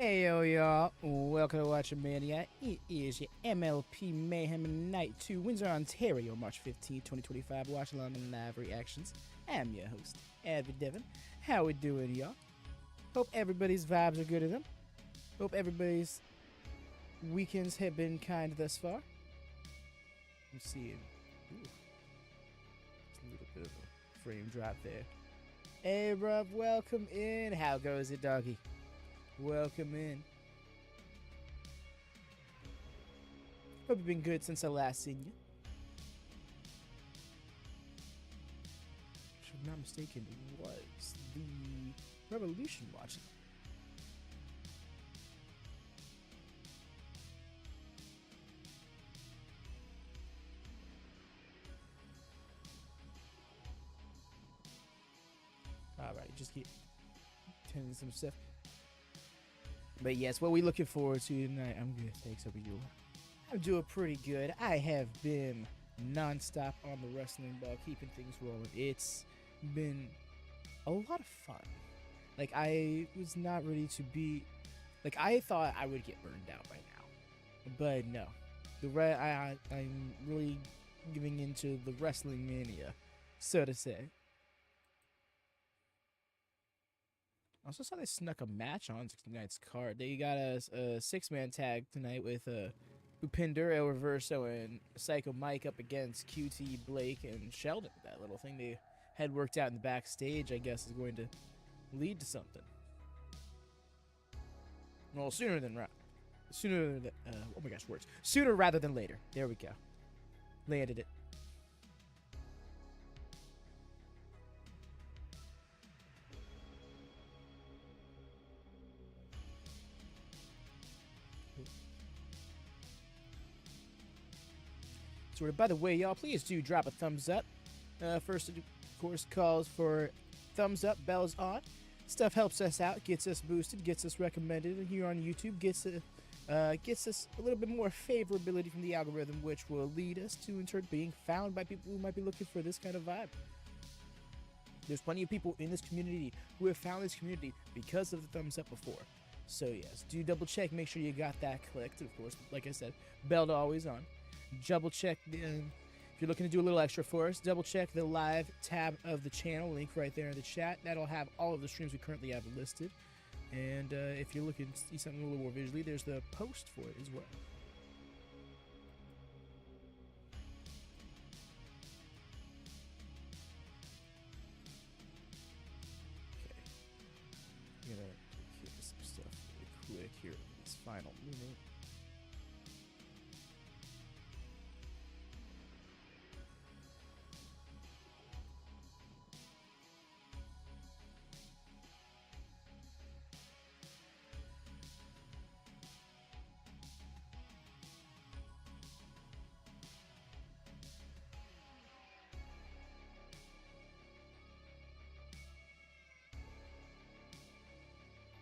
Hey yo y'all, welcome to WatchaMania. It is your MLP Mayhem Night to Windsor, Ontario, March 15, 2025. Watchalong and live reactions. I'm your host, Avid Devin. How we doing, y'all? Hope everybody's vibes are good to them. Hope everybody's weekends have been kind thus far. Let's see. Ooh, it's a little bit of a frame drop there. Hey, bruv, welcome in. How goes it, doggy? Welcome in. Hope you've been good since I last seen you. If I'm not mistaken, it was the Revolution watching. Alright, just keep tending some stuff. But yes, what we looking forward to tonight. I'm good, thanks. Hope you. I'm doing pretty good. I have been non-stop on the wrestling ball, keeping things rolling. It's been a lot of fun. Like, I was not ready to be... Like, I thought I would get burned out by now. But no. I'm really giving into the wrestling mania, so to say. I also saw they snuck a match on tonight's card. They got a six-man tag tonight with Bhupinder, Reverso, and Psycho Mike up against QT, Blake, and Sheldon. That little thing they had worked out in the backstage, I guess, is going to lead to something. Well, sooner than oh my gosh, words. Sooner rather than later. There we go. Landed it. So, by the way, y'all, please do drop a thumbs up. First, of course, calls for thumbs up, bells on. Stuff helps us out, gets us boosted, gets us recommended here on YouTube, gets us a little bit more favorability from the algorithm, which will lead us to, in turn, being found by people who might be looking for this kind of vibe. There's plenty of people in this community who have found this community because of the thumbs up before. So, yes, do double check, make sure you got that clicked. Of course, like I said, bell to always on. Double check if you're looking to do a little extra for us, double check the live tab of the channel, link right there in the chat. That'll have all of the streams we currently have listed. And if you're looking to see something a little more visually, there's the post for it as well. Okay. I'm gonna take care of some stuff really quick here in this final minute.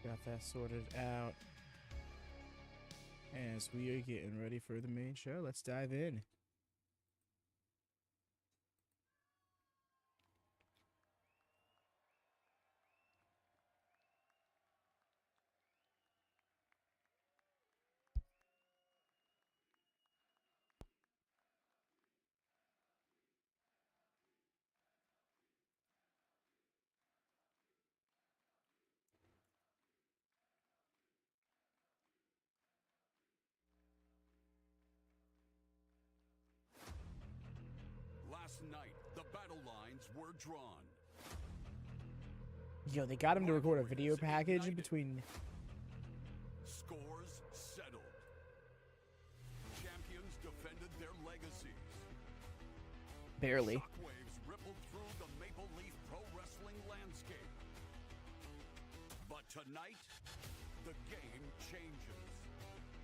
Got that sorted out. As we are getting ready for the main show, let's dive in. Last night, the battle lines were drawn. Yo, they got him to record a video package in between. Scores settled. Champions defended their legacies. Barely. Shockwaves rippled through the Maple Leaf Pro Wrestling landscape. But tonight, the game changes.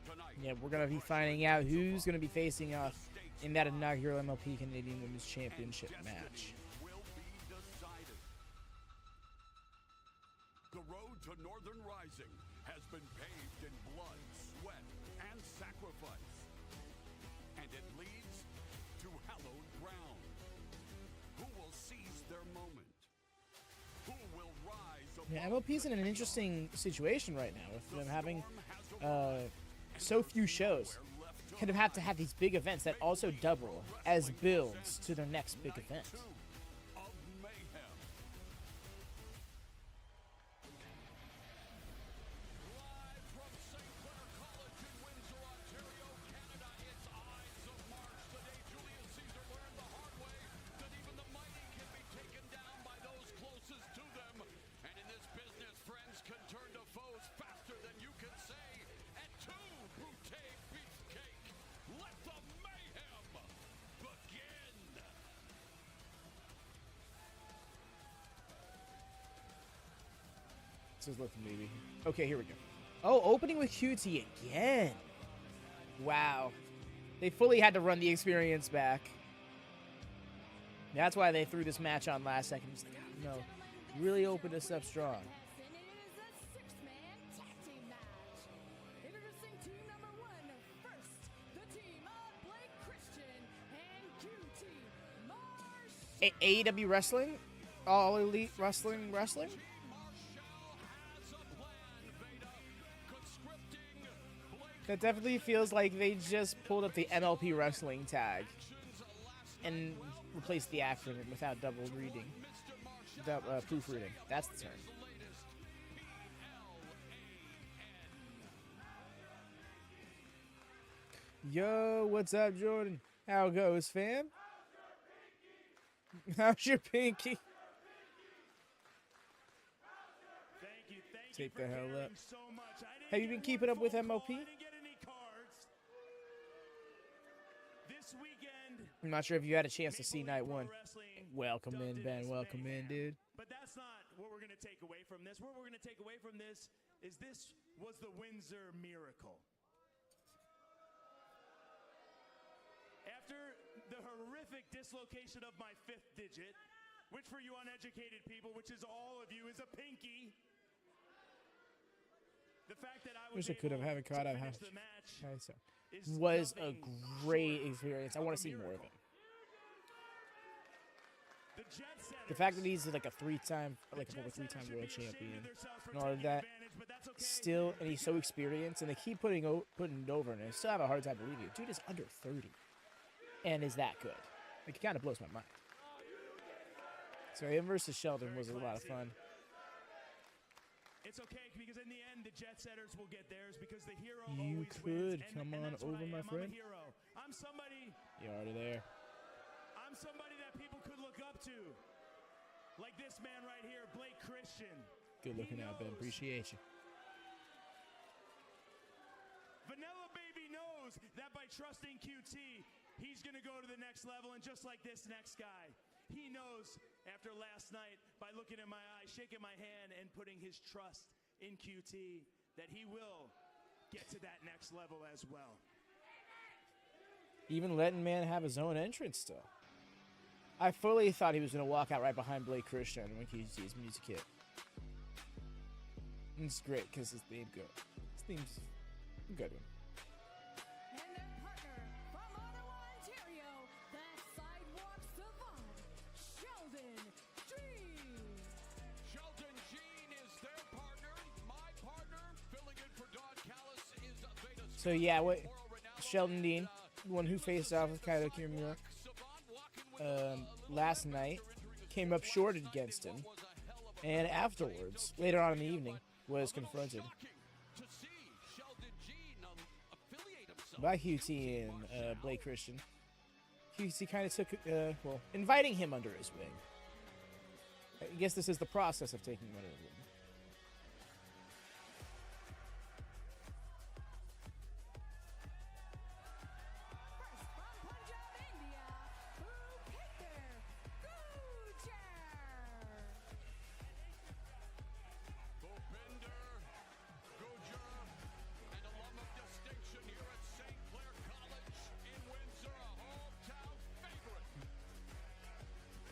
Tonight, Yeah, we're going to be finding out who's going to be facing off in that inaugural MLP Canadian Women's Championship match. Will be decided. The road to Northern Rising has been paved in blood, sweat, and sacrifice. And it leads to hallowed ground. Who will seize their moment? Who will rise above Yeah, MLP's in an interesting situation right now with them having so few shows. Kind of have to have these big events that also double as builds to their next big event. Of mayhem. Live from St. Clair College in Windsor, Ontario, Canada, it's Eyes of March, the day Julius Caesar learned the hard way that even the mighty can be taken down by those closest to them. And in this business, friends can turn to foes faster than you can say. And two, Boutte Beefcake, let the mayhem begin. This is looking maybe. Okay, here we go. Oh, opening with QT again. Wow. They fully had to run the experience back. That's why they threw this match on last second. It's like, oh, no, really opened us up strong. And it is a six-man tag team match. Introducing team number one. First, the team of Blake Christian and QT Marshal. AEW Wrestling? All Elite Wrestling? Marshal has a plan, Veda. Conscripting Blake That definitely feels like they just pulled up the MLP Wrestling tag and replaced the acronym without double reading. Proofreading. That's the term. Yo, what's up, Jordan? How goes, fam? How's your pinky? Take the hell up. Have you been keeping up with MLP? I'm not sure if you had a chance to see night one. Welcome in, Ben. Welcome in, dude. But that's not what we're going to take away from this. What we're going to take away from this was the Windsor miracle. After the horrific dislocation of my fifth digit, which for you uneducated people, which is all of you, is a pinky. The fact that I was Wish I could have haven't caught out how the match was a great experience. I want to see more of it. The fact that he's like a three-time world champion and all of that, still, and he's so experienced, and they keep putting it over, and I still have a hard time believing it. Dude is under 30, and is that good? Like, it kind of blows my mind. So him versus Sheldon was a lot of fun. It's okay because in the end the jet setters will get theirs because the hero You always could wins. come and on that's what over, I my am. friend. I'm a hero. I'm somebody. You're already there. I'm somebody that people could look up to. Like this man right here, Blake Christian. Good looking out, Ben. Appreciate you. Vanilla Baby knows that by trusting QT, he's going to go to the next level. And just like this next guy, he knows after last night, by looking in my eyes, shaking my hand, and putting his trust in QT, that he will get to that next level as well. Even letting man have his own entrance still. I fully thought he was going to walk out right behind Blake Christian when QT's music hit. And it's great because his theme good. His theme's a good one. And their partner from Ottawa, Ontario, the sidewalk savant, Sheldon Jean. Sheldon Jean is their partner. My partner, filling in for Don Callis, is Veda. So yeah, what Sheldon Dean, the one who faced off with Kaito Kiyomiya last night, came up short against him, and afterwards, later on in the evening, was confronted by QT and Blake Christian. QT kind of took, inviting him under his wing. I guess this is the process of taking him under his wing. First from Punjab, India, Bhupinder, Gujjar. Bhupinder, Gujjar, an alum of distinction here at St. Clair College in Windsor, a hometown favorite.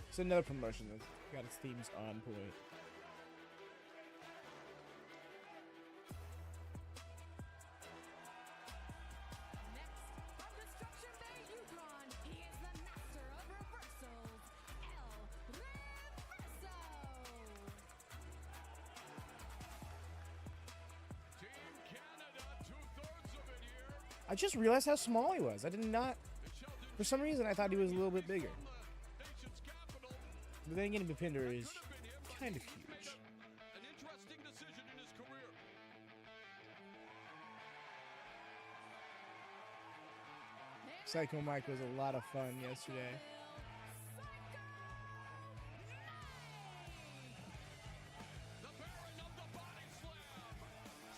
It's another promotion that's got its themes on point. Next, from Destruction Bay, Yukon, he is the master of reversals, Reverso. I just realized how small he was. I did not. For some reason, I thought he was a little bit bigger. But then again, Bhupinder is kind of huge. An interesting decision in his career. Psycho Mike was a lot of fun yesterday. The Baron of the Body Slam.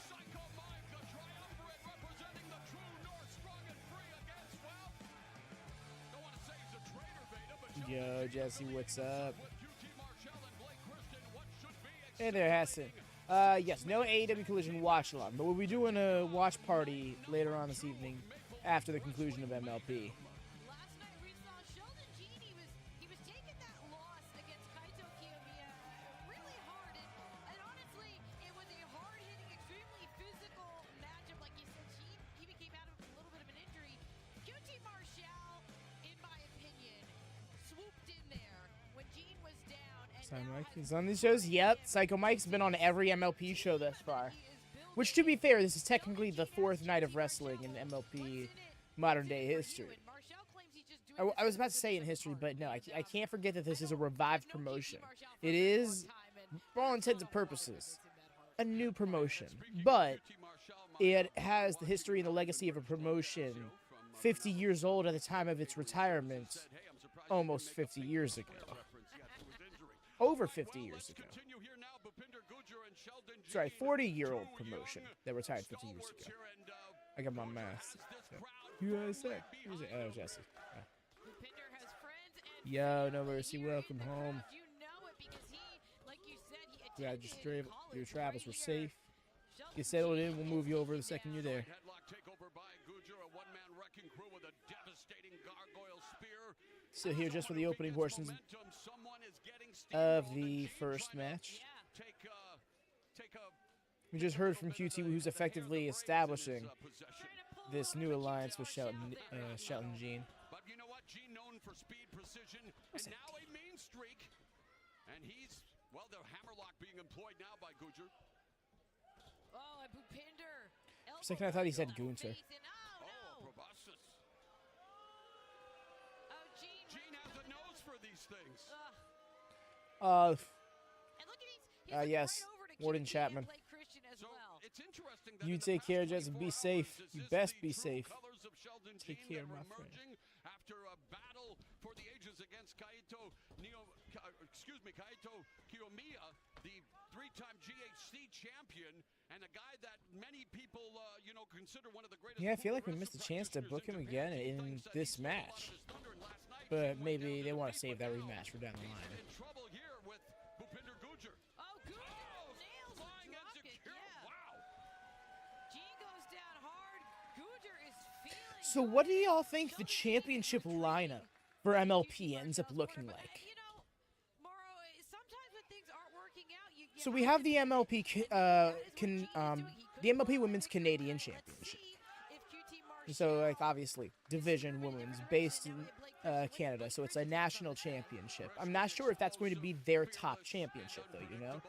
Psycho Mike, the triumvirate representing the true North, strong and free against, well, don't want to say he's a traitor, Veda, but Yo, Jesse, what's up? with QT Marshall and Blake Christian, what should be Hey there, Hassan. Yes, no AEW Collision watch along, but we'll be doing a watch party later on this evening after the conclusion of MLP. Last night we saw Sheldon Gene. He was taking that loss against Kaito Kiyomiya really hard, and honestly, it was a hard-hitting, extremely physical matchup. Like you said, Gene, he became out of a little bit of an injury. QT Marshall, in my opinion, swooped in there when Gene was down. And Psycho now Mike has is on these shows? Yep, Psycho Mike's been on every MLP show thus far. Which, to be fair, this is technically the 4th night of wrestling in MLP modern day history. I was about to say in history, but no, I can't forget that this is a revived promotion. It is, for all intents and purposes, a new promotion, but it has the history and the legacy of a promotion 50 years old at the time of its retirement, almost 50 years ago. Over 50 years ago. Sorry, 40-year-old promotion that retired 50 years ago. I got my math. USA. Oh, Jesse. Bhupinder has friends and Yo, No Mercy, welcome home. you know it because he, like you said, he Glad attended your college travels were right here. safe. Get settled in, we'll move you over the second you're there. Headlock takeover by Gujjar, a one-man wrecking crew with a devastating gargoyle spear. Still here just for the opening portions Momentum, someone is getting of steamrolled, the and Gene first Lemmon match. Take a We just heard from QT, who's effectively establishing this new alliance with Sheldon Gene. But you know what? Gene known for speed, precision, and now a mean streak. And he's, well, the hammerlock being employed now by Gujjar. Oh, and Bhupinder. For a second, I thought he said Gunther. Oh, no. Proboscis. Oh, Gene. Gene has a nose for these things. Uh, And look at he's looking yes, right over to Warden QT and Chapman. Blake Christian as So well. it's interesting that You in the take past care, Jess, and 24 be safe. hours, is You this best the be true safe. colors of Sheldon Take Gene care, that my were friend. emerging after a battle for the ages against Kaito Kiyomiya, the 3-time GHC champion, and a guy that many people, consider one of the greatest. Yeah, I feel like we pro missed a wrestling chance to book him practitioners again Japan. in Claims that this he blew off match. his thunder last night. But Went maybe down they to want to defeat, save but that now rematch for down the he's line. in trouble here with Bhupinder Gujjar. Oh, good. Nails Flying and drop and it. secure. Yeah. Wow. Gene goes down hard. Gujjar is feeling So what do y'all think the championship lineup for MLP ends up looking like? You know, Morrow, sometimes when things aren't working out, you So we have the MLP, the MLP Women's Canadian Championship. So, like, obviously, Division Women's based in Canada, so it's a national championship. I'm not sure if that's going to be their top championship, though, you know?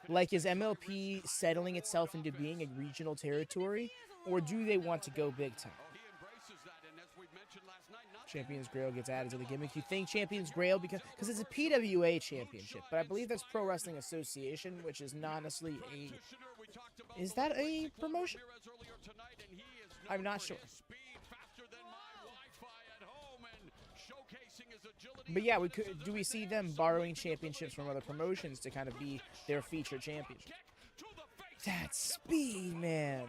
Like, is MLP settling itself into being a regional territory, or do they want to go big time? He embraces that, and as we mentioned last night, not Champions Grail gets added to the gimmick. You think Champions Grail, because it's a PWA championship, but I believe that's Pro Wrestling Association, which is not necessarily a... we talked about Is that a promotion? Ramirez earlier tonight, and he is I'm known not for sure. his speed, faster than my Wi-Fi at home, and showcasing his agility. But yeah, do we see them borrowing championships from other promotions to kind of be their featured championship? To the face. That speed, man.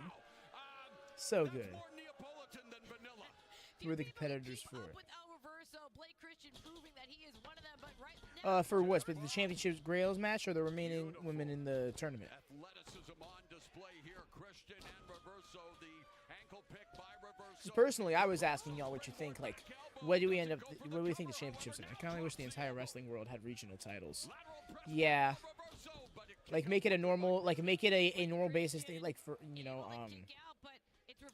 So good. More Neapolitan than vanilla. Who are the competitors for Up it? with Reverso, Blake Christian proving that he is one of them, but right now, For what? But the championships Grails match or the remaining women in the tournament? Athleticism on display here. Christian and Reverso, the ankle pick by Reverso. 'Cause personally, I was asking y'all what you think. Like, what do we think the championships are? I kind of wish the entire wrestling world had regional titles. Yeah. Like, make it a normal, a normal basis thing. Like, for, kick out, but it's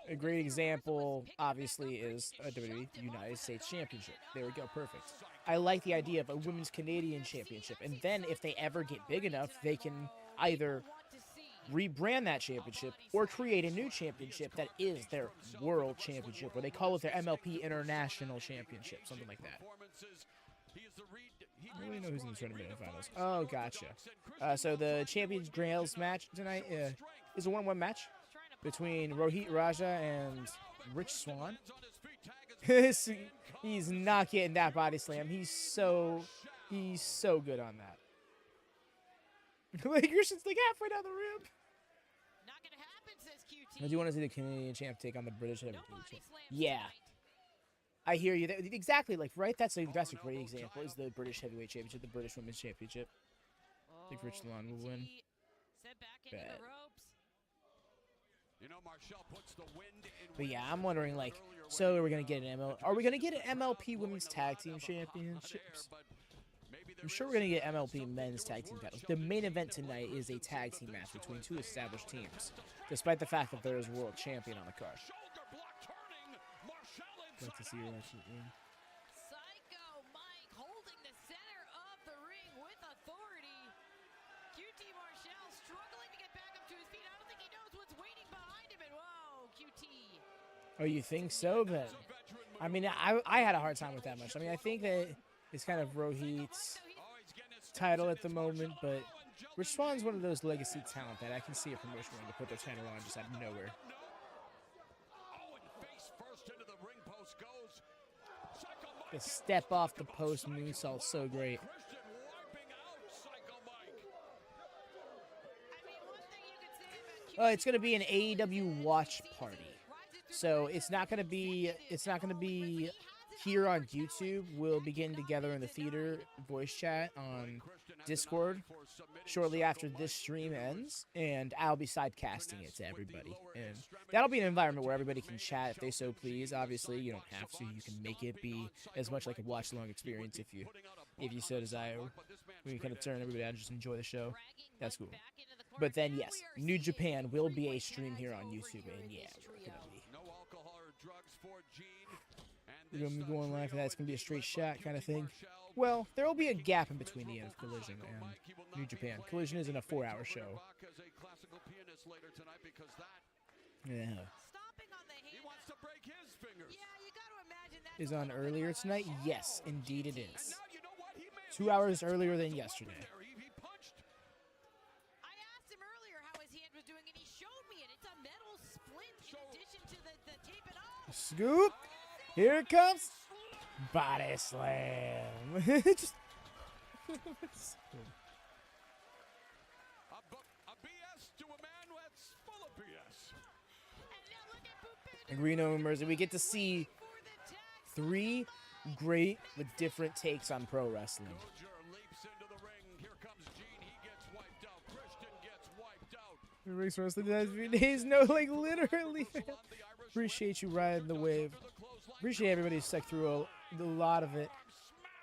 a great example, obviously, is a WWE United States Championship. There we go, perfect. I like the idea of a Women's Canadian Championship, and then if they ever get big enough, they can either rebrand that championship or create a new championship that is their world championship, or they call it their MLP International Championship, something like that. I don't really know who's in the tournament finals. Oh, gotcha. So the Champions Grails match tonight is a 1-1 match between Rohit Raja and Rich Swann. He's not getting that body slam. He's so good on that. Like, Christian's like halfway down the rim. Not gonna happen, says QT. I do want to see the Canadian champ take on the British heavyweight champ. Yeah. I hear you. Exactly, like, right? That's a great example, is the British heavyweight championship, the British women's championship. I think Rich Swann will win. Set back into the ropes. You know, Marshal puts the wind in. But yeah, I'm wondering, like, so are we gonna get Are we gonna get an MLP Women's Tag Team Championships? I'm sure we're gonna get MLP Men's Tag Team titles. The main event tonight is a tag team match between two established teams, despite the fact that there is a world champion on the card. Like to see her actually win. Psycho Mike holding the center of the ring with authority. QT Marshal struggling to get back up to his feet. I don't think he knows what's waiting behind him. And whoa, QT. Oh, you think so, then? I mean, I had a hard time with that much. I mean, I think that it's kind of Rohit's title at the moment, but Rich Swann's one of those legacy talent that I can see a promotion wanting to put their title on just out of nowhere. The step off the post moonsault, so great. It's gonna be an AEW watch party, so it's not gonna be here on YouTube. We'll begin together in the theater voice chat on Discord shortly after this stream ends, and I'll be sidecasting it to everybody. And that'll be an environment where everybody can chat if they so please. Obviously, you don't have to. You can make it be as much like a watch-along experience if you so desire. We can kind of turn everybody out and just enjoy the show. That's cool. But then, yes, New Japan will be a stream here on YouTube, and yeah, we're gonna be going live for that. It's gonna be a straight shot kind of thing. Well, there will be a gap in between the end of Collision and New Japan. Collision isn't a 4-hour show. Yeah. Is on earlier tonight? Yes, indeed it is. 2 hours earlier than yesterday. I asked him earlier how his hand was doing, and he showed me it. It's a metal splint in addition to the tape it off. Scoop! Here it comes! Body slam! Just... A BS to a man that's full of BS. And now look at Bhupinder. Reno and Mercer. We get to see 3 great with different takes on pro wrestling. Gujjar leaps into the ring. Here comes Gene. He gets wiped out. Christian gets wiped out. Race wrestling the last few days. No, like literally. Appreciate you riding the wave. Appreciate everybody who stuck through a lot of it.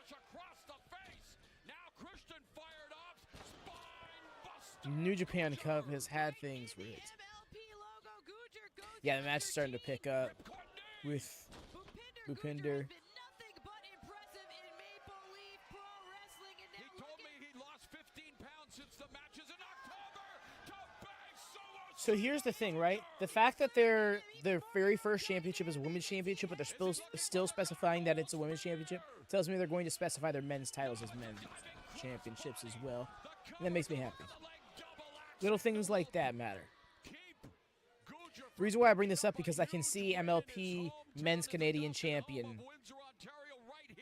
Smash across the face. Now Christian fired off. Spine buster. New Japan Cup has had things rigged. MLP logo. Gujjar goes Yeah, the match is starting to pick up with Bhupinder. Been nothing but impressive in Maple Leaf Pro Wrestling, and He now told look me he lost 15 pounds since the matches in October to bang solo. So here's the thing, right? The fact that their very first championship is a women's championship, but they're still specifying that it's a women's championship, tells me they're going to specify their men's titles as men's championships as well. And that makes me happy. Little things like that matter. The reason why I bring this up because I can see MLP Men's Canadian Champion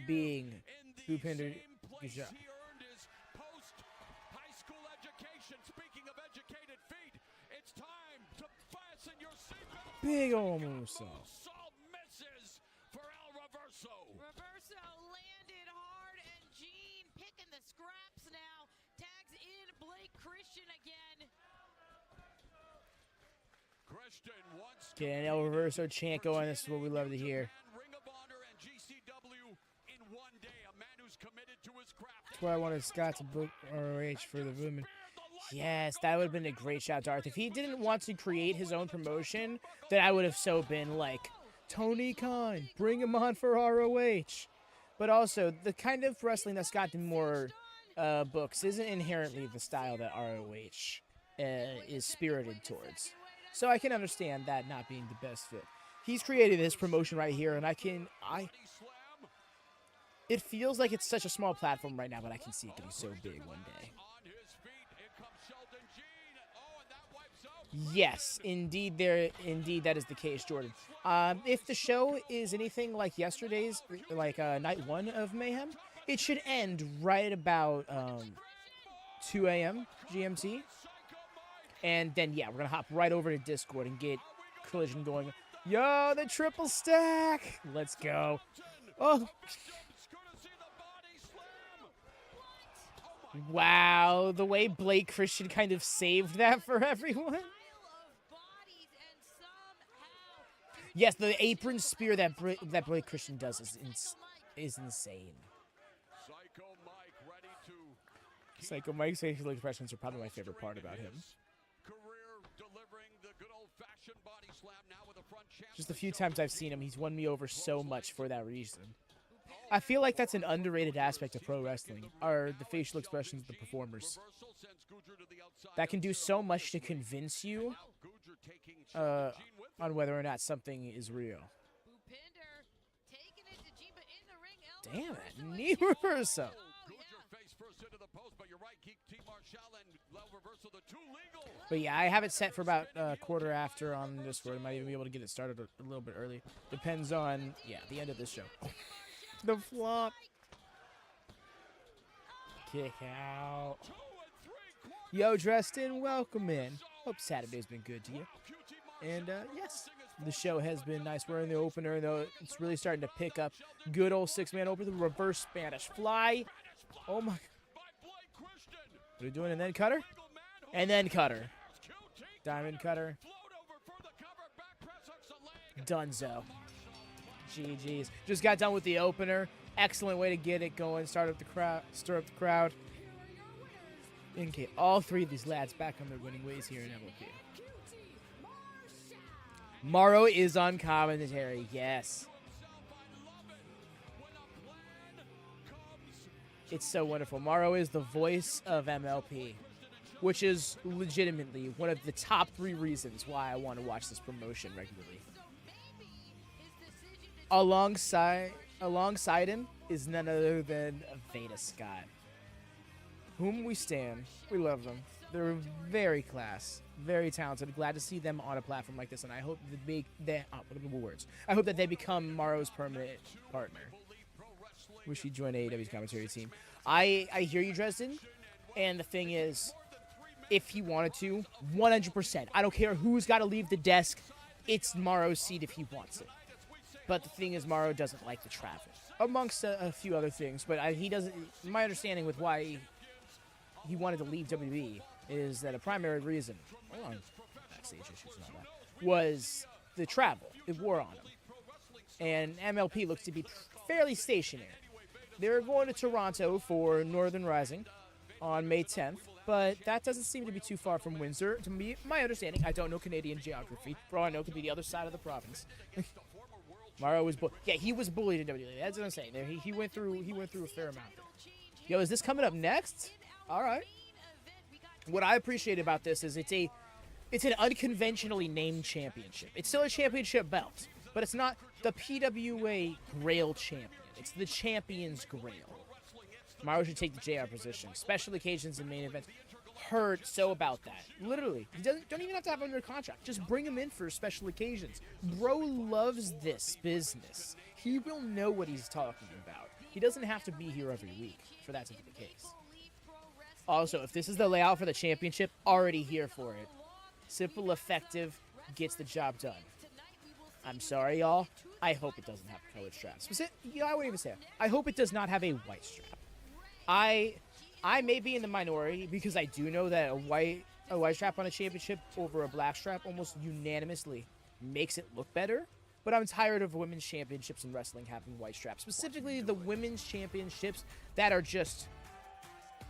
being Bhupinder Gujjar. Big ol' moonsault. Misses for Reverso. Reverso landed hard, and Gene picking the scraps now. Tags in Blake Christian again. Christian wants to Get an El Reverso chant going. This is what we love to hear. Ring of Honor and GCW in one day. A man who's committed to his craft. That's why I wanted Scott to book ROH for the women. Yes, that would have been a great shout, Darth. If he didn't want to create his own promotion, then I would have so been like, Tony Khan, bring him on for ROH. But also, the kind of wrestling that Scott did more books isn't inherently the style that ROH is spirited towards. So I can understand that not being the best fit. He's created this promotion right here, and it feels like it's such a small platform right now, but I can see it getting so big one day. Yes, indeed, that is the case, Jordan. If the show is anything like yesterday's, like night 1 of Mayhem, it should end right about 2 a.m. GMT. And then, yeah, we're going to hop right over to Discord and get Collision going. Yo, the triple stack! Let's go. Oh. Wow, the way Blake Christian kind of saved that for everyone. Yes, the apron spear that Blake Christian does is insane. Psycho Mike's facial expressions are probably my favorite part about him. Just the few times I've seen him, he's won me over so much for that reason. I feel like that's an underrated aspect of pro wrestling, are the facial expressions of the performers. That can do so much to convince you on whether or not something is real. Damn it, knee reversal. But yeah, I have it set for about a quarter after on Discord. I might even be able to get it started a little bit early. Depends on, yeah, the end of this show. The flop. Kick out. Yo, Dresden, welcome in. Hope Saturday's been good to you. And, yes, the show has been nice. We're in the opener, though. It's really starting to pick up. Good old 6-man over the reverse Spanish fly. Oh, my. What are we doing? And then cutter? And then cutter. Diamond cutter. Dunzo. GG's. Just got done with the opener. Excellent way to get it going. Stir up the crowd. Okay, all three of these lads back on their winning ways here in MLP. Morrow is on commentary. Yes. It's so wonderful. Morrow is the voice of MLP, which is legitimately one of the top 3 reasons why I want to watch this promotion regularly. Alongside him is none other than Veda Scott, whom we stand. We love them. They're very class, very talented. Glad to see them on a platform like this, and I hope I hope that they become Morrow's permanent partner. Wish he'd join AEW's commentary team. I hear you, Dresden, and the thing is, if he wanted to, 100%. I don't care who's got to leave the desk. It's Morrow's seat if he wants it. But the thing is, Morrow doesn't like to travel, amongst a few other things. But he doesn't. My understanding with why he wanted to leave WWE is that a primary reason, backstage issues and all that, was the travel. It wore on him. And MLP looks to be fairly stationary. They're going to Toronto for Northern Rising on May 10th, but that doesn't seem to be too far from Windsor. To me, my understanding, I don't know Canadian geography. For all I know, it could be the other side of the province. Morrow was he was bullied in WWE. That's what I'm saying. He went through a fair amount there. Yo, is this coming up next? All right. What I appreciate about this is it's an unconventionally named championship. It's still a championship belt, but it's not the PWA Grail champion. It's the champion's Grail. Morrow should take the JR position. Special occasions and main events. Heard so about that. Literally. He don't even have to have him under contract. Just bring him in for special occasions. Bro loves this business. He will know what he's talking about. He doesn't have to be here every week for that to be the case. Also, if this is the layout for the championship, already here for it. Simple, effective, gets the job done. I'm sorry, y'all. I hope it doesn't have colored straps. I wouldn't even say it. I hope it does not have a white strap. I may be in the minority because I do know that a white strap on a championship over a black strap almost unanimously makes it look better. But I'm tired of women's championships in wrestling having white straps. Specifically, the women's championships that are just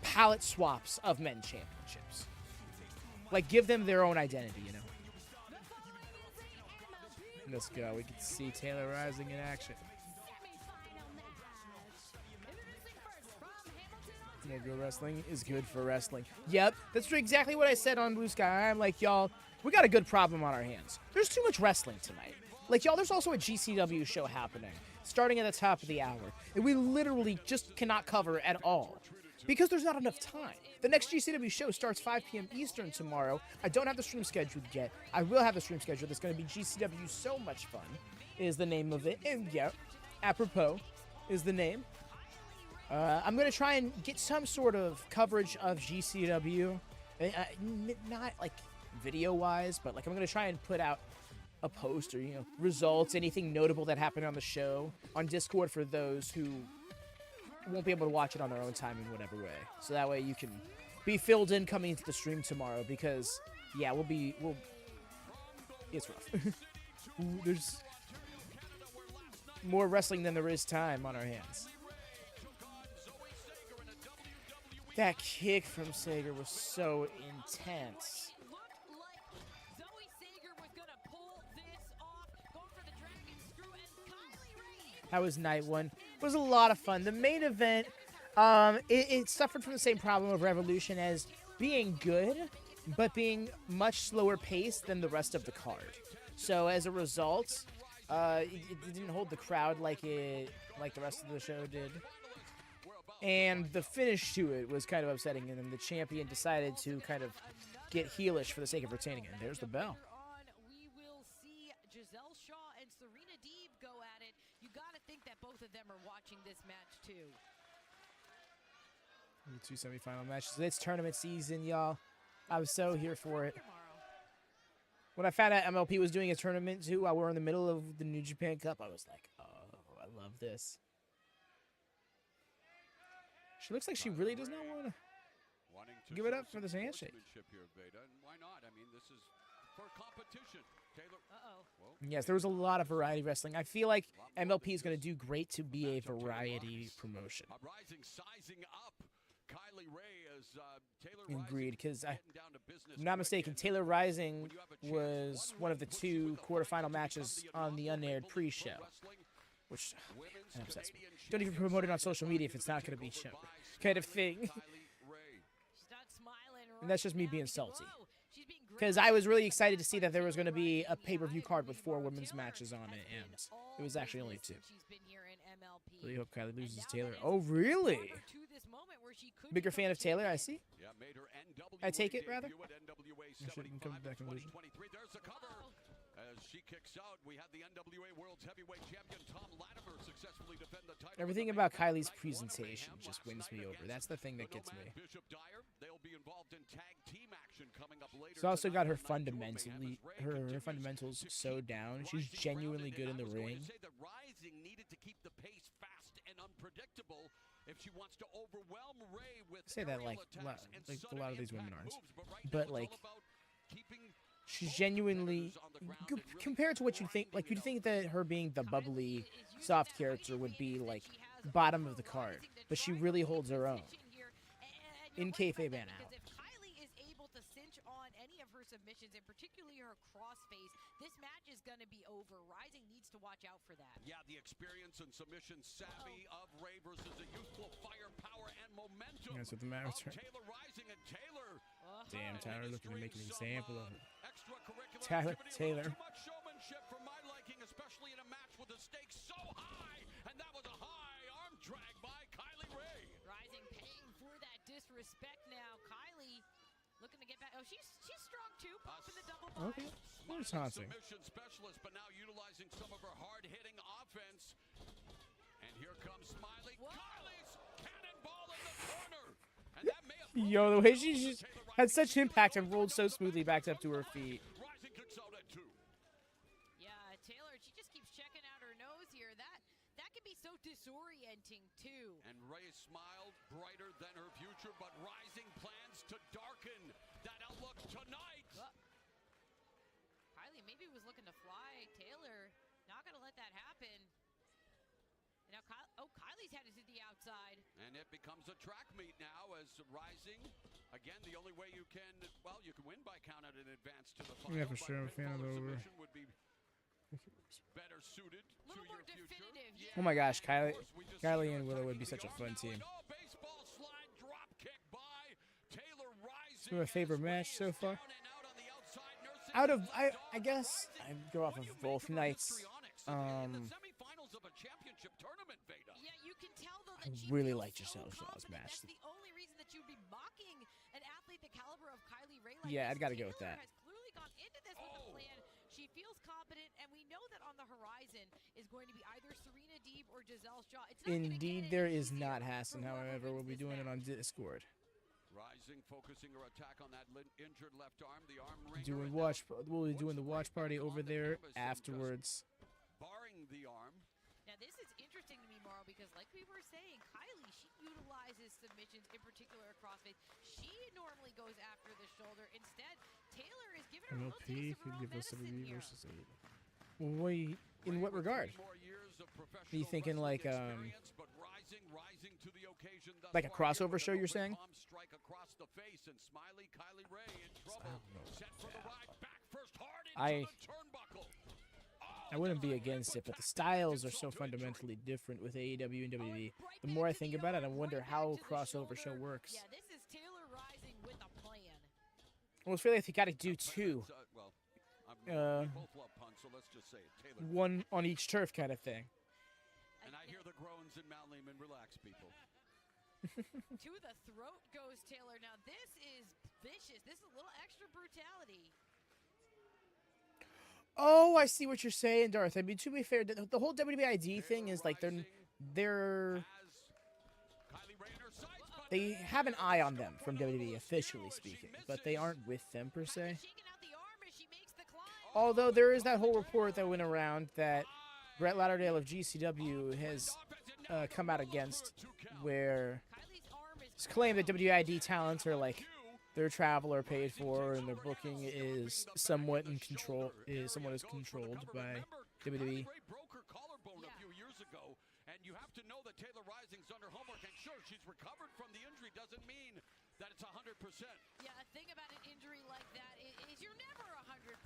palette swaps of men's championships. Like, give them their own identity, you know? Let's go. We can see Taylor Rising in action. More girl wrestling is good for wrestling. Yep, that's exactly what I said on Blue Sky. I'm like, y'all, we got a good problem on our hands. There's too much wrestling tonight. Like, y'all, there's also a GCW show happening, starting at the top of the hour, and we literally just cannot cover at all because there's not enough time. The next GCW show starts 5 p.m. Eastern tomorrow. I don't have the stream scheduled yet. I will have the stream scheduled. It's going to be GCW So Much Fun is the name of it. And yeah, apropos is the name. I'm going to try and get some sort of coverage of GCW. Not like video-wise, but like I'm going to try and put out a post or, you know, results, anything notable that happened on the show on Discord for those who won't be able to watch it on their own time in whatever way. So that way you can be filled in coming into the stream tomorrow because, yeah, it's rough. There's more wrestling than there is time on our hands. That kick from Sager was so intense. That was night one. It was a lot of fun. The main event, it suffered from the same problem of Revolution as being good, but being much slower paced than the rest of the card. So as a result, it didn't hold the crowd like the rest of the show did. And the finish to it was kind of upsetting, and then the champion decided to kind of get heelish for the sake of retaining it. And there's the bell. We will see Gisele and Serena Deeb go at it. You got to think that both of them are watching this match too. The 2 semifinal matches. It's tournament season, y'all. I was so here for it. When I found out MLP was doing a tournament too while we're in the middle of the New Japan Cup, I was like, oh, I love this. She looks like she really does not want to give it up for this handshake. Why not? I mean, this is for competition. Yes, there was a lot of variety wrestling. I feel like MLP is going to do great to be a variety promotion. Sizing up. Kylie Ray as Taylor Agreed, because I'm not mistaken, Taylor Rising was one of the 2 quarterfinal matches on the unaired pre-show, which that upsets me. Don't even promote it on social media if it's not going to be shown, kind of thing. And that's just me being salty. Because I was really excited to see that there was going to be a pay-per-view card with 4 women's matches on it, and it was actually only 2. Really hope Kylie loses Taylor. Oh, really? Bigger fan of Taylor, I see. I take it, rather. I shouldn't come to that conclusion. As she kicks out, we had the NWA World's Heavyweight Champion Thom Latimer successfully defend the title. Everything about Kylie's presentation just wins me over. That's the thing that gets me. Dyer, they'll be involved in tag team action coming up later. She's also got her fundamentals so down. She's genuinely good in the ring. Rising needed to keep the pace fast and unpredictable if she wants to overwhelm Ray with say that like a lot of these women aren't, but like she's genuinely compared to what you think. Like you'd think that her being the bubbly, soft character would be like bottom of the card, but she really holds her own in kayfabe and out. Submissions, and particularly her crossface, this match is going to be over. Rising needs to watch out for that. Yeah, the experience and submission savvy of Ray versus the youthful firepower and momentum. That's what the matter. Taylor Rising and Taylor. Damn, Tyler looking to make an example of it. Taylor. Too much showmanship for my liking, especially in a match with the stakes so high, and that was a high arm drag by Kylie Ray. Rising paying for that disrespect now. Kylie looking to get back. Oh, she's strong too. Popping the double bind. Okay. Where's Hansing? Submission specialist, but now utilizing some of her hard-hitting offense. And here comes Smiley. Whoa. Kylie's cannonball in the corner. And that may have Yo, the way she just had such impact and rolled so smoothly back up to her feet. Rising kicks out at 2. Yeah, Taylor, she just keeps checking out her nose here. That can be so disorienting too. And Ray smiled brighter than her future, but Rising plans to darken that outlook tonight. Kylie maybe was looking to fly. Taylor not going to let that happen. And now Kylie's headed to the outside. And it becomes a track meet now as Rising, again, the only way you can, well, you can win by count out in advance to the final. Yeah, for sure. I'm a fan of the over. Would be better suited to your future. Yeah. Oh my gosh, Kylie and Willow would be such a fun team. Baseball slide drop It's my favorite match so far. Out of, I guess I'd go off of both nights. Yeah, you can tell though I that she really feels like so Gisele Shaw's confident. match. That's the only reason that you'd be mocking an athlete the caliber of Kylie Ray. Like Yeah, this. I'd gotta go with Taylor that. has clearly gone into this with a plan. She feels confident, and we know that on the horizon is going to be either Serena, Deeb, or Gisele Shaw. It's not gonna get Indeed, any there is easier not for Hassan. whoever However, we'll wins be this doing it on match. Discord. Rising, focusing her attack on that injured left arm, the arm wringer, Doing and watch. now We'll be doing the watch party on over the there canvas and just afterwards. barring the arm. Now this is interesting to me, Marl, because like we were saying, Kylie, she utilizes submissions in particular across face. She normally goes after the shoulder. Instead, Taylor is giving her a little MLP taste of could her own give us a medicine review here. versus a. Wait, in what regard? Are you thinking like like a crossover show? You're saying? I wouldn't be against it, but the styles are so fundamentally different with AEW and WWE. The more I think about it, I wonder how a crossover show works. Yeah, this is Taylor rising with a plan. Well, it's really like you got to do two. One on each turf kind of thing. And I hear the groans in Mount Lehman. Relax, people. To the throat goes Taylor. Now this is vicious. This is a little extra brutality. Oh, I see what you're saying, Darth. I mean, to be fair, the whole WWID thing is like they have an eye on them from WWE officially speaking, but they aren't with them per se. Shaking out the arm as she makes the climb. Although there is that whole report that went around that Brett Lauderdale of GCW has come out against, where Kylie's arm is it's claimed that WID talents are like their travel are paid for and their booking is somewhat in control. Somewhat is controlled by WWE. Kylie Ray broke her collarbone a few years ago, and you have to know that Taylor Rising's under homework. And sure, she's recovered from the injury. Doesn't mean that it's 100%. Yeah, a thing about an injury like that is you're never 100%,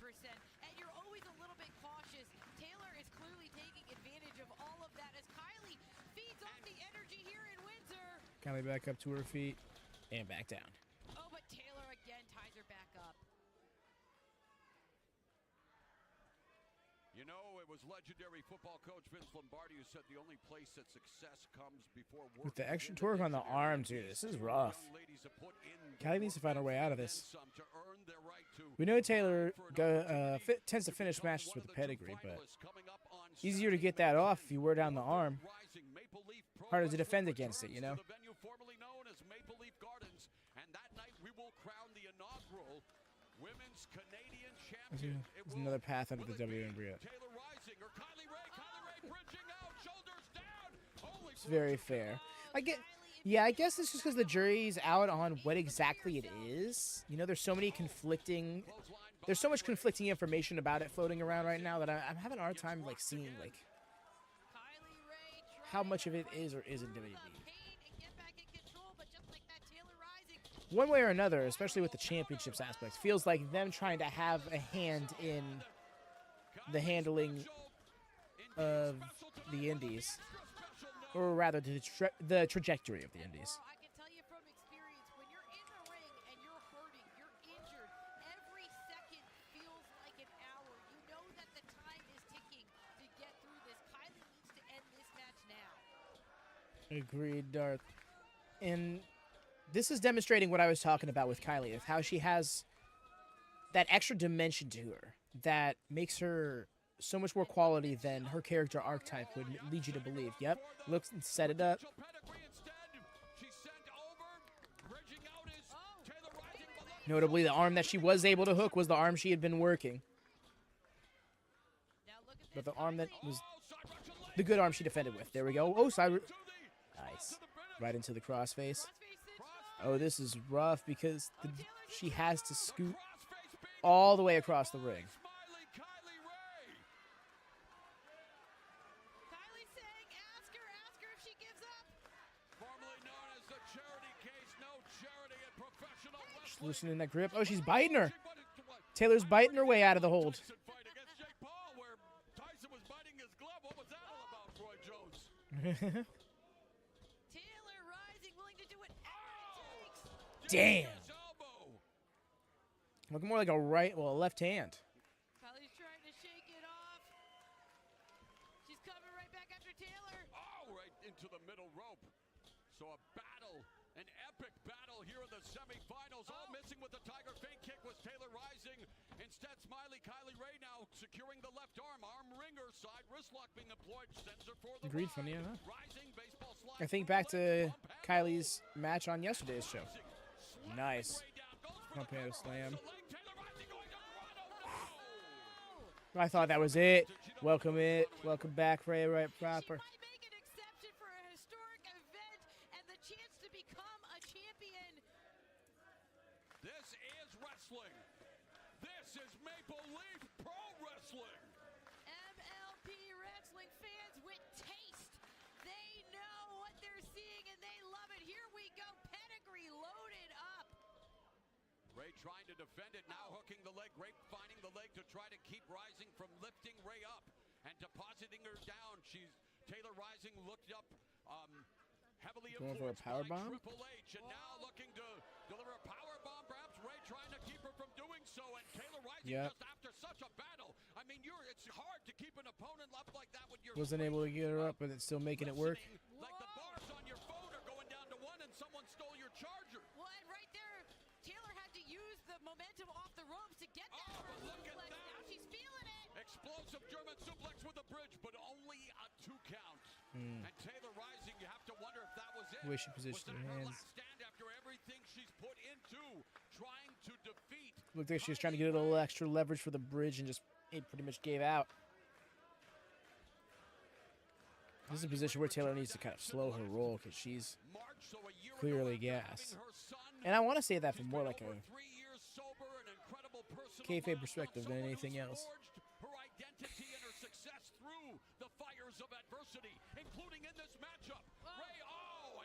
and you're always a little bit cautious. Taylor is clearly taking advantage of all of that as Kylie feeds off the energy here in Windsor. Kylie back up to her feet and back down. Oh, but Taylor again ties her back up. You know, it was legendary football coach Vince Lombardi who said the only place that success comes before work. With the extra torque on the arm, too, this is rough. Kylie needs to find her way out of this. We know Taylor tends to finish matches with a pedigree, but easier to get that off if you wear down the arm. Harder to defend against it, you know? The venue formerly known as Maple Leaf Gardens, and that night we will crown the inaugural Women's Canadian Champion. There's another path under the WNBA. Taylor Rising or Kylie Ray bridging out, shoulders down. Holy It's very fair. I guess it's just because the jury's out on what exactly it is. You know, there's so much conflicting information about it floating around right now that I'm having a hard time like seeing like Kylie Ray how much of it is or isn't WWE. pain and get back in control, but just like that, Taylor Rising. One way or another, especially with the championships aspect, feels like them trying to have a hand in the handling of the indies, or rather the trajectory of the indies. I can tell you from experience, when you're in the ring and you're hurting, you're injured, every second feels like an hour. You know that the time is ticking to get through this. Kylie needs to end this match now. Agreed, Darth. And this is demonstrating what I was talking about with Kylie, of how she has that extra dimension to her that makes her so much more quality than her character archetype would lead you to believe. Yep, looks and set it up. Notably, the arm that she was able to hook was the arm she had been working. Now look at But this. the arm that was the good arm she defended with. There we go. Oh, nice. Right into the crossface. Oh, this is rough because she has to scoot all the way across the ring. Kylie saying, ask her if she gives up. Formerly known as the charity case, no charity in professional She's wrestling. loosening that grip. Oh, she's biting her. Taylor's biting her way out of the hold. Tyson fight against Jake Paul, where Tyson was biting his glove. What was that all about, Roy Jones? Taylor Rising, willing to do whatever it takes. Damn. His elbow. Looking more like a right, well, a left hand. Kylie's trying to shake it off. She's coming right back after Taylor. Oh, right into the middle rope. So a battle, an epic battle here in the semifinals. All missing with the Tiger feint kick was Taylor Rising. Instead, Smiley Kylie Ray now securing the left arm ringer side, wrist lock being employed, sends her for the Agreed, ride. funny, huh? Rising, baseball slide I think through back the leg, to bump handle. Kylie's match on yesterday's show. Rising, Nice. Ray down, goes for Pump the handle cover, slam. hooks the leg, Taylor Rising going to run, oh no! I thought that was it. Welcome back, Ray, right proper. She might make an exception for a historic event and the chance to become a champion. This is wrestling. This is Maple Leaf Pro Wrestling. MLP Wrestling fans with taste. They know what they're seeing and they love it. Here we go. Pedigree loaded up. Ray trying to defend it, now hooking the leg. Ray finding the leg to try to keep Rising from lifting Ray up and depositing her down. Taylor Rising looked up, heavily Going for a influenced power by bomb? Triple H, and now looking to deliver a power bomb. Perhaps Ray trying to keep her from doing so, and Taylor Rising Yep. just after such a battle. I mean, it's hard to keep an opponent up like that when you're Wasn't able to get her up, but it's still making it work. listening like the bars on your phone are going down to 1 and someone stole your charger. Well, and right there, Taylor had to use the momentum off the ropes to get that Oh, but look at suplex. that. Now she's feeling it. Explosive German suplex with a bridge, but only a 2 count. And Taylor Rising, you have to wonder if that was it. Way she Was positioned that her hands. last stand after everything she's put into trying to defeat? Looked like she was trying to get a little extra leverage for the bridge and just it pretty much gave out. This is a position where Taylor needs to kind of slow her roll because she's March, so a year clearly ago, after gassed. having her son, And I want to say that from she's more been like over a 3 years sober, an incredible personal kayfabe milestone, perspective than someone anything who's else. forged her identity and her success through the fires of adversity, including in this matchup. Ray,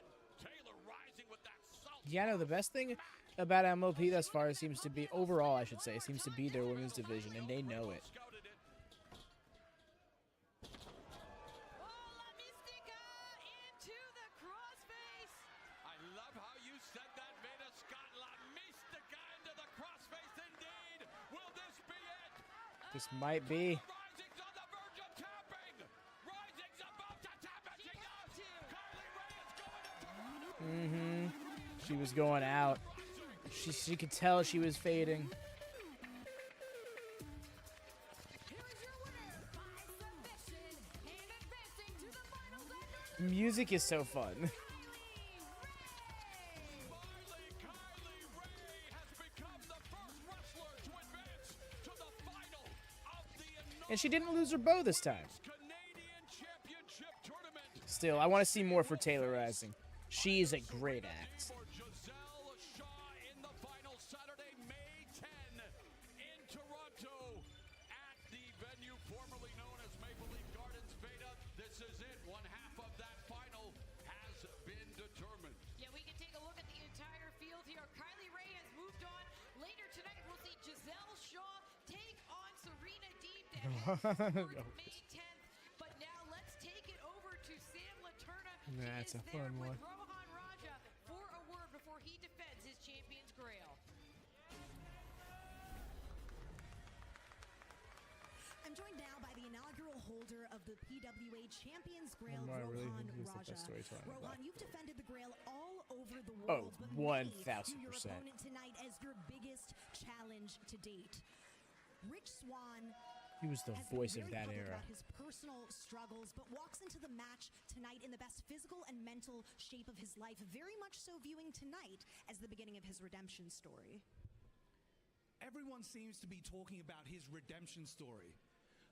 and Taylor Rising with that salt. Yeah, no, the best thing about MLP thus far seems to be, overall I should say, seems to be their women's division, and they know it. Scouted it. Oh, La Mystica into the crossface. I love how you said that, Veda Scott. La Mystica into the crossface indeed. Will this be it? This might be. Rising's on the verge of tapping. Rising's about to tap it. She does. Kylie Ray is going to Toronto. She was going out. She could tell she was fading. Here is your winner by submission and advancing to the finals at North The music is so fun. Kylie Ray has become the first wrestler to advance to the final of the And she didn't lose her bow this time. Canadian Championship Tournament. Still, I want to see more for Taylor Rising. She is a great act. For Gisele Shaw in the final Saturday, May 10 in Toronto at the venue formerly known as Maple Leaf Gardens. Veda, this is it. One half of that final has been determined. Yeah, we can take a look at the entire field here. Kylie Ray has moved on. Later tonight, we'll see Gisele Shaw take on Serena Deeb to head towards May 10th. But now let's take it over to Sam Laterna. That's He a is there fun with one. Rohan Raja for a word before he defends his champion's Grail. I'm joined now by the inaugural holder of the PWA Champions Grail, Lamar really Rohan is the Raja. best storyteller of Rohan, that. you've defended the Grail all over the Oh, world, but many 1000%. view your opponent tonight as your biggest challenge to date. Rich Swann He was the has been voice of very that public era. about his personal struggles, but walks into the match tonight in the best physical and mental shape of his life, very much so viewing tonight as the beginning of his redemption story. Everyone seems to be talking about his redemption story.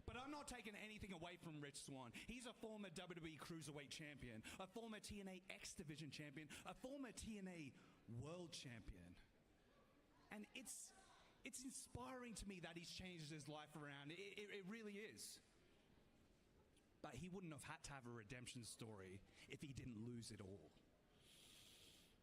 But I'm not taking anything away from Rich Swann. He's a former WWE Cruiserweight Champion, a former TNA X Division Champion, a former TNA World Champion. And it's inspiring to me that he's changed his life around. It really is. But he wouldn't have had to have a redemption story if he didn't lose it all.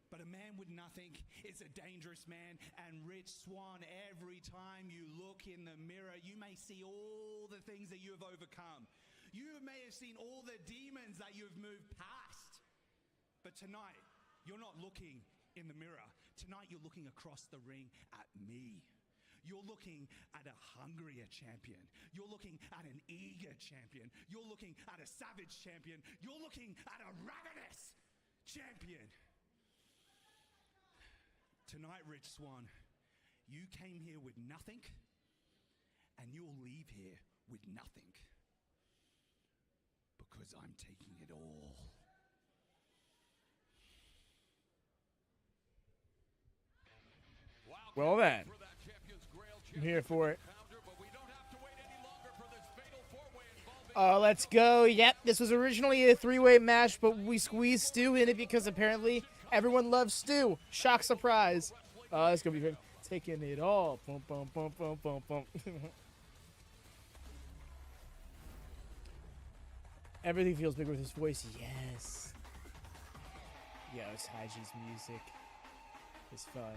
But a man with nothing is a dangerous man, and Rich Swann, every time you look in the mirror, you may see all the things that you have overcome. You may have seen all the demons that you've moved past. But tonight, you're not looking in the mirror. Tonight, you're looking across the ring at me. You're looking at a hungrier champion. You're looking at an eager champion. You're looking at a savage champion. You're looking at a ravenous champion. Tonight, Rich Swann, you came here with nothing, and you'll leave here with nothing. Because I'm taking it all. Well then, I'm here for it. Let's go. Yep, this was originally a three-way match, but we squeezed Stu in it because apparently everyone loves Stu. Shock surprise. It's gonna be fun. Taking it all. Boom, boom, boom, boom, boom, boom. Everything feels bigger with his voice. Yes. Yo, Taiji's music is fun.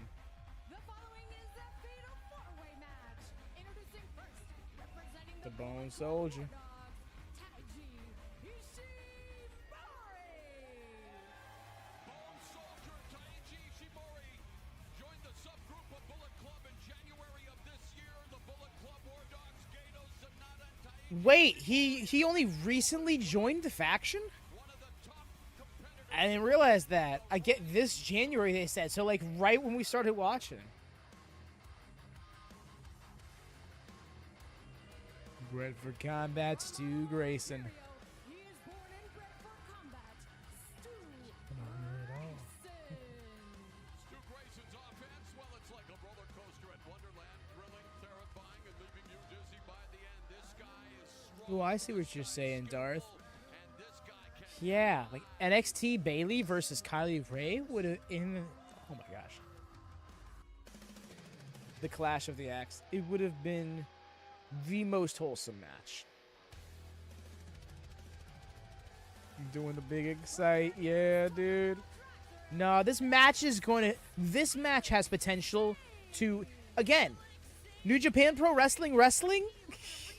The following is the fatal four-way match. Introducing first, representing The Bone Soldier. Taiji Ishimori. Bone Soldier Taiji Ishimori joined the subgroup of Bullet Club in January of this year. The Bullet Club War Dogs, Kaito, Sonata, and Taiji. Wait, he only recently joined the faction? One of the top competitors. I didn't realize that. I get this January, they said. So, like, right when we started watching. Bred for combat, Stu Grayson. He is born and bred for combat. Stu Stu Grayson's offense, well, it's like a roller coaster at Wonderland, thrilling, terrifying, and leaving you dizzy by the end. This guy is strong. Oh, I see what you're saying, Darth. And this guy can Yeah, like NXT Bailey versus Kylie Ray would have oh my gosh. The Clash of the Axe. It would have been the most wholesome match. Doing the big excite. Yeah, dude. No, this match has potential to, again, New Japan Pro Wrestling.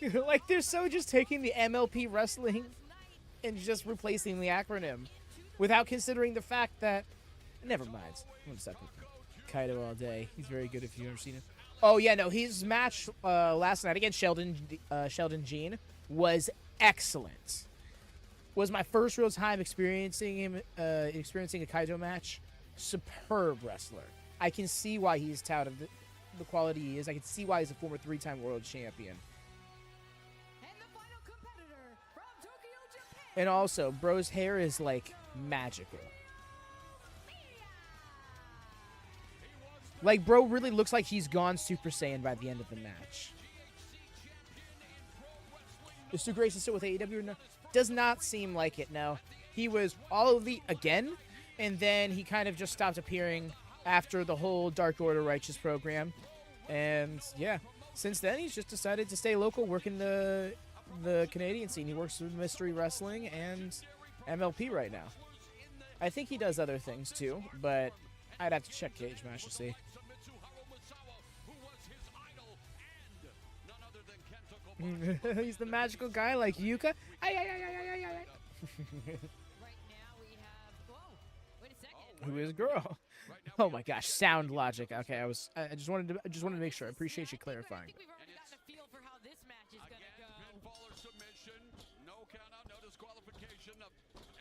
Like, they're so just taking the MLP Wrestling and just replacing the acronym without considering the fact that, never mind. 1 second. Kaito all day. He's very good if you've ever seen him. Oh, yeah, no, his match last night against Sheldon Jean was excellent. Was my first real time experiencing him, experiencing a Kaito match. Superb wrestler. I can see why he's touted the quality he is. I can see why he's a former 3-time world champion. And the final competitor from Tokyo, Japan. And also, bro's hair is, like, magical. Like, bro really looks like he's gone Super Saiyan by the end of the match. Is Stu Grayson still with AEW or no? Does not seem like it, no. He was all elite again, and then he kind of just stopped appearing after the whole Dark Order Righteous program. And, yeah, since then he's just decided to stay local, working the Canadian scene. He works with Mystery Wrestling and MLP right now. I think he does other things, too, but I'd have to check Cage Match to see. He's the magical guy like Yuka. Right now we have. Whoa! Wait a second. Who is girl? Oh my gosh, sound logic. Okay, I just wanted to make sure. I appreciate you I clarifying. think we've already gotten a feel for how this match is gonna go. Pinfall or submission, no count out, no disqualification of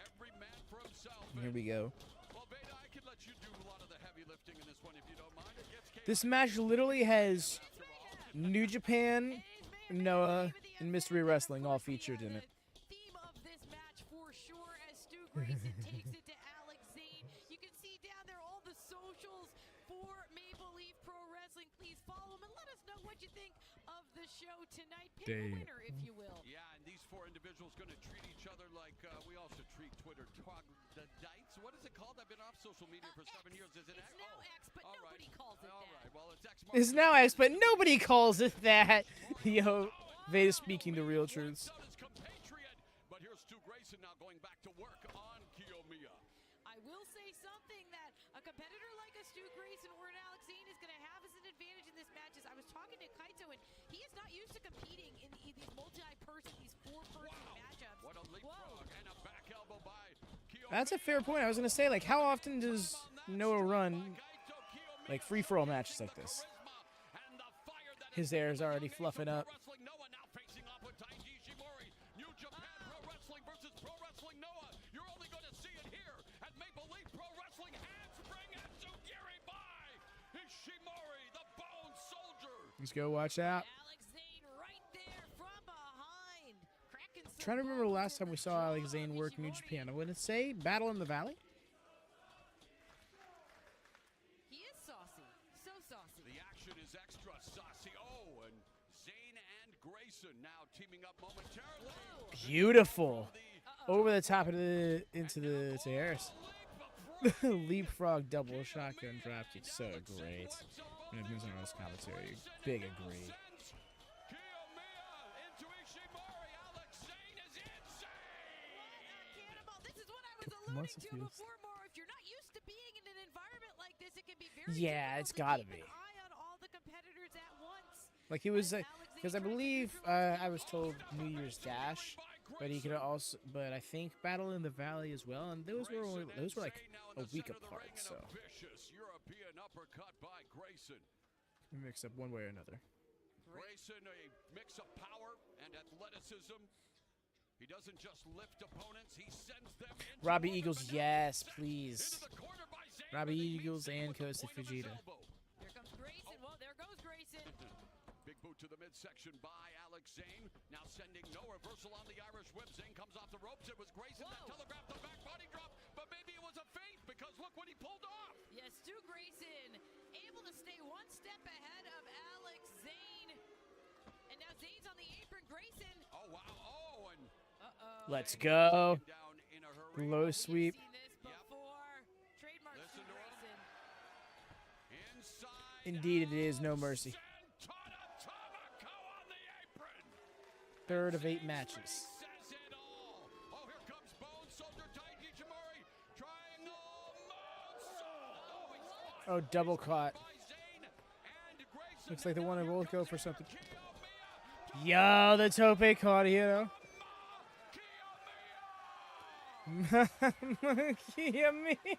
every man for himself. Here we go. Well, Beta, I can let you do a lot of the heavy lifting in this one if you don't mind. It gets This match literally has New Japan, Noah, and Mystery Wrestling all featured in it. Theme of this match for sure as Stu Grayson takes it to Alex Zayne. You can see down there all the socials for Maple Leaf Pro Wrestling. Please follow them and let us know what you think of the show tonight. Pick a Damn. winner, if you will. Yeah, and these four individuals going to treat each other like we also treat Twitter troglodytes. What is it called? I've been off social media for 7 years. Is it It's now X, but all nobody right. calls it All that. right, well, it's X. It's now X, but nobody calls it that. Yo, Veda speaking the real truths. His compatriot. But here's Stu Grayson now going back to work on Kiyomiya. I will say something that a competitor like a Stu Grayson or an Alex Zayne is going to have as an advantage in this match is I was talking to Kaito, and he is not used to competing in these multi-person, these four-person matchups. What a leapfrog and a back elbow by Kiyomiya. That's a fair point. I was gonna say, like, how often does Noah run like free-for-all matches like this? And the fire that His hair is already fluffing up. Wrestling Noah now facing off with Taiji Ishimori. New Japan Pro Wrestling versus Pro Wrestling Noah. You're only going to see it here at Maple Leaf Pro Wrestling. Handspring and Tsugiri by Ishimori, the Bone Soldier. Let's go. Watch out. Alex Zayne right there from behind. Cracking some Trying to remember the last bones time we with saw the Alex jaw Zayne of work New Ishimori. Japan. I wouldn't say Battle in the Valley. He is saucy. So saucy. The action is extra saucy. Oh, and Zayne and Grayson now teaming up momentarily. Beautiful. Over the top of the into the to Harris. Leapfrog double shotgun dropkick. So great. When it moves on this commentary. Big agree. Kiyomiya into Ishimori. Alex Zayne is insane. Cannonball. This is what I was Couple alluding months to of use. before, More. If you're not used to being in an environment like this, it can be very Yeah, difficult it's to gotta keep be. an eye on all the competitors at once. Like he was, As because I Alex Zayne believe tries to I was told New Year's Dash, but he could also, but I think Battle in the Valley as well, and those were like a week apart. So Vicious European uppercut by Grayson. we mix up one way or another. Grayson, a mix of power and athleticism. He doesn't just lift opponents, he sends them into Robbie orbit. Eagles, yes, please. Into the corner by Zayne Robbie with a knee Eagles sweep and with the Costa point of his Fujita. elbow. Here comes Grayson. Well, there goes Grayson. Big boot to the midsection by Alex Zayne. Now sending no reversal on the Irish whip. Zayne comes off the ropes. It was Grayson that Whoa. telegraphed the back body drop, but maybe it was a feint because look what he pulled off. Yes, Stu Grayson able to stay one step ahead of Alex Zayne. And now Zayne's on the apron. Grayson. Oh, wow. Oh, and Let's go. down in a hurry. Low sweep. Seen this before. Trademark Stu Listen to him. Grayson. Inside. Indeed, it is no mercy. Santana Tomako on the apron. Third of 8 Zayne matches. says it all. Oh, here comes Bone Soldier Taiji Ishimori. Triangle moonsault. Oh, he's Oh, double caught. by Zayne and Grayson. Looks like they And want to here both go comes for something. Kiyomiya. Yo, the tope Cardio. Kiyomiya.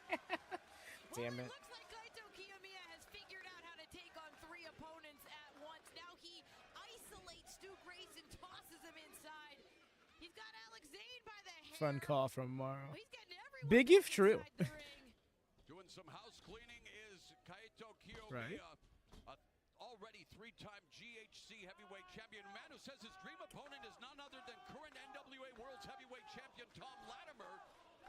Damn it. Looks like Kaito Kiyomiya has figured out how to take on 3 opponents at once. Now he isolates Stu Grayson, tosses him inside. He's got Alex Zayne by the hair. Fun call from Morrow. He's getting everyone Big back if true. inside the ring. Doing some house cleaning is Kaito Kiyomiya, Right. a already 3-time GHC heavyweight champion, a man who says his dream opponent is none other than current NWA World's heavyweight champion Thom Latimer.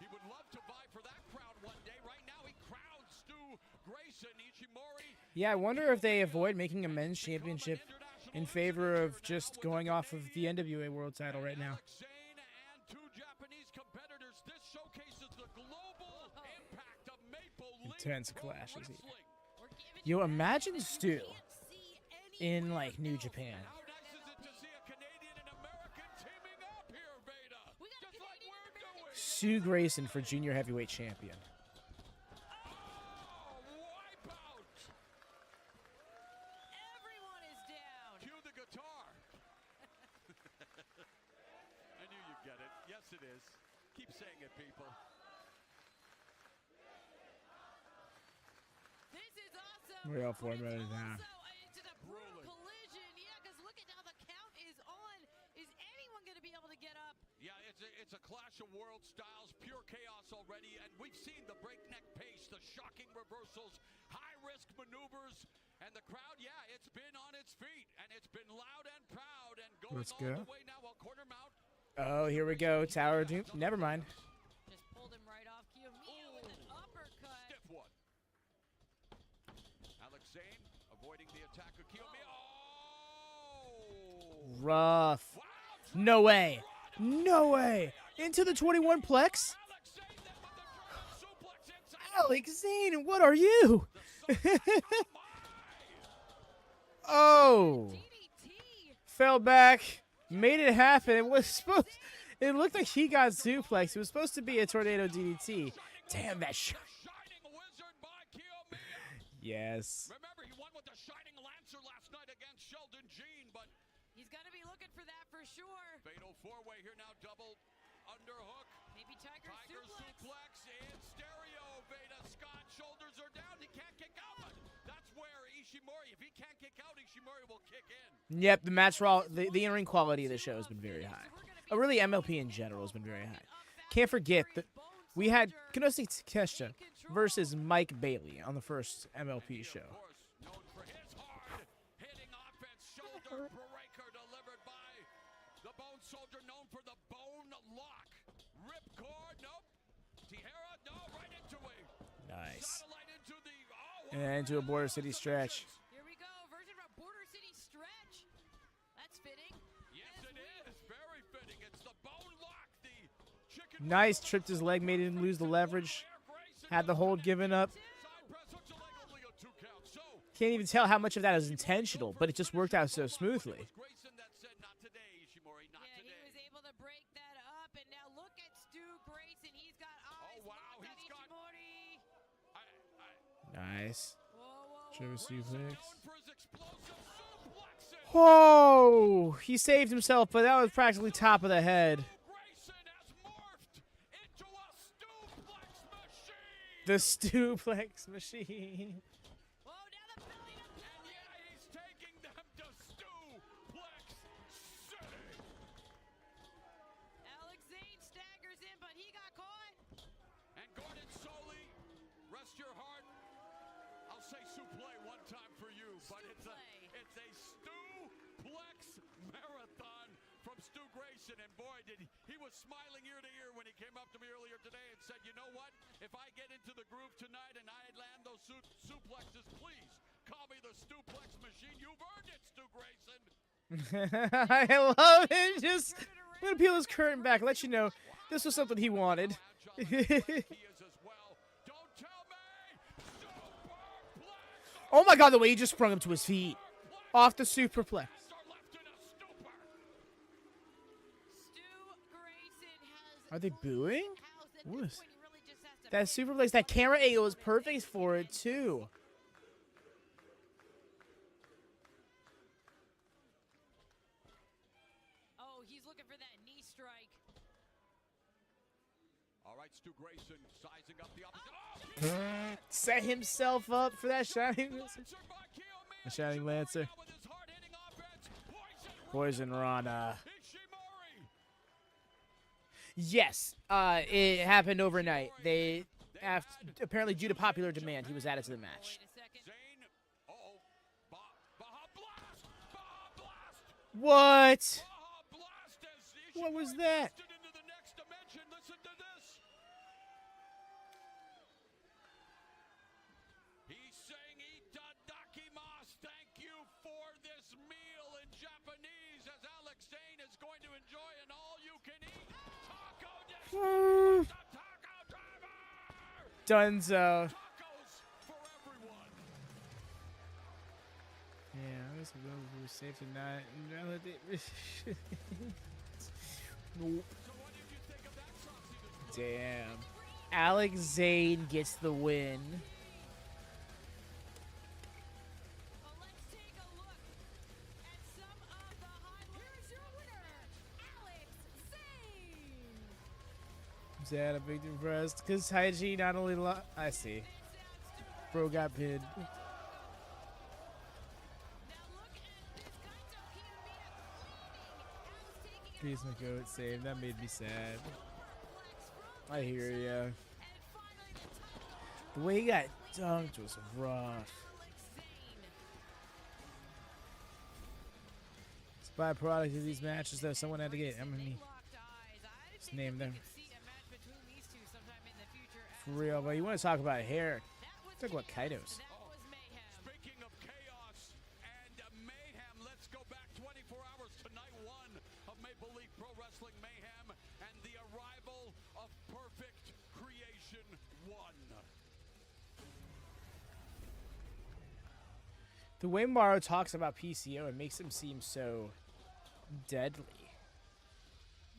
He would love to vie for that crown one day. Right now, he crowns Stu Grayson, Ishimori. Yeah, I wonder if they avoid making a men's championship in favor of just going off of the NWA World title right now. Alex Zayne and 2 Japanese competitors. This showcases the global impact of Maple Leaf Intense Pro clashes here. Wrestling. We're giving Yo, you imagine that Stu you can't see anywhere in like New else. Japan. How nice is it to see a Canadian and American teaming up here, Veda? We got a Just like Canadian we're and American doing. Stu Grayson for junior heavyweight champion. Oh, wipeout! Everyone is down. Cue the guitar. I knew you'd get it. Yes, it is. Keep saying it, people. This is awesome. We're all But for it it's right now. also, it's a brutal Grueling. collision. Yeah, because look at how the count is on. Is anyone going to be able to get up? Yeah, it's a clash of world styles, pure chaos already, and we've seen the breakneck pace, the shocking reversals, high-risk maneuvers, and the crowd, yeah, it's been on its feet, and it's been loud and proud, and going Let's all go. the way now while corner mount. Oh, here we go. Tower of Doom. Never mind. Just pulled him right off. Kiyomiya with an uppercut. Stiff one. Alex Zayne avoiding the attack of Kiyomiya. Oh! Rough. Wow! No way. No way. Into the 21 plex. Alex Zayne then with the German suplex inside. Alex Zayne, what are you? The suplex. Oh. DDT. Fell back. Made it happen. It was supposed. It looked like he got suplex. It was supposed to be a tornado DDT. Damn that shot. Shining Wizard by Kiyomiya. Yes. Remember, he won with the Shining Lancer last night against Sheldon Jean, but He's going to be looking for that for sure. fatal 4-way here now, double underhook. Maybe Tiger Tiger suplex. suplex in stereo. Veda Scott, shoulders are down. He can't kick out, but that's where Ishimori, if he can't kick out, he Ishimori will kick in. Yep, the match raw, the in-ring quality of the show has been very high. Oh, really, MLP in general has been very high. Can't forget that we had Kenosi Takeshita versus Mike Bailey on the first MLP show. Of course, known for his hard hitting offense, shoulder breaker delivered by the Bone Soldier, known for the bone lock. Ripcord, nope. Tihera, no, right into it. Nice. Satellite into the And into a Border City stretch. Here we go, version of a Border City stretch. That's fitting. Yes, it is. Very fitting. It's the bone lock. The chicken. Nice, tripped his leg, made him lose the leverage. Had the hold given up. Side press hooks a leg, only a 2 count. So Can't even tell how much of that is intentional, but it just worked out so smoothly. it was Grayson that said, "Not today, Ishimori, not Yeah, he today." was able to break that up, and now look at Stu Grayson. He's got eyes. wow, locked on he's got- Ishimori. Nice. Whoa, whoa, whoa. Triple suplex. Known for his explosive suplexes. Oh, he saved himself, but that was practically top of the head. Grayson has morphed into a stuplex machine. The Stuplex machine. Whoa, now the belly to belly. And yeah, he's taking them to Stuplex City. Alex Zayne staggers in, but he got caught. And Gordon Soley, rest your heart. I'll say suplex one time for you, but it's a Stuplex marathon from Stu Grayson. And boy, he was smiling ear to ear when he came up to me earlier today and said, "You know what? If I get into the groove tonight and I land those suplexes, please call me the Stuplex machine. You've earned it, Stu Grayson." I love it. Just I'm gonna peel his curtain back, let you know this was something he wanted. He is as well. Don't tell me. Superplex. Oh my god, the way he just sprung him to his feet. Off the superplex. Are left in a stupor. Stu Grayson has Are they booing? housed at What this is- point. He really just has to That superplex, that camera angle is perfect for it too. Oh, he's looking for that knee strike. All right, Stu Grayson sizing up the opposite. Oh, Set himself up for that shining answered by Kiyomiya. The Shining Lancer. Now with his hard-hitting offense, Poison Rana. Ishimori. Yes, it happened overnight. They, apparently due to popular demand, he was added to the match. Wait a second. Zayne. Uh-oh. Baja Blast. Baja Blast. What? Baja Blast as What was Ishimori that? blasted into the next dimension. Listen to this. He's saying itadakimasu. Thank you for this meal in Japanese, as Alex Zayne is going to enjoy an all-you-can-eat taco dish. Mm. The taco driver. Dunzo. Tacos for everyone. Yeah, I was safe tonight. So what did you think of that saucy display? Damn. Alex Zayne gets the win. Well, let's take a look at some of the highlights. Here's your winner, Alex Zayne. Sad, I'm big impressed. Because Taiji not only I see. Bro got pinned. Now look at this Kaito Kiyomiya cleaning Peace my goat save. That made me sad. suplex from I hear ya. and finally the top The way he got dunked was rough. Alex Zayne. It's a byproduct of these matches, though. Someone had to get. I mean, They locked eyes. I Just think name that we them. could see a match between these two sometime in the future. for real. But you want to talk about hair? That was Talk about chaos. Kaitos. That was mayhem. Speaking of chaos and mayhem, let's go back 24 hours to night 1 of Maple Leaf Pro Wrestling Mayhem and the arrival of Perfect Creation 1. The way Morrow talks about PCO, it makes him seem so deadly.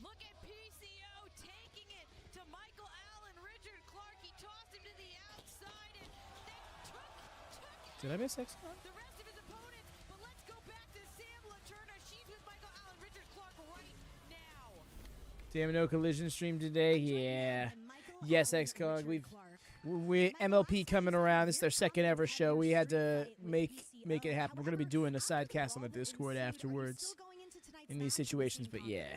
Look at PCO taking it to Michael Allen, Richard Clark. He tossed him to the outside and then took Did I miss X? the rest of his opponents. But let's go back to Sam LaTurna. She's with Michael Allen, Richard Clark right now. Damn, no collision stream today. Yeah. And Michael Yes, Allen, X-Cog, Richard we've- Clark. We MLP coming around. This is their second ever show. We had to make make it happen. We're gonna be doing a side cast on the Discord afterwards in these situations, but yeah.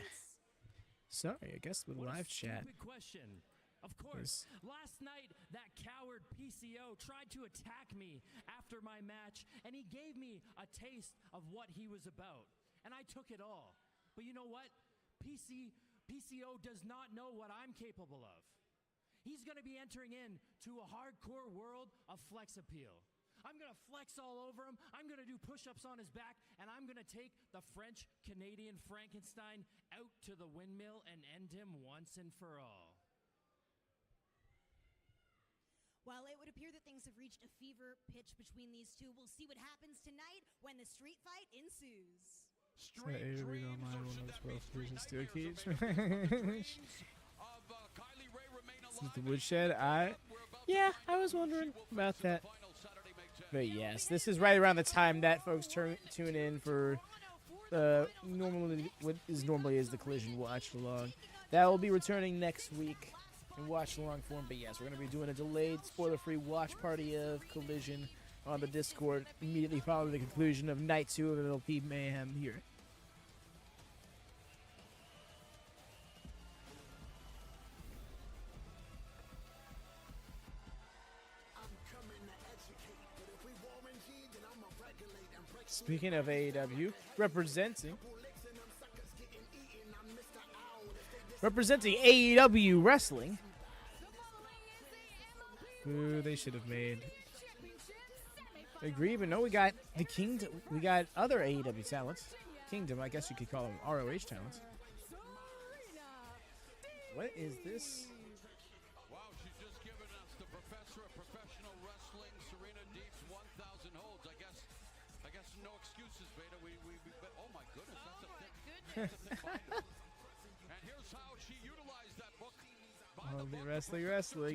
Sorry, I guess with What a live chat. stupid question. Of course, last night that coward PCO tried to attack me after my match, and he gave me a taste of what he was about, and I took it all. But you know what? PCO does not know what I'm capable of. He's going to be entering into a hardcore world of flex appeal. I'm going to flex all over him. I'm going to do push-ups on his back, and I'm going to take the French-Canadian Frankenstein out to the windmill and end him once and for all. Well, it would appear that things have reached a fever pitch between these two. We'll see what happens tonight when the street fight ensues. Street dreams, or should that be street Still nightmares? keeps. So maybe the dreams of Kylie Ray remain alive. The woodshed. Yeah, I was wondering about that. But yes, this is right around the time that folks tune in for normally what is normally is the Collision watch along. That will be returning next week in watch along form. But yes, we're going to be doing a delayed, spoiler-free watch party of Collision on the Discord immediately following the conclusion of Night 2 of MLP Mayhem here. Speaking of AEW, representing AEW Wrestling. Ooh, they should have made. Agree, but no, we got the Kingdom. We got other AEW talents. Kingdom, I guess you could call them ROH talents. What is this? Wow, she's just given us the professor of professional wrestling, Serena Deeb's 1,000 holds. I guess no excuses, Beta. But oh my goodness, that's a thick binder. And here's how she utilized that book. Oh, the wrestling,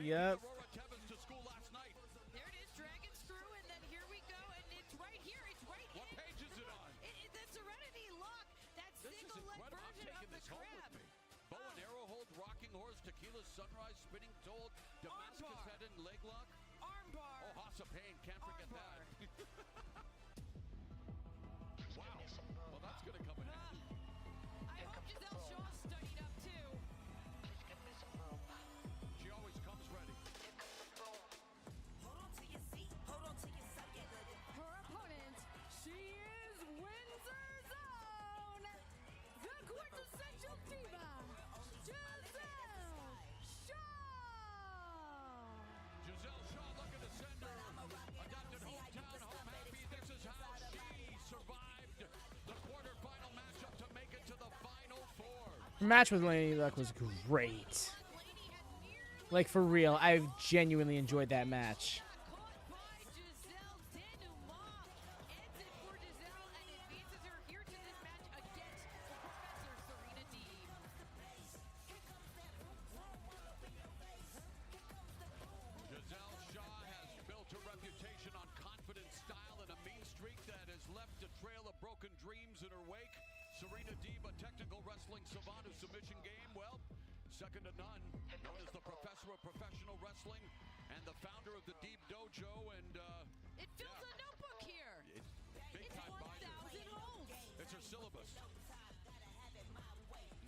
yep. Aurora Tevez to school last night. There it is, Dragon Screw, and then here we go, and it's right here. It's right What here. page is it on? The Serenity lock, that This is single leg incredible. I'm version of taking the this home crab. with me. Bow and arrow hold, rocking horse, tequila sunrise, spinning toad, Damascus Armbar. head and leg lock. Armbar. Oh, Hossa Payne, can't forget Armbar. that. Wow. Well, that's going to come in handy. I hope Gisele Shaw studied up too. She always comes ready. Her opponent, she is Windsor's own, the quintessential diva, Gisele Shaw. Gisele Shaw looking to send her adopted hometown home happy. This is how she survived the quarterfinal matchup to make it to the final four. Match with Lady Luck was great. Like, for real, I've genuinely enjoyed that match. Caught by Gisele Denouement. Ends it for Gisele and advances her here to this match against Professor Serena Deeb. Gisele Shaw has built her reputation on confident style and a mean streak that has left a trail of broken dreams in her wake. Serena Deeb, a technical wrestling savant whose submission game, well, second to none. Known as the professor of professional wrestling and the founder of the Deeb Dojo. And It fills a notebook here. it's big It's time binder. 1,000 holds. It's her syllabus.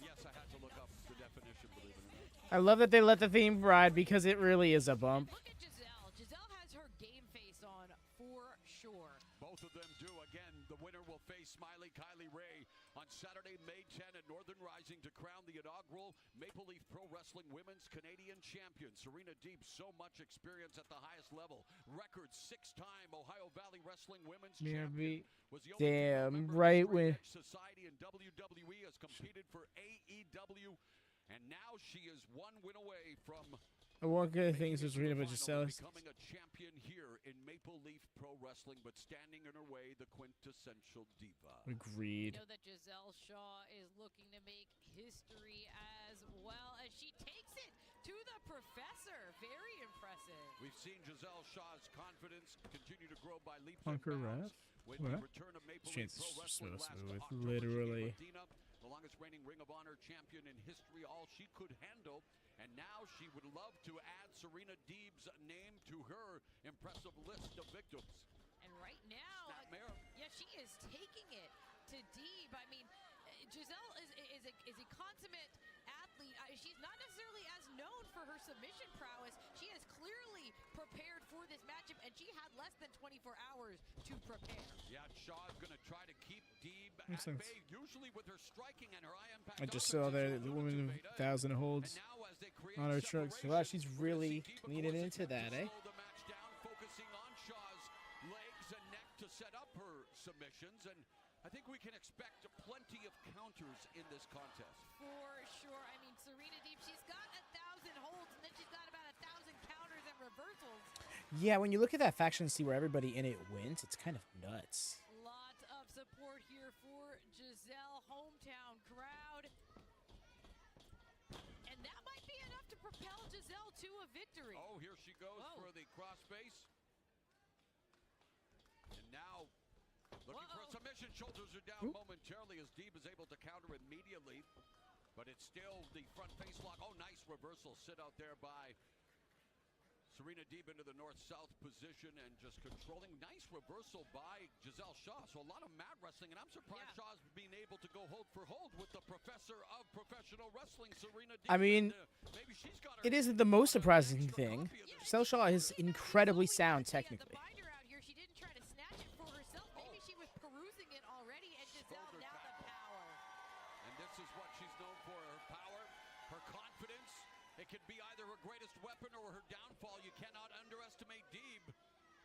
Yes, I had to look up the definition, believe it or not. I love that they let the theme ride because it really is a bump. Look at Gisele. Gisele has her game face on for sure. Both of them do. Again, the winner will face Smiley Kylie Ray on Saturday, May 10 at Northern Rising to crown the inaugural Maple Leaf Pro Wrestling Women's Canadian Champion. Serena Deeb, so much experience at the highest level. Record 6-time Ohio Valley Wrestling Women's Champion. Was the only female Damn, member of right the when. Straight Edge Society and WWE, has competed for AEW, and now she is one win away from One good thing is Serena, but Gisele. becoming a champion here in Maple Leaf Pro Wrestling, but standing in her way, the quintessential diva. Agreed. You know that Gisele Shaw is looking to make history as well as she takes it to the professor. Very impressive. We've seen Gisele Shaw's confidence continue to grow by leaps Punker and Rat? bounds with What? the return of Maple Leaf Chance Pro is Wrestling so last smooth, October. literally. She gave Latina, the longest reigning Ring of Honor champion in history, all she could handle. And now she would love to add Serena Deeb's name to her impressive list of victims. And right now, yeah, she is taking it to Deeb. I mean, Gisele is a consummate athlete. She's not necessarily as known for her submission prowess. She has clearly prepared for this matchup, and she had less than 24 hours to prepare. Yeah, Shaw's going to try to keep Deeb Makes at sense. bay, usually with her striking and her high impact. I just saw the woman 1,000 holds on her trucks. Wow, she's really leaning into that, eh? The match down, focusing on Shaw's legs and neck to set up her submissions, and I think we can expect plenty of counters in this contest. For sure. I mean, Serena Deeb, she's got 1,000 holds, and then she's got about 1,000 counters and reversals. Yeah, when you look at that faction and see where everybody in it wins, it's kind of nuts. Lots of support here for Gisele, hometown crowd. And that might be enough to propel Gisele to a victory. Oh, here she goes for the crossface. And now looking for a submission. Shoulders are down momentarily as Deeb is able to counter immediately. But it's still the front face lock. Oh, nice reversal sit out there by Serena Deeb into the north-south position and just controlling. Nice reversal by Gisele Shaw. So a lot of mat wrestling, and I'm surprised Shaw's being able to go hold for hold with the professor of professional wrestling, Serena Deeb. I mean, maybe she's got it isn't the most surprising thing. Gisele Shaw is incredibly sound technically. The binder out here, she didn't try to snatch it for herself. Maybe she was perusing it already, and Gisele now the power. And this is what she's known for, her power, her confidence. It could be either her greatest weapon or her downfall. You cannot underestimate Deeb,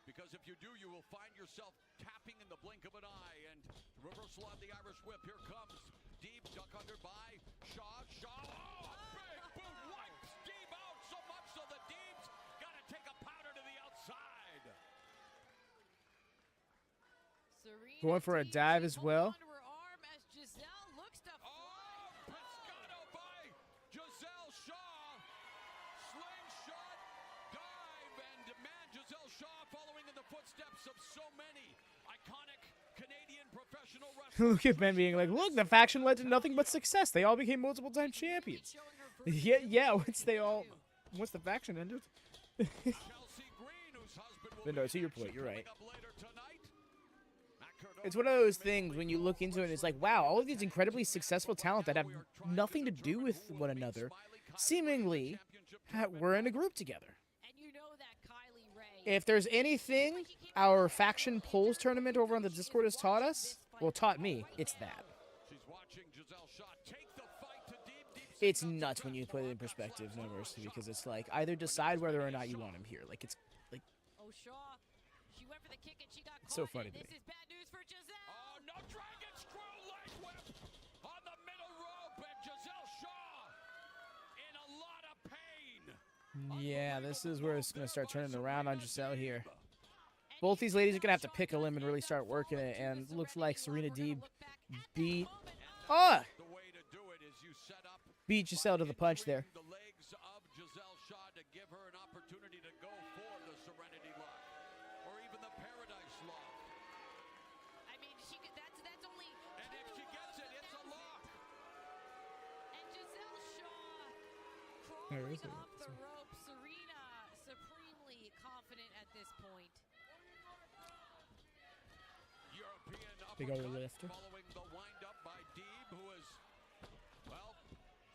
because if you do, you will find yourself tapping in the blink of an eye. And reversal on the Irish whip. Here comes Deeb, duck under by Shaw. Oh, a big boot wipes Deeb out so much so that Deeb's got to take a powder to the outside. Serena Going for a Deeb, dive she's as well. holding onto her arm as Gisele looks to fly. Pescado by Gisele Shaw. Slingshot dive, and man, Gisele Shaw following in the footsteps of so many iconic Canadian professional wrestlers. Look at Ben being like, look, the faction led to nothing but success. They all became multiple-time champions. Yeah, once the faction ended. Chelsea Green, whose husband will But no, be to your in point, you're action right. coming up later tonight. Cardona It's one of those things when you look into it, it's like, wow, all of these incredibly successful talent that have nothing to do with one another, seemingly we're in a group together. And you know that Kylie Ray. If there's anything our faction polls tournament over on the Discord has taught us, well, taught me, it's that. She's watching Gisele Shaw take the fight to Deeb. It's nuts when you put it in perspective, University, because it's like, either decide whether or not you want him here. Like, it's like, Oh, Shaw. She went for the kick and she got It's so caught, funny and to this me. is bad news for Gisele. Oh, no, dragon screw leg whip on the middle rope, and Gisele Shaw in a lot of pain. yeah, this is where it's going to start turning around on Gisele here. Both these ladies are going to have to pick a limb and really start working it, and it looks like Serena Deeb beat The way to do it is you set up beat Gisele to the punch there. the legs of Gisele Shaw to give her an opportunity to go for the Serenity Lock or even the Paradise Lock. I mean, that's only. And if she gets it, it's a lock. And Gisele Shaw There crawling is it. up the rope. Serena supremely confident at this point. European Big old uppercut lifter. following the wind-up by Deeb, who is, well,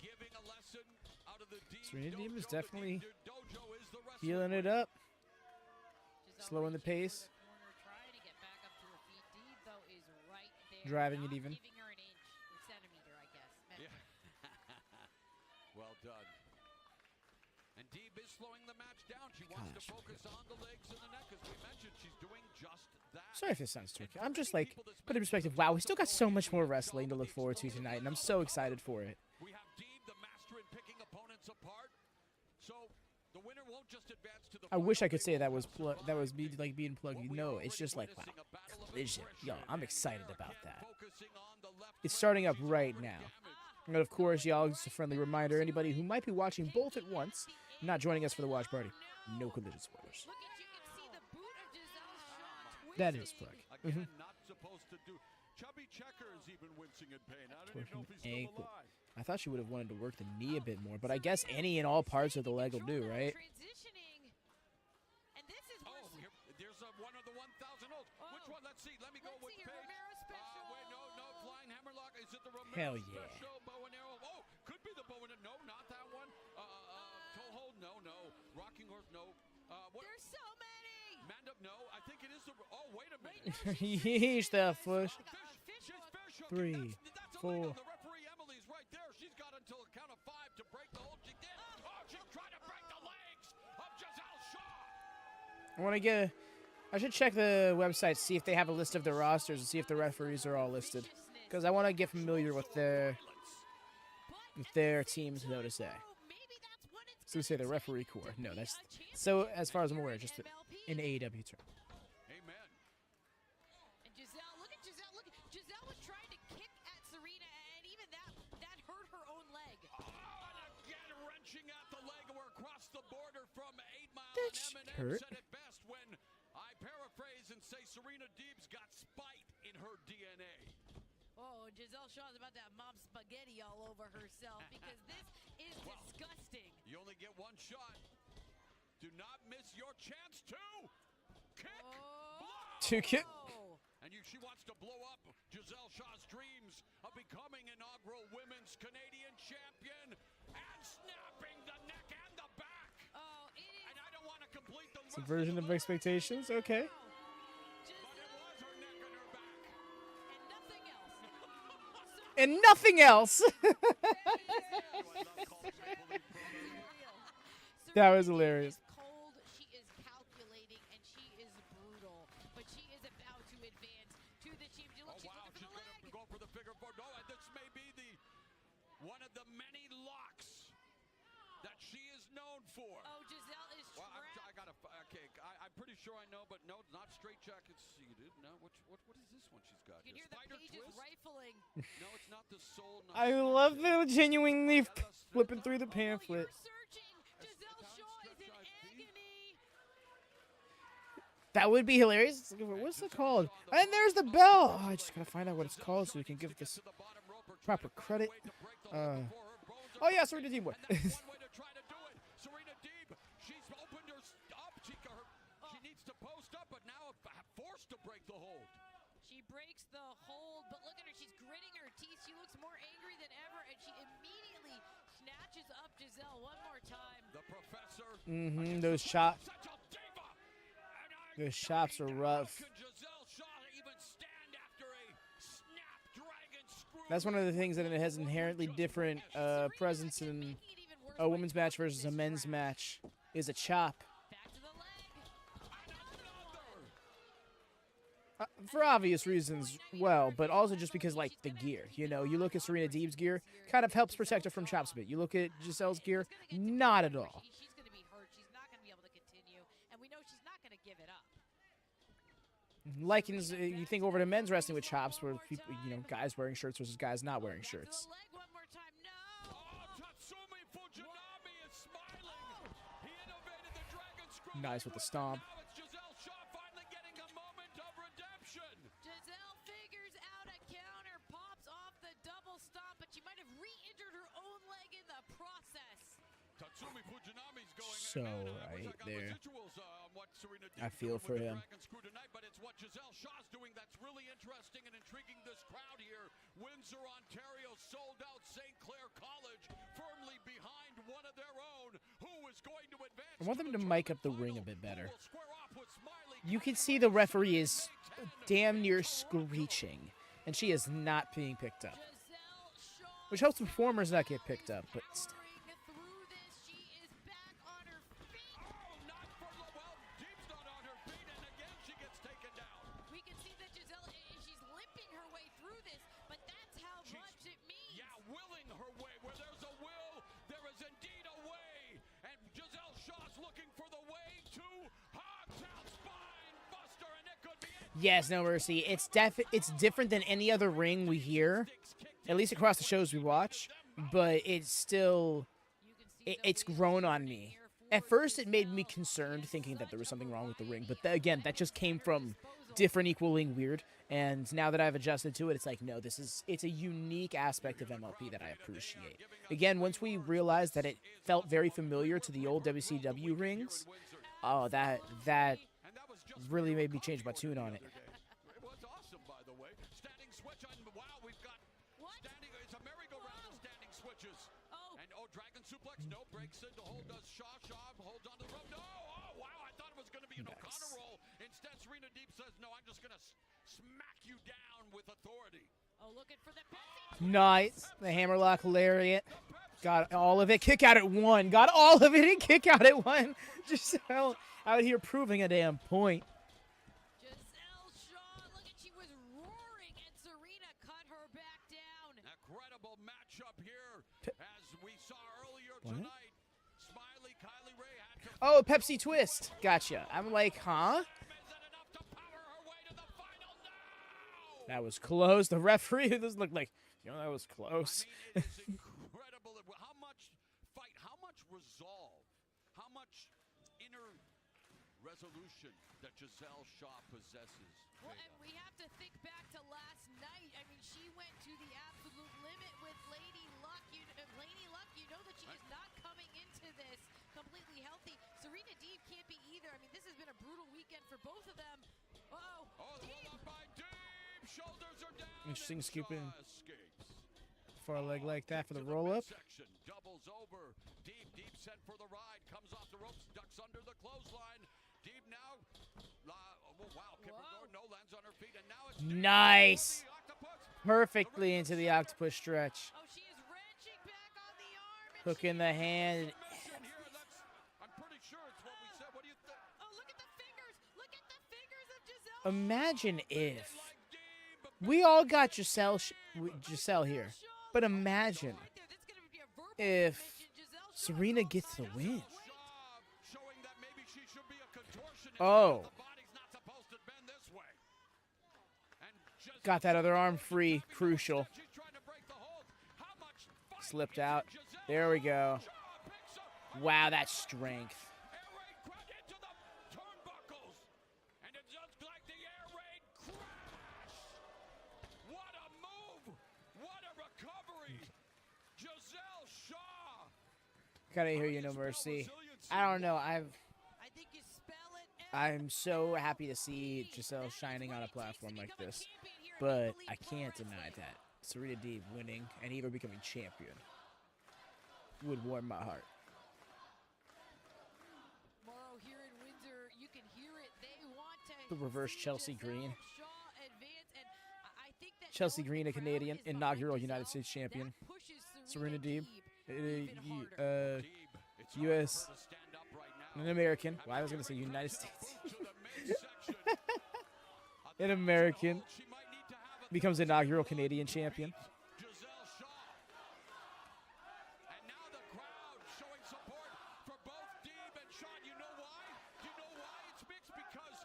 giving a lesson out of the Deeb Serena Deeb is dojo. The definitely Deeb dojo is the wrestling healing it ring. up. Gisele Slowing the reaching pace. for the corner, trying to get back up to her feet. Deeb, though, is right there. Driving it not even. Giving her an inch or centimeter, I guess. Yeah. Well done. And Deeb is slowing the match down. She wants to focus on the legs and the neck. As we mentioned, she's doing just that. Sorry if this sounds tricky. I'm just like, put in perspective, wow, we still got so much more wrestling to look forward to tonight, and I'm so excited for it. We have Deeb, the master in picking opponents apart. So the winner won't just advance to the I wish I could say final, that was me like being plugged. No, it's just like, wow, collision. Yo, I'm excited about that. focusing on the left It's starting up right now. And of course, y'all, just a friendly reminder, anybody who might be watching both at once, not joining us for the watch party, no collision spoilers. Look at you can see the boot of Gisele Shaw That is twisting. plug. Again, not supposed to do. Chubby Checker is even wincing in pain. I don't even know if he's still Ankle. alive. I thought she would have wanted to work the knee a bit more, but I guess any and all parts of the leg will do, right? Transitioning. And this is Oh, where there's one of the 1,000 holds. Let me go Let's with see your Paige. Romero special. Wait, no, flying hammerlock. Is it the Romero Hell yeah. special bow and arrow? Oh, could be the bow and arrow. No, not that one. Toe hold, no. Rocking horse, no. What? There's so many. Manned up, no. I think it is the. Oh, wait a minute. Yeesh, the fish. She's fish hooking. 3, That's 4. illegal. The referee Emily's right there. She's got until a count of 5 to break the hold. She did. Oh, she's trying to break the legs of Gisele Shaw. I want to get. I should check the website, see if they have a list of the rosters, and see if the referees are all listed. Because I want to get familiar with their teams, so to say. So we say the referee corps. No, that's so. As far as I'm aware, just an AEW term. Amen. And Gisele, look at Gisele. Look, Gisele was trying to kick at Serena, and even that hurt her own leg. Oh, and again wrenching at the leg. We're across the border from 8 Mile. That and Eminem hurt. said it best when I paraphrase and say Serena Deeb's got spite in her DNA. Oh, Gisele Shaw's about to have mom spaghetti all over herself because this is disgusting. You only get one shot. Do not miss your chance to kick. Blow. To kick. And she wants to blow up Gisele Shaw's dreams of becoming inaugural women's Canadian champion and snapping the neck and the back. Oh, it is. And I don't want to complete the Subversion of expectations. Okay. But it was her neck and her back. And nothing else. And nothing else. That was hilarious. She is cold, she is calculating, and she is brutal. But she is about to advance to the championship. Look, Oh, she's wow, looking she's for the going to leg. go for the figure four. No, and this may be one of the many locks that she is known for. Oh, Gisele is Well, trapped. I got okay. I'm pretty sure I know, but no, not straight jacket seated. No, what is this one she's got? You can here? hear the Spider pages twist? rifling. No, it's not the soul. Not I love the genuinely flipping through the Oh, you're pamphlet. searching. Gisele Shaw is in agony. That would be hilarious. It's like, what's it called? And there's the bell. Oh, I just gotta find out what it's called so we can give this proper credit. Oh yeah, Serena Deeb won. And that's one way to try to do it. Serena Deeb, she's opened her up. She needs to post up, but now forced to break the hold. She breaks the hold, but look at her. She's gritting her teeth. She looks more angry than ever, and she immediately snatches up Gisele one more time. The professor. Those chops. Such a diva. Those chops are rough. Could Gisele Shaw even stand after a snapdragon screw? That's one of the things that it has inherently different presence in a women's match versus a men's match is a chop. Back to the leg. For obvious reasons, well, but also just because, like, the gear. You know, you look at Serena Deeb's gear, kind of helps protect her from chops a bit. You look at Gisele's gear, not at all. She's going to be hurt. She's not going to be able to continue, and we know she's not going to give it up. Likens, you think over to men's wrestling with chops, where people, you know, guys wearing shirts versus guys not wearing shirts. Leg one more time. No. Oh, Tatsumi Fujinami is smiling. He innovated the dragon screw. Nice with the stomp. Now it's Gisele Shaw finally getting a moment of redemption. Gisele figures out a counter, pops off the double stomp, but she might have re-injured her own leg in the process. Tatsumi Fujinami's going. So Man, I wish I right got there. residuals, on what Serena I Deeb's feel doing for with the him. dragon screw tonight, but it's what Gisele Shaw's doing that's really interesting and intriguing this crowd here. Windsor, Ontario, sold out St. Clair College, firmly behind one of their own, who is going to advance. I want them to mic up the ring a bit better. Who will square off with Smiley. You can see the referee is damn near screeching, and she is not being picked up. Gisele Shaw Which helps performers not get picked up, but still. through this. She is back on her feet. Oh, not for the well. Deeb's not on her feet, and again she gets taken down. We can see that Gisele, she's limping her way through this, but that's how much it means. Yeah, willing her way. Where there's a will, there is indeed a way. And Gisele Shaw's looking for the way to Hogtown Spine Buster, and it could be it. Yes, No Mercy. It's different than any other ring we hear, at least across the shows we watch. But it's still, it's grown on me. At first, it made me concerned, thinking that there was something wrong with the ring. But again, that just came from different equaling weird. And now that I've adjusted to it, it's like, no, it's a unique aspect of MLP that I appreciate. Again, once we realized that it felt very familiar to the old WCW rings, oh, that really made me change my tune on it. It was awesome. suplex, no, breaks into hold, does Shaw holds on to the rope. No, oh, wow, I thought it was going to be an O'Connor roll. Instead, Serena Deeb says, no, I'm just going to smack you down with authority. Oh, looking for the Nice. The hammerlock lariat. Got all of it. Kick out at one. Got all of it and kick out at one. Gisele out here proving a damn point. Gisele Shaw, look at, she was roaring, and Serena cut her back down. Incredible matchup here, as we saw earlier tonight. Smiley, Kylie Ray had to... Oh, Pepsi Twist. Gotcha. I'm like, huh? Is that enough to power her way to the final? No! That was close. The referee, this looked like, that was close. I mean, it is incredible. How much fight, how much resolve, how much inner resolution that Gisele Shaw possesses. Well, and we have to think back to last night. I mean, she went to the absolute limit with Lady Luck. Lady Luck, you know that she is not coming into this completely healthy. Serena Deeb can't be either. I mean, this has been a brutal weekend for both of them. Uh-oh. Oh, the one up by Deeb. Shoulders are down. Interesting and scooping. Shaw escapes. Far leg like that for the To roll-up. midsection, doubles over. Deeb sent for the ride. Comes off the ropes. Ducks under the clothesline. Deeb now. Oh, wow. Kipper no lands on her feet. And now it's Nice. the octopus. Perfectly into the octopus stretch. Oh, she is wrenching back on the arm. And Hook in the hand. I'm pretty sure it's what we said. What do you think? oh, look at the fingers. Look at the fingers of Gisele. Imagine if Like Deeb. we all got Gisele here, but imagine if Serena gets the win. Showing that maybe she should be a contortionist. Oh, The body's not supposed to bend this way. And just got that other arm free. Crucial. she's trying to break the hold. How much fight Slipped is in out. Gisele? There we go. Shaw picks up Wow, that strength. air raid crack into the turnbuckles. And it just like the air raid crash. What a move. What a recovery. Gisele Shaw. Gotta hear you, no mercy. I don't know. I think you spell it. I'm so happy to see Gisele shining on a platform like this, but I can't deny that Serena Deeb winning and even becoming champion would warm my heart. Tomorrow here in Windsor, you can hear it. They want The to reverse see Chelsea Gisele Green. Shaw advance, and I think that Chelsea knowing Green, the a crowd Canadian, is behind inaugural Gisele, United States champion. that pushes Serena Deeb, even U.S. harder. Deeb, it's hard for her to stand up right now. An American. Well, I was gonna say United States. To the midsection. An American She might need to have a becomes inaugural Canadian champion. Gisele Shaw. And now the crowd showing support for both Deeb and Shaw. You know why? Do you know why it's mixed? Because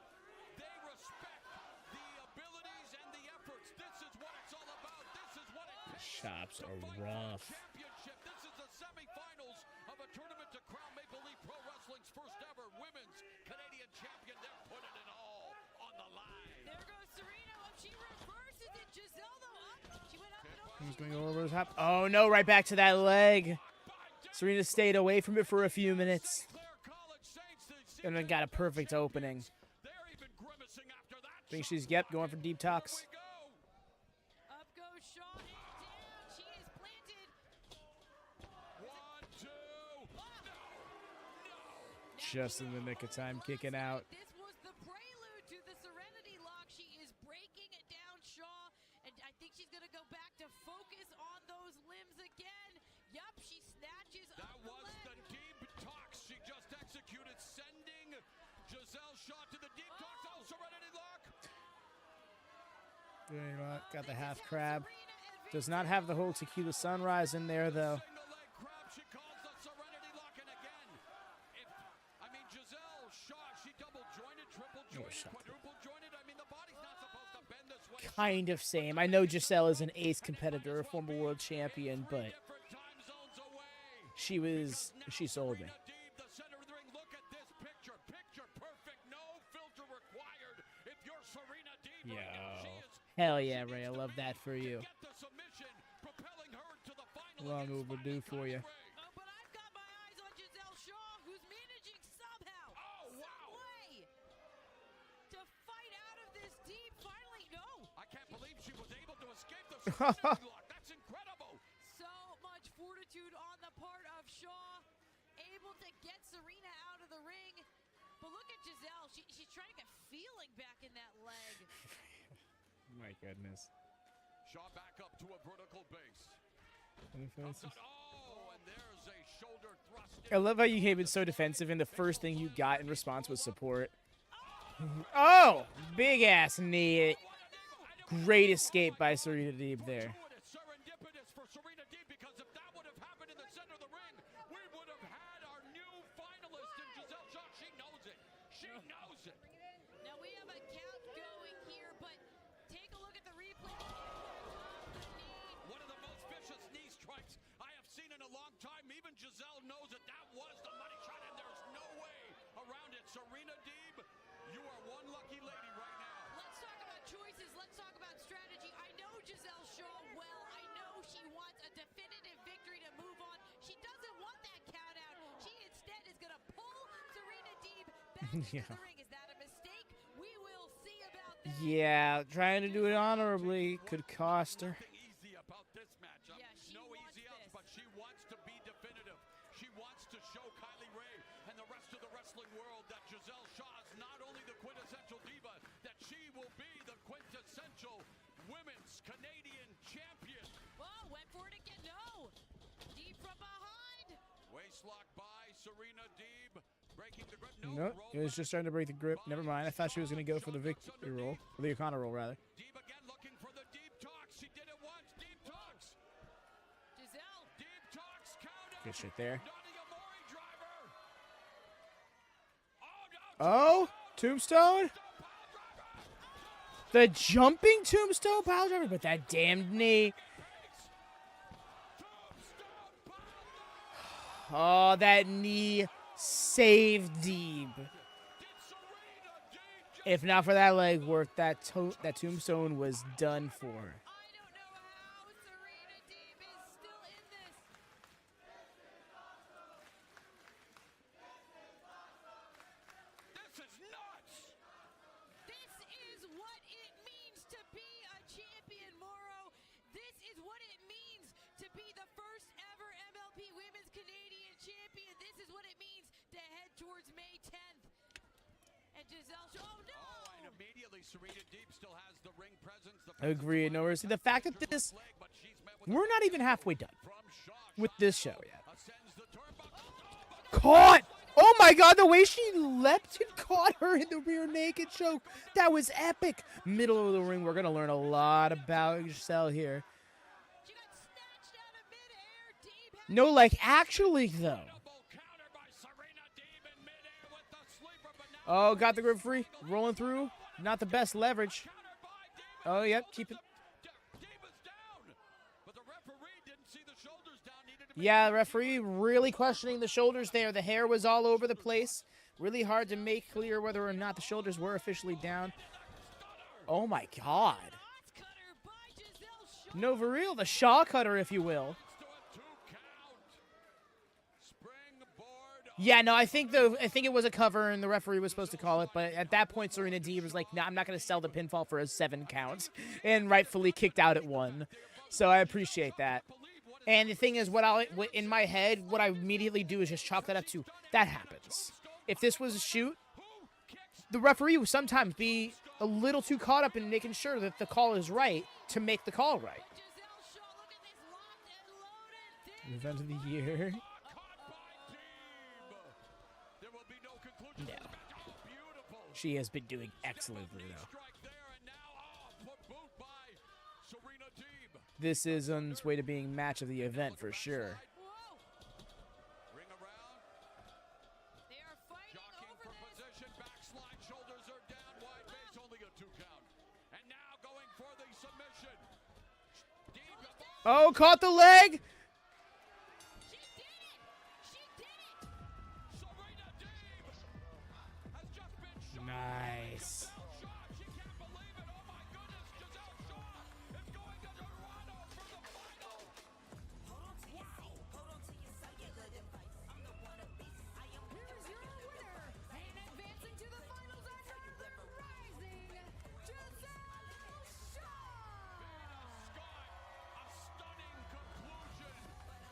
they respect the abilities and the efforts. This is what it's all about. This is what it takes Chops to are fight for a rough. championship. This is the semifinals of a tournament to crown Maple Leaf Pro Wrestling's first ever women's Canadian champion. They're putting it all on the line. There goes Serena. Oh, she reverses it. Gisele, though, up. She went up and over. He's going over the top. Oh no, right back to that leg. Serena stayed away from it for a few minutes Clair College Saints, they seem and then to got a be perfect opening. They're even grimacing after that. Think she's going for deep talks. Here we go. Up goes Shaw and down. She is planted. 1, 2. No. Just in the nick of time, kicking out. This was the prelude to the Serenity Lock. She is breaking it down, Shaw, and I think she's going to go back to focus on those limbs again. Yup, she snatches That up the was the leg. deep talks she just executed, sending Gisele Shaw to the deep talks. Oh, Serenity Lock. Got the half crab. Serena Does not have the whole tequila sunrise in there though. Single leg crab. She calls the Serenity Lock, and again, Gisele Shaw, she double jointed, triple jointed, shut up. quadruple jointed. I mean, the body's not supposed to bend this way. Kind of same. I know Gisele is an ace competitor, a former world champion, but Different time zones away. she sold me. Serena Deeb, the center of the ring. Look at this picture. Picture perfect. No filter required. If you're Serena Deeb right now, she is. Hell yeah, Ray. I love that for you. Get the submission, propelling her to the final. Long against overdue Kylie for you. Ray. Oh, but I've got my eyes on Gisele Shaw, who's managing somehow, Oh, wow. some way, to fight out of this deep. Finally, no. I can't believe she was able to escape the Serenity Lock. That's incredible. So much fortitude on the part of Shaw. able to get Serena out of the ring. But look at Gisele. She's trying to get feeling back in that leg. My goodness. Shaw back up to a vertical base. Any Comes offenses? out, oh, and there's a shoulder thrust. I love how you came in so defensive, and the first thing you got in response was support. Oh, big ass knee. Great escape by Serena Deeb there. Serendipitous for Serena Deeb, because if that would have happened in the center of the ring, we would have had our new finalist in Gisele Shaw. She knows it. She knows it. Now we have a count going here, but take a look at the replay. One of the most vicious knee strikes I have seen in a long time. Even Gisele knows that that was the money shot, and there's no way around it. Serena Deeb, you are one lucky lady right now. Let's talk about choices. Let's talk about strategy. I know Gisele Shaw well. I know she wants a definitive victory to move on. She doesn't want that count out. She instead is going to pull Serena Deeb back into the ring. Is that a mistake? We will see about that. Yeah, trying to do it honorably could cost her. Nothing easy about this matchup. Yeah, she no wants easy outs, this. but she wants to be definitive. She wants to show Kylie Ray and the rest of the wrestling world that Gisele Shaw is not only the quintessential diva, that she will be the quintessential women's Canadian champion. Oh, went for it again. No. Deep from behind. Waistlock by Serena Deeb, breaking the grip. Nope, it was just trying to break the grip. Never mind. I thought she was going to go for the victory roll. Or the O'Connor roll, rather. Deeb again looking for the deep talks. She did it once. Deep talks. Gisele. Deep talks. Count out. Good shit there. Nottingham driver. Oh, tombstone? The jumping tombstone pile driver, but that damned knee. Oh, that knee saved Deeb. If not for that leg work, that tombstone was done for. I don't know how Serena Deeb is still in this. This is nuts. This is what it means to be a champion, Morrow. This is what it means to be the first ever MLP Women's Canadian Champion. This is what it means to head towards May 10th. And Gisele Shaw, oh no! Oh, and immediately Serena Deeb still has the ring presence. Agreed. No worries. The fact that this, But she's met with we're not even halfway done from Shaw. with this show yet. Ascends the turnbuckle. Caught! Oh my god, the way she leapt and caught her in the rear naked choke. That was epic. Middle of the ring. We're going to learn a lot about Gisele here. She got snatched out of midair. Deeb had No, like, actually, though. Double counter by Serena Deeb in midair with the sleeper, but now Oh, got the grip free. Rolling through. Not the best leverage. countered by Deeb. Oh, yep. Keep it. Deeb is down. But the referee didn't see the shoulders down. Needed to make Yeah, the referee really questioning the shoulders there. The hair was all over the place. Really hard to make clear whether or not the shoulders were officially down. Oh, my God. Knots cutter by Gisele Shaw. No, for real. The Shaw cutter, if you will. to a 2 count. Springboard. Yeah, no, I think it was a cover, and the referee was supposed to call it. But at that point, Serena Deeb was like, "No, I'm not going to sell the pinfall for a 7 count," and rightfully kicked out at 1. So I appreciate that. And the thing is, in my head, what I immediately do is just chalk that up to that happens. If this was a shoot, the referee will sometimes be a little too caught up in making sure that the call is right to make the call right. Gisele Shaw, look at this locked and loaded. Deeb. Event of the year. Caught by Deeb. There will be no conclusion. No. Beautiful. She has been doing excellently, though. Strike there, and now off boot by Serena Deeb. This is on its way to being match of the event for sure. Whoa. Ring around. They are fighting Jockeying over for this. position. Backslide. Shoulders are down. Wide base. Only a 2 count. And now going for the submission. Deeb. Oh, caught the leg. She did it. She did it. Serena Deeb has just been shot. Nice. Gisele Shaw. She can't believe it. Oh my goodness. Gisele Shaw is going to Toronto for the final. Here's your winner, and advancing to the finals after the rising, Gisele Shaw. Scott, a stunning conclusion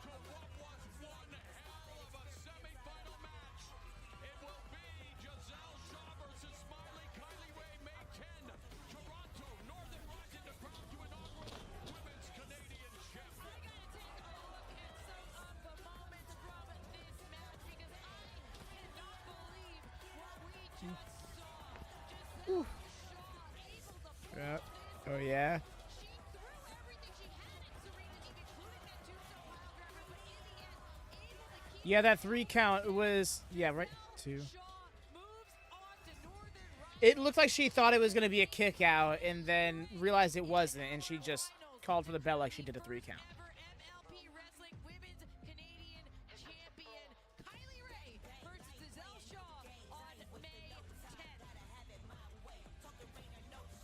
to what was one hell of a semifinal Ooh. Oh yeah. She threw everything she had at Serena Deeb, including that tombstone pile driver, but in the end, able to keep Yeah, that 3 count was right 2. Shaw moves on to Northern Ryan. It looked like she thought it was gonna be a kick out, and then realized it wasn't, and she just called for the bell like she did a 3 count. Ever MLP Wrestling Women's Canadian Champion Kylie Ray versus Gisele Shaw on May 10th.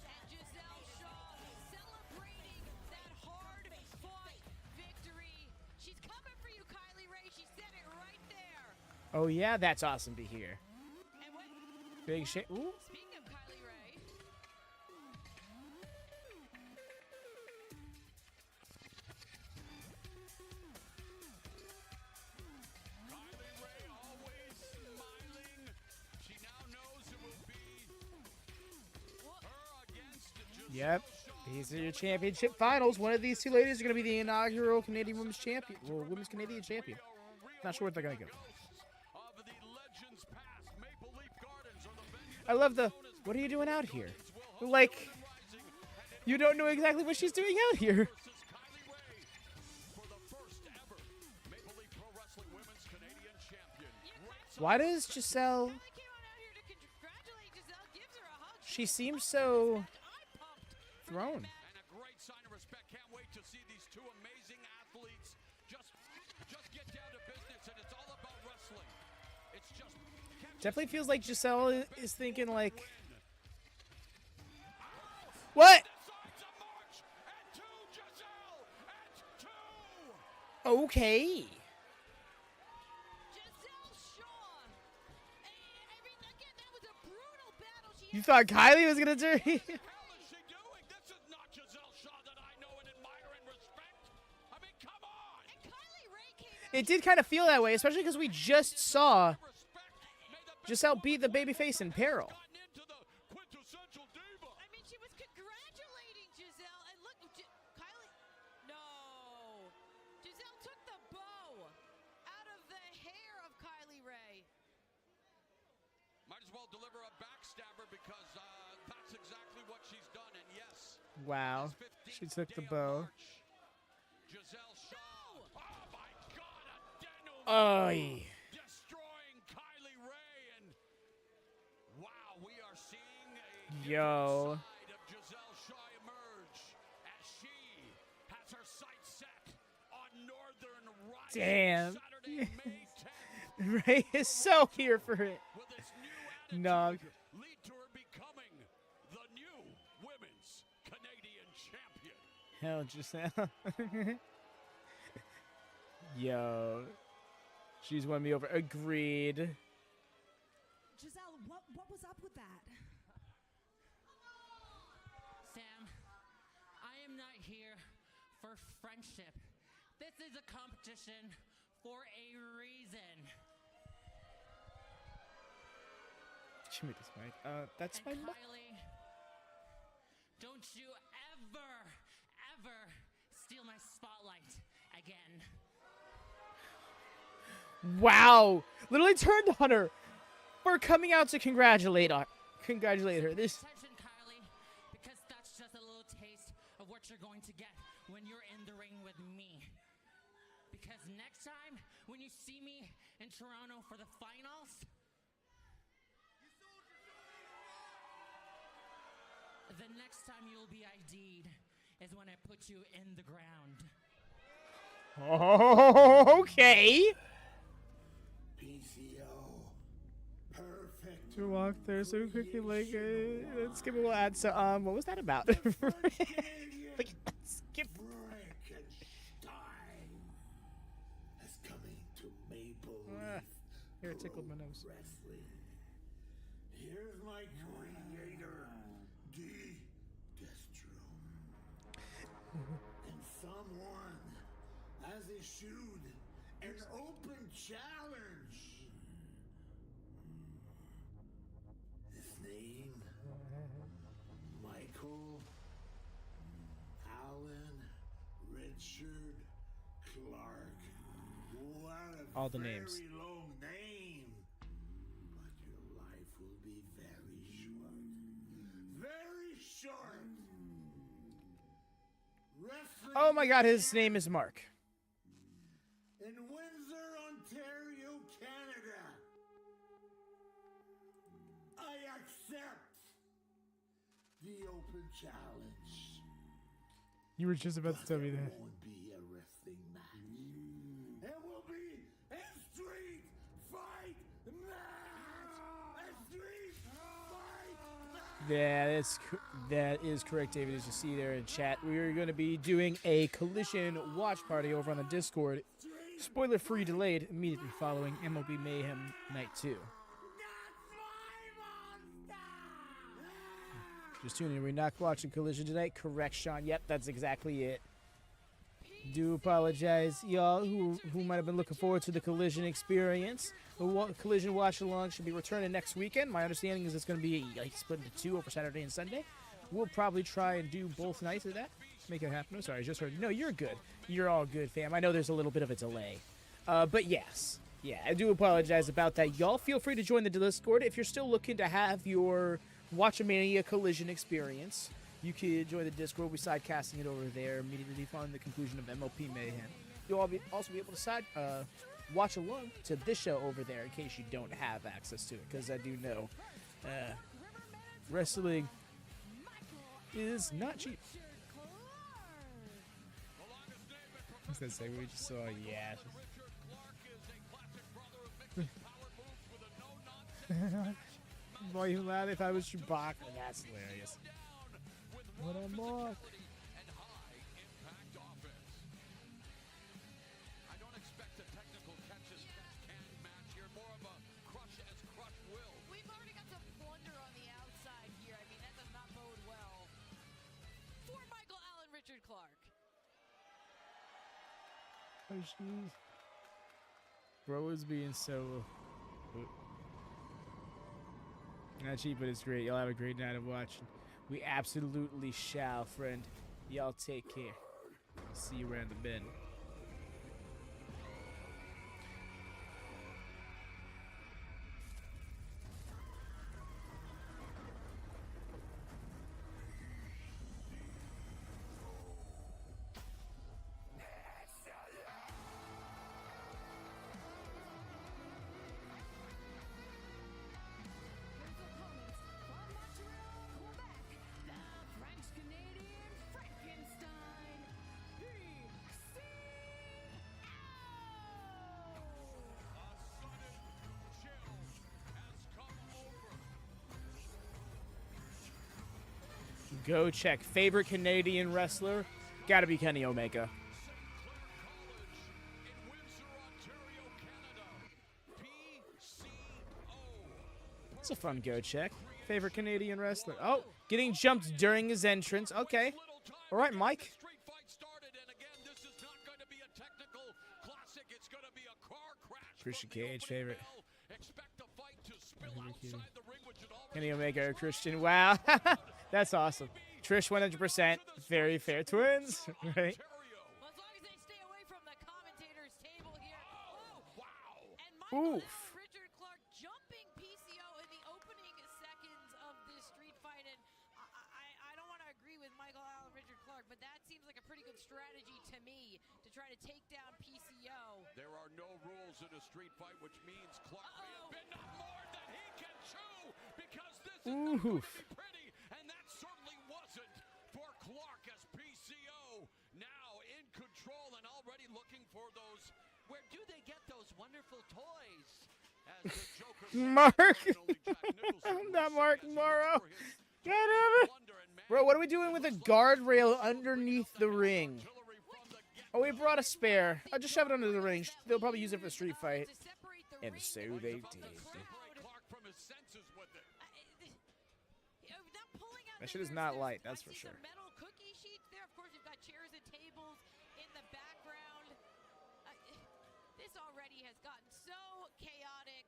And Gisele Shaw celebrating that hard-fought victory. She's coming for you, Kylie Ray. She said it right there. Oh yeah, that's awesome to hear. And what? Big shit. Ooh. Speaking of Kylie Ray, Kylie Ray always smiling. She now knows it will be her against Gisele Yep. Shaw. These are your championship finals. One of these 2 ladies are gonna be the inaugural Canadian Women's Champion. Well, Women's Canadian Champion. Not sure what they're gonna go. Of the legends past, Maple Leaf Gardens are the venue I love the. What are you doing out here? Like, you don't know exactly what she's doing out here. versus Kylie Ray for the first ever Maple Leaf Pro Wrestling Women's Canadian Champion. Why does Gisele? Kylie came on out here to congratulate Gisele, gives her a hug. She seems so I'm pumped. thrown. And a great sign of respect. Can't wait to see these 2 amazing athletes just get down to business, and it's all about wrestling. It's just Definitely feels like Gisele is thinking like, what? signs of march and 2 Gisele at 2. Okay. Gisele Shaw. I mean, again, that was a brutal battle. She You had thought Kylie was gonna do? What the hell is she doing? This is not Gisele Shaw that I know and admire and respect. I mean, come on. and Kylie Ray came out. It did kind of feel that way, especially because we just saw Respect. May the best Gisele beat the babyface in peril. gotten into the quintessential diva. I mean, she was congratulating Gisele, and look, Kylie. No, Gisele took the bow out of the hair of Kylie Ray. Might as well deliver a backstabber because that's exactly what she's done. And yes, Wow. this She 15th took the day of bow. March, Gisele Shaw. Oh my God, a denouement. Oy. Destroying Kylie Ray, and wow, we are seeing a Yo. different side of Gisele Shaw emerge as she has her sights set on Northern Rising Damn. Saturday, May 10th, Ray is so here for it. with this new Nog. attitude lead to her becoming the new women's Canadian champion. Hell, Gisele. Yo. She's won me over. Agreed. Gisele, what was up with that? Sam, I am not here for friendship. This is a competition for a reason. Show me this mic. That's my And mic. Kylie, don't you ever steal my spotlight again. Wow. Literally turned on her for coming out to congratulate her. This. Attention, Kylie, because that's just a little taste of what you're going to get when you're in the ring with me. Because next time, when you see me in Toronto for the finals, the next time you'll be ID'd is when I put you in the ground. Oh, okay. PCO. Perfect. To walk there so quickly, like, let's skip a little ad. So, what was that about? Like, skip. Frankenstein is coming to Maple Ah, Leaf here, it tickled my Pro nose. Wrestling. Here's my creator, Destro. And someone has issued an open challenge. His name, Michael Allen Richard Clark. What a All the names. very long name. But your life will be Oh my God, his name is Mark. In Windsor, Ontario, Canada, I accept the open challenge. You were just about to tell me that. It won't be a wrestling match. It will be a street fight match. A street fight match. Yeah, that is correct, David. As you see there in chat, we are going to be doing a collision watch party over on the Discord. Spoiler-free delayed immediately following MLP Mayhem Night 2. Just tuning in. We're not watching Collision tonight. Correct, Sean. Yep, that's exactly it. Do apologize, y'all, who might have been looking forward to the Collision experience. The Collision Watchalong should be returning next weekend. My understanding is it's going to be split into 2 over Saturday and Sunday. We'll probably try and do both nights of that. Make it happen. I'm sorry, I just heard. No, you're good. You're all good, fam. I know there's a little bit of a delay. But yes. Yeah, I do apologize about that. Y'all feel free to join the Discord if you're still looking to have your WatchaMania Collision experience. You can join the Discord. We're sidecasting it over there immediately following the conclusion of MLP Mayhem. You'll also be able to watch along to this show over there in case you don't have access to it, because I do know wrestling is not cheap. I was going to say, we just saw, yeah. Boy, you laugh if I was Chewbacca. That's hilarious. What a mock. I don't expect a technical catch-as-catch-can match here. More of a crush-as-crush will. We've already got some plunder on the outside here. I mean, that does not bode well for Michael Allen Richard Clark. Oh, jeez. Bro is being so... Not cheap, but it's great. Y'all have a great night of watching. We absolutely shall, friend. Y'all take care. See you around the bend. Go check. Favorite Canadian wrestler? Gotta be Kenny Omega. It's a fun go check. Favorite Canadian wrestler? Oh, getting jumped during his entrance. Okay. All right, Mike. Christian Cage, favorite. Kenny Omega or Christian? Wow. That's awesome. Trish 100%. Very fair. Twins, right? Well, as long as they stay away from the commentator's table here. Oh, wow. And Michael Allen Richard Clark jumping PCO in the opening seconds of this street fight. And I don't want to agree with Michael Allen Richard Clark, but that seems like a pretty good strategy to me to try to take down PCO. There are no rules in a street fight, which means Clark may have been not more than he can chew, because this is not going to be pretty, and that certainly wasn't for Clark, as PCO now in control and already looking for those. Where do they get those wonderful toys? As the Joker Mark. Not Mark Morrow. Get him. Bro, what are we doing with a guardrail underneath the ring? Oh, we brought a spare. I'll just shove it under the ring. They'll probably use it for a street fight. And so they did. That shit is not light, that's for sure. Metal cookie sheets there. Of course, you've got chairs and tables in the background. This already has gotten so chaotic.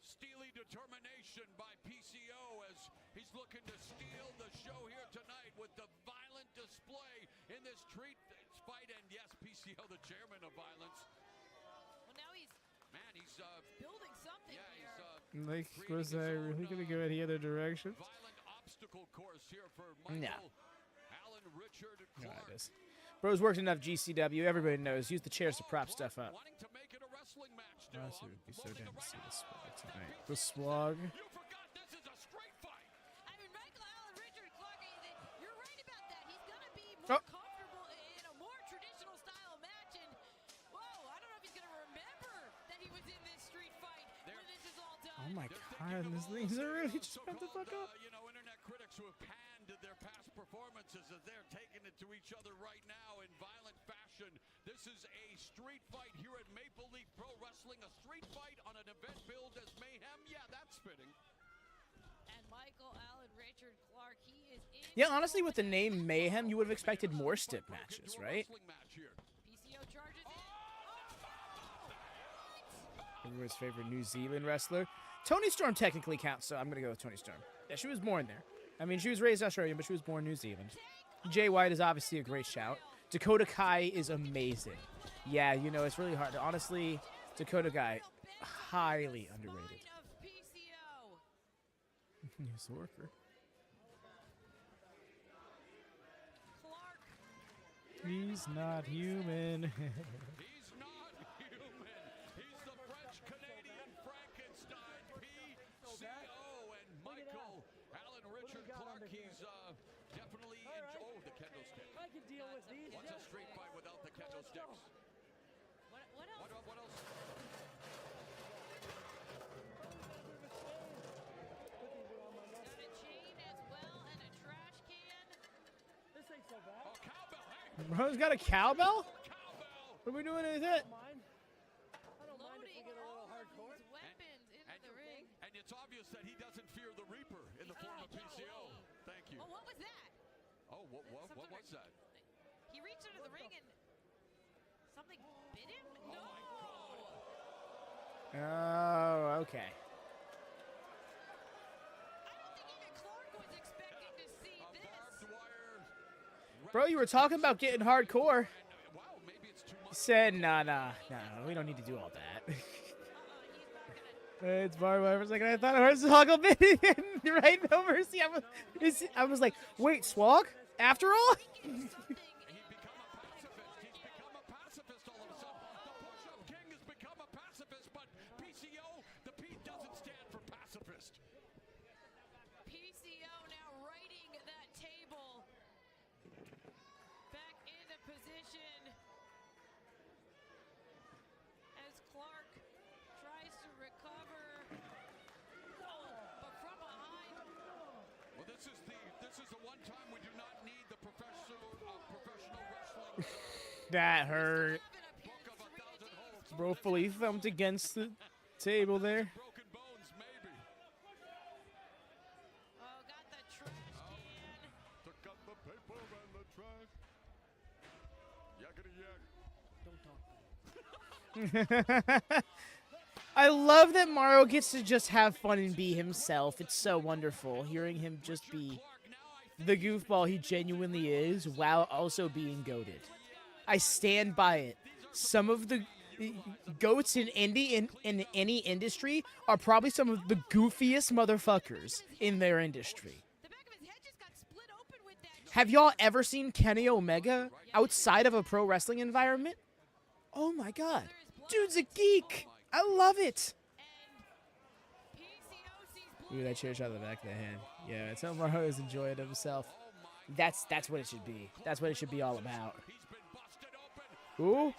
Steely determination by PCO as he's looking to steal the show here tonight with the violent display in this street fight. And yes, PCO, the chairman of violence. Well, now he's building something here. Like, was I really going to go any other direction? Violent obstacle course here for Michael Allen Richard Clark. Bro's worked enough GCW. Everybody knows. Use the chairs to prop stuff up. Wanting to make it a wrestling match. Honestly, it would be so damn to see the swag tonight. The swag. You forgot this is a straight fight. I mean, Michael Allen, Richard Clark, you're right about that. He's going to be more comfortable in a more traditional style match. And, whoa, I don't know if he's going to remember that he was in this street fight when this is all done. Oh my god, these things are really just bent the fuck up. You know, internet critics who have panned their past performances as they're taking it to each other right now in violent fashion. This is a street fight here at Maple Leaf Pro Wrestling. A street fight on an event billed as Mayhem. Yeah, that's fitting. And Michael Allen, Richard Clark, he is in. Yeah, honestly, with the name Mayhem, you would have expected more stiff matches, right? PCO charges in. Everyone's favorite New Zealand wrestler. Toni Storm technically counts, so I'm going to go with Toni Storm. Yeah, she was born there. I mean, she was raised Australian, but she was born New Zealand. Jay White is obviously a great shout. Dakota Kai is amazing. Yeah, you know, it's really hard. Honestly, Dakota Kai, highly underrated. He's a worker. He's not human. He's not human. He's the French-Canadian Frankenstein, PCO, and Michael Allen, Richard Clark. He's definitely oh, the kendo stick. I can deal with these. What's a street fight without the kendo sticks? What else? What else? Got a chain as well and a trash can. This ain't so bad. Oh, cowbell! Hey, Bro's got a cowbell? cowbell! What are we doing with it? I don't mind if we get a little hardcore. Weapons into the ring. And it's obvious that he doesn't fear the Reaper in the form of PCO. Thank you. Oh, what was that? Oh, what was that? He reached into the ring and something bit him? No! Oh, okay. I don't think even Clark was expecting to see this. Barbed wire. Bro, you were talking about getting hardcore. Wow, maybe it's too He much. said, nah, we don't need to do all that. He's not gonna. It's barbed wire for a second. I thought it was Hoggle right over. See, I was like, wait, Swag? After all? He's become a pacifist. He's become a pacifist all of a sudden. The push-up king has become a pacifist, but PCO, the P doesn't stand for pacifist. PCO now righting that table. Back into position. As Clark tries to recover. But from behind. Well, this is the one time we do not need the professional wrestling That hurt. book of 1,000 holds. Bro fully thumped against the table there. Broken bones, maybe. Oh, got the trash can. Took up the paper and the trash. Yakety yak. I love that Mario gets to just have fun and be himself. It's so wonderful hearing him just be the goofball he genuinely is while also being goated. I stand by it. Some of the goats in in any industry are probably some of the goofiest motherfuckers in their industry. The back of his head just got split open with that. Have y'all ever seen Kenny Omega outside of a pro wrestling environment? Oh my god. Dude's a geek. I love it. Ooh, that chair shot in the back of the head. Yeah, it's how Mario is enjoying himself. That's what it should be. That's what it should be all about. Ooh.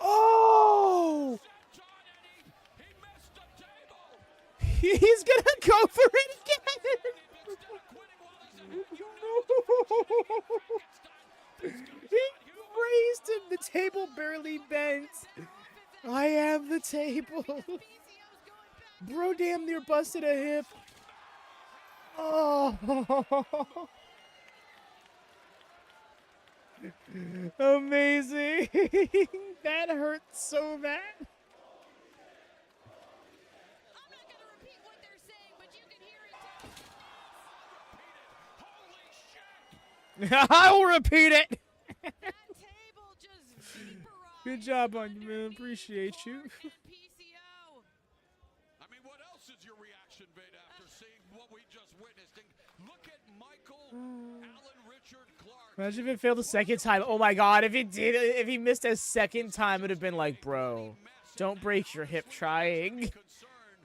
Oh! He's gonna go for it again! He raised him. The table barely bent. I am the table. Bro damn near busted a hip. Oh. Amazing. That hurt so bad. I'm not going to repeat what they're saying, but you can hear it. Holy shit! I will repeat it. That table just vaporized. Good job on you, man. Appreciate you. And PCO. I mean, what else else is your reaction, Veda, after seeing what we just witnessed? And look at Michael Allen Richard Clark. Imagine if it failed a second time. Oh my god, if he missed a second time, it would have been like, bro, don't break your hip trying.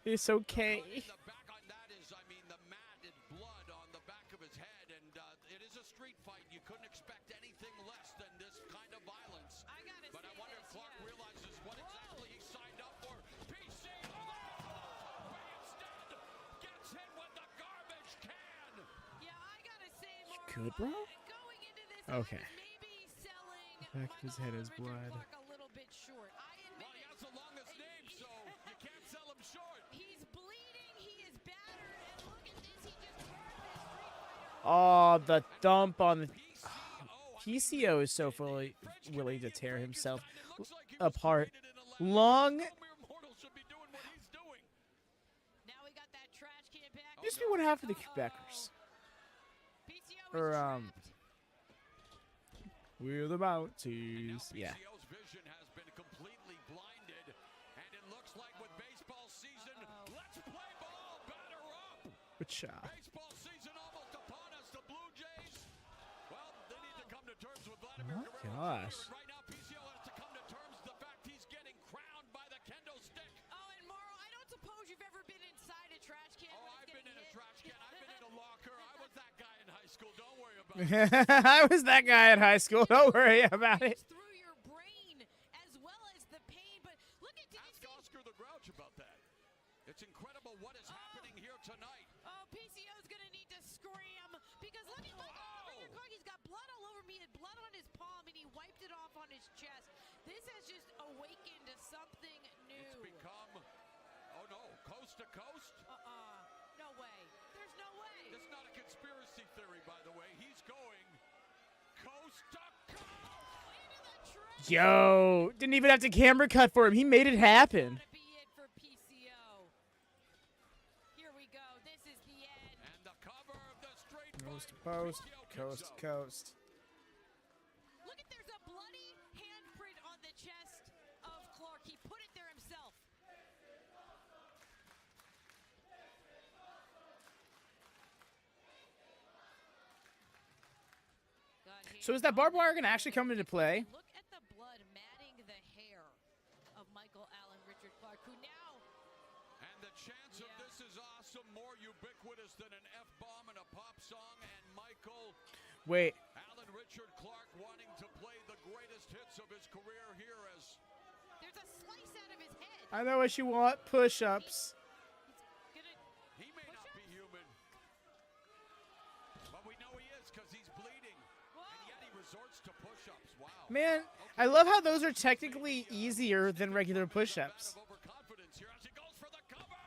It's okay. The back on that is, I mean, the mat is blood on the back of his head, and it is a street fight. You couldn't expect anything less than this kind of violence. But I wonder if Clark realizes what exactly he signed up for. PC, but instead gets hit with the garbage can. Yeah, I gotta say, more Good, bro? going into this, Okay. maybe selling Back of his head is Richard blood. Clark a little bit short. I admit Well, he has the longest name, so you can't sell him short. he's bleeding, he is battered, and look at this, he just burned this Street Fighter. Oh, the thump on the... PCO is so fully willing to tear himself apart. Long... Mere mortal should be doing what he's doing. Now we got that trash can back. Used to be one half of the kickbackers. PCO is Or, trapped. We're the Mounties. Yeah. PCO's vision has been completely blinded, and it looks like with baseball season, let's play ball, batter up. Gujjar. Baseball season almost upon us. The Blue Jays, well, they need to come to terms with Latimer. Oh, gosh. Right now, PCO has to come to terms with the fact he's getting crowned by the kendo stick. Oh, and Morrow, I don't suppose you've ever been inside a trash can. Oh, when it's I've been getting in a hit. trash can. I've been in a locker. I was that guy in high school. Don't worry about it. I was that guy in high school. Don't worry about it. It's through your brain as well as the pain, but look at Ask Oscar the Grouch about that. It's incredible what is happening here tonight. Oh, PCO's gonna need to scram because look at Richard Clark. He's got blood all over me and blood on his palm, and he wiped it off on his chest. This has just awakened to something new. It's become, oh no, coast to coast? No way. There's no way. It's not a conspiracy theory, by the way. He's going coast to coast. Yo, didn't even have to camera cut for him. He made it happen. Gonna be it for PCO. Here we go. This is the end. And the cover of the straight Coast to fight, post, PCO coast to kicks out. coast. Look at there's a bloody handprint on the chest of Clark. He put it there himself. So is that barbed wire gonna actually come into play? Look at the blood matting the hair of Michael Allen Richard Clark, who now And the chance of this is awesome, more ubiquitous than an F-bomb and a pop song. And Michael Wait. Allen Richard Clark wanting to play the greatest hits of his career here as there's a slice out of his head. I know what you want. Push-ups. he may not be human, but we know he is because he's bleeding, and yet he resorts to push-ups. Wow. Man, I love how those are technically easier than regular push-ups. Overconfidence here as he goes for the cover.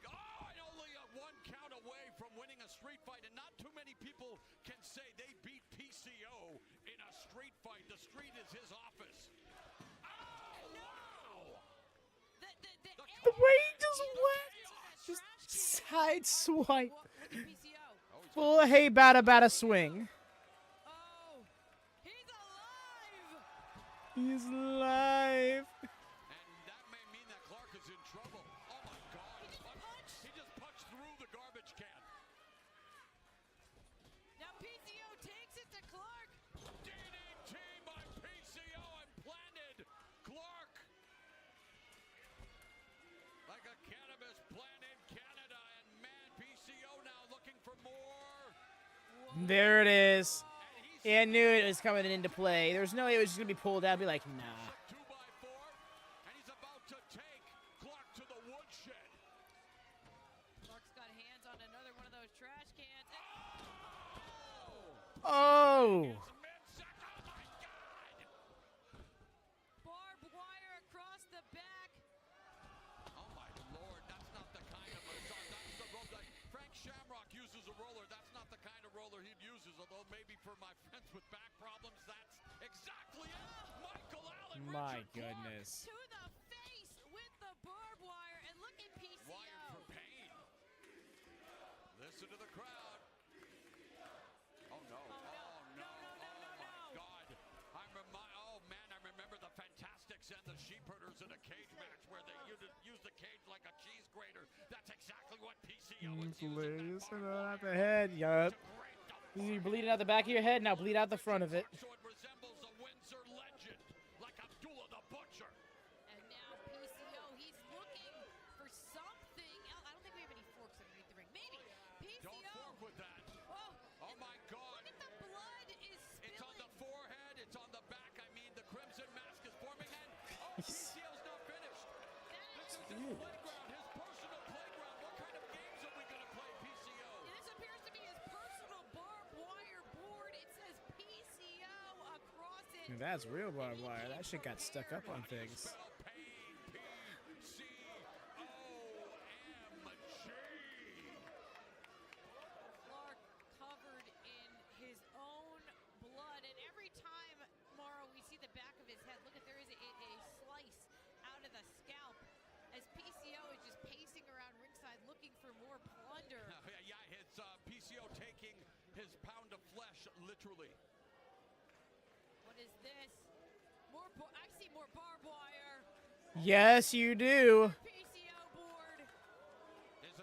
Oh, and only a one count away from winning a street fight, and not too many people can say they beat PCO in a street fight. The street is his office. Oh, wow. The way he just went. Just side swipe. Full hey bada swing. Oh, he's alive. He's alive. And that may mean that Clark is in trouble. Oh my God. He just punched through the garbage can. Now PCO takes it to Clark. DDT by PCO and planted Clark. Like a cannabis plant in Canada. And man, PCO now looking for more. There it is. Yeah, I knew it was coming into play. There was no way it was just gonna be pulled out. I'd be like, nah. 2x4. And he's about to take Clark to the woodshed. Clark's got hands on another one of those trash cans. Oh. Barbed wire across the back. Oh my Lord, that's not the kind of massage. That's the roller that Frank Shamrock uses a roller. That's not the kind of roller he'd uses, although maybe for my friends with back problems, that's exactly it. Michael Allen. My Richard goodness. To the face with the barbed wire, and look at PCO. Wired for pain. Listen to the crowd. Oh no. Oh no. Oh my God. Oh man, I remember the Fantastics and the Sheepherders in a cage match where they used the cage like a cheese grater. Please, out the head. Yup. You're bleeding out the back of your head. Now bleed out the front of it. So it resembles a Windsor legend, like Abdullah the Butcher. And now PCO, he's looking for something else. I don't think we have any forks underneath the ring. Maybe. PCO. Don't fork with that. Oh my God. Look at the blood is spilling. It's on the forehead. It's on the back. I mean, the crimson mask is forming. And PCO's not finished. This is his playground, his personal playground. What kind of games are we going to play, PCO? This appears to be his personal barbed wire board. It says PCO across it. That's real barbed wire. That shit got stuck up on things. Clark covered in his own blood, and every time, Morrow, we see the back of his head. Look at, there is a slice out of the scalp as PCO is just pacing around ringside looking for more plunder. Yeah, it's PCO taking his pound of flesh, literally. What is this? I see more barbed wire. Yes, you do. PCO board.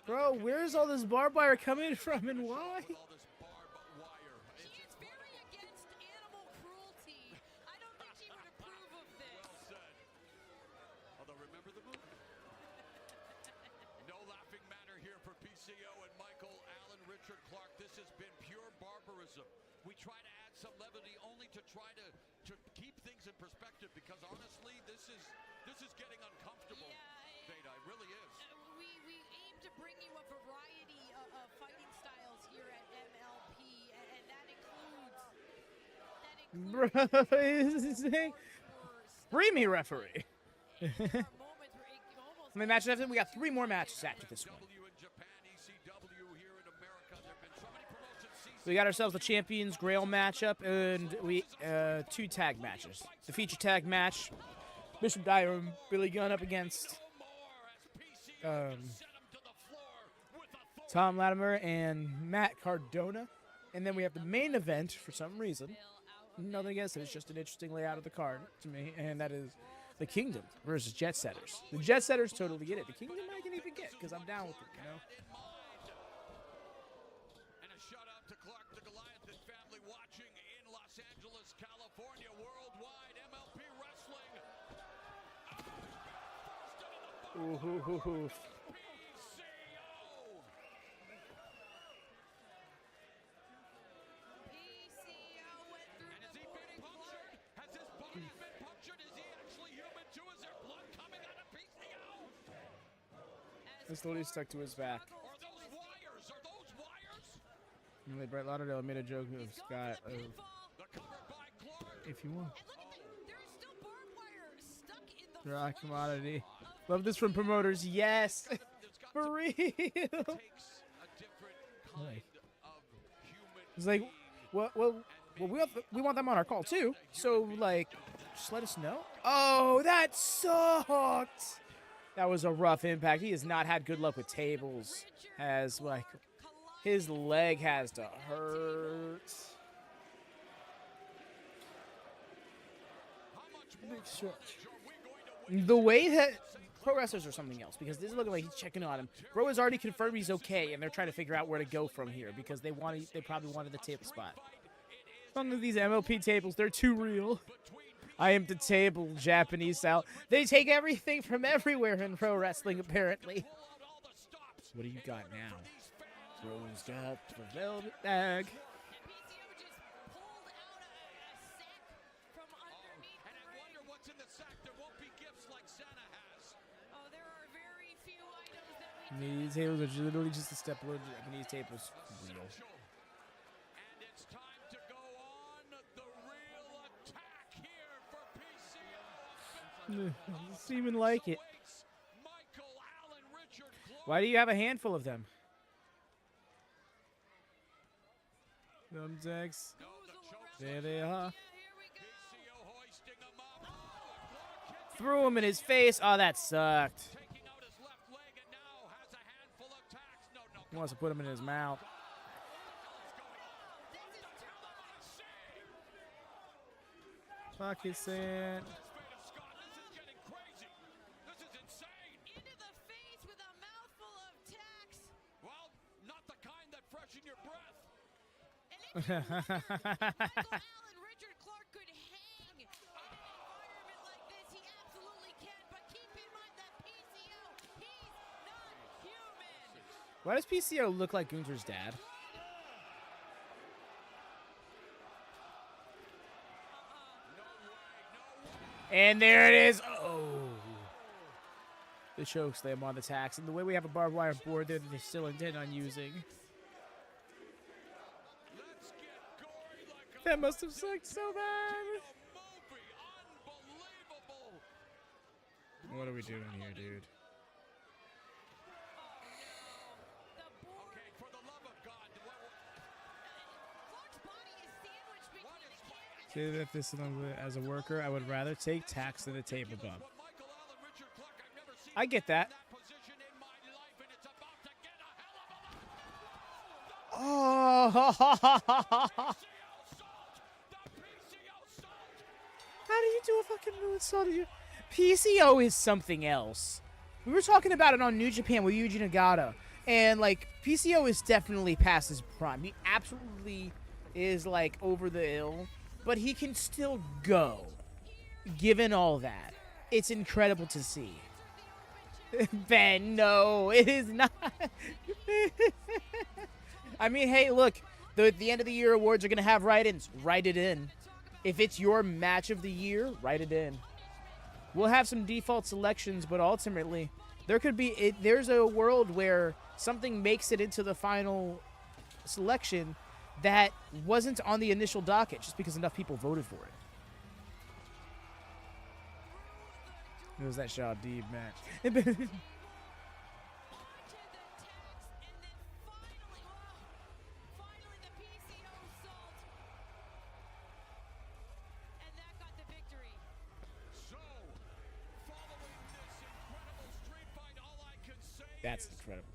Bro, where's all this barbed wire coming from and why? With all this barbed wire. She is very against animal cruelty. I don't think she would approve of this. Well said. Although remember the movie. No laughing matter here for PCO and Michael Allen, Richard Clark. This has been pure barbarism. We try to add some levity only to try to keep things in perspective, because honestly, this is getting uncomfortable. Yeah, Zayne, it really is. We aim to bring you a variety of fighting styles here at MLP, and that includes Free me, referee. How many matches after? We got 3 more matches after this one. ECW in Japan, ECW here in America. There have been so many promotions. We got ourselves the Champions Grail matchup, and we 2 tag matches. The feature tag match, Bishop Dyer and Billy Gunn up against Thom Latimer and Matt Cardona. And then we have the main event for some reason. Nothing against it. It's just an interesting layout of the card to me, and that is the Kingdom versus Jet Setters. The Jet Setters totally get it. The Kingdom I can even get because I'm down with it, you know? And a shout out to Clark the Goliath and family watching in Los Angeles, California, worldwide MLP Wrestling. Ooh. This literally stuck to his back. Are those wires? Are those wires? Really, Brett Lauderdale made a joke of Scott of, if you want. There's still barbed wire stuck in the Dry commodity. Love this from promoters. Yes. For real. It's like, well, we want them on our call too. So like, just let us know. Oh, that sucked. That was a rough impact. He has not had good luck with tables. Has like, his leg has to hurt. Big stretch. The way that pro wrestlers are something else, because this is looking like he's checking on him. Bro has already confirmed he's okay, and they're trying to figure out where to go from here because they probably wanted the table spot. Some of these MLP tables, they're too real. I am the table, Japanese style. They take everything from everywhere in pro wrestling, apparently. What do you got now? Rose got the velvet bag. These tables are literally just a step below Japanese tables. Real. And it's time to go on the real attack here for PCO. Seeming like it. Michael Allen, Richard Clark. Why do you have a handful of them? Thumbtacks. There they are. PCO hoisting him up. Threw him in his face. Oh, that sucked. Taking out his left leg and now has a handful of tacks. No. He wants to put him in his mouth. Fuck his sand. This is getting crazy. This is insane. Into the face with a mouthful of tacks. Well, If you wondered if Michael Allen, Richard Clark could hang in an environment like this, he absolutely can. But keep in mind that PCO, he's not human. Why does PCO look like Gunther's dad? And there it is. Oh. The chokeslam on the tax. And the way we have a barbed wire board there that they still intend on using. That must have sucked so bad. What are we doing here, dude? Okay, for the love of God. Clark's body is sandwiched between the canvas. Say that this as a worker, I would rather take tax than a table bump. Michael Allen, Richard Clark, I've never seen I get that. that position in my life, and it's about to get a hell of a Oh. How do you do a fucking moonsault? PCO is something else. We were talking about it on New Japan with Yuji Nagata, and like PCO is definitely past his prime. He absolutely is like over the hill, but he can still go. Given all that, it's incredible to see. Ben, no, it is not. I mean, hey, look, the end of the year awards are gonna have write-ins. Write it in. If it's your match of the year, write it in. We'll have some default selections, but ultimately, there's a world where something makes it into the final selection that wasn't on the initial docket just because enough people voted for it. It was that Shaw Deeb match. That's incredible.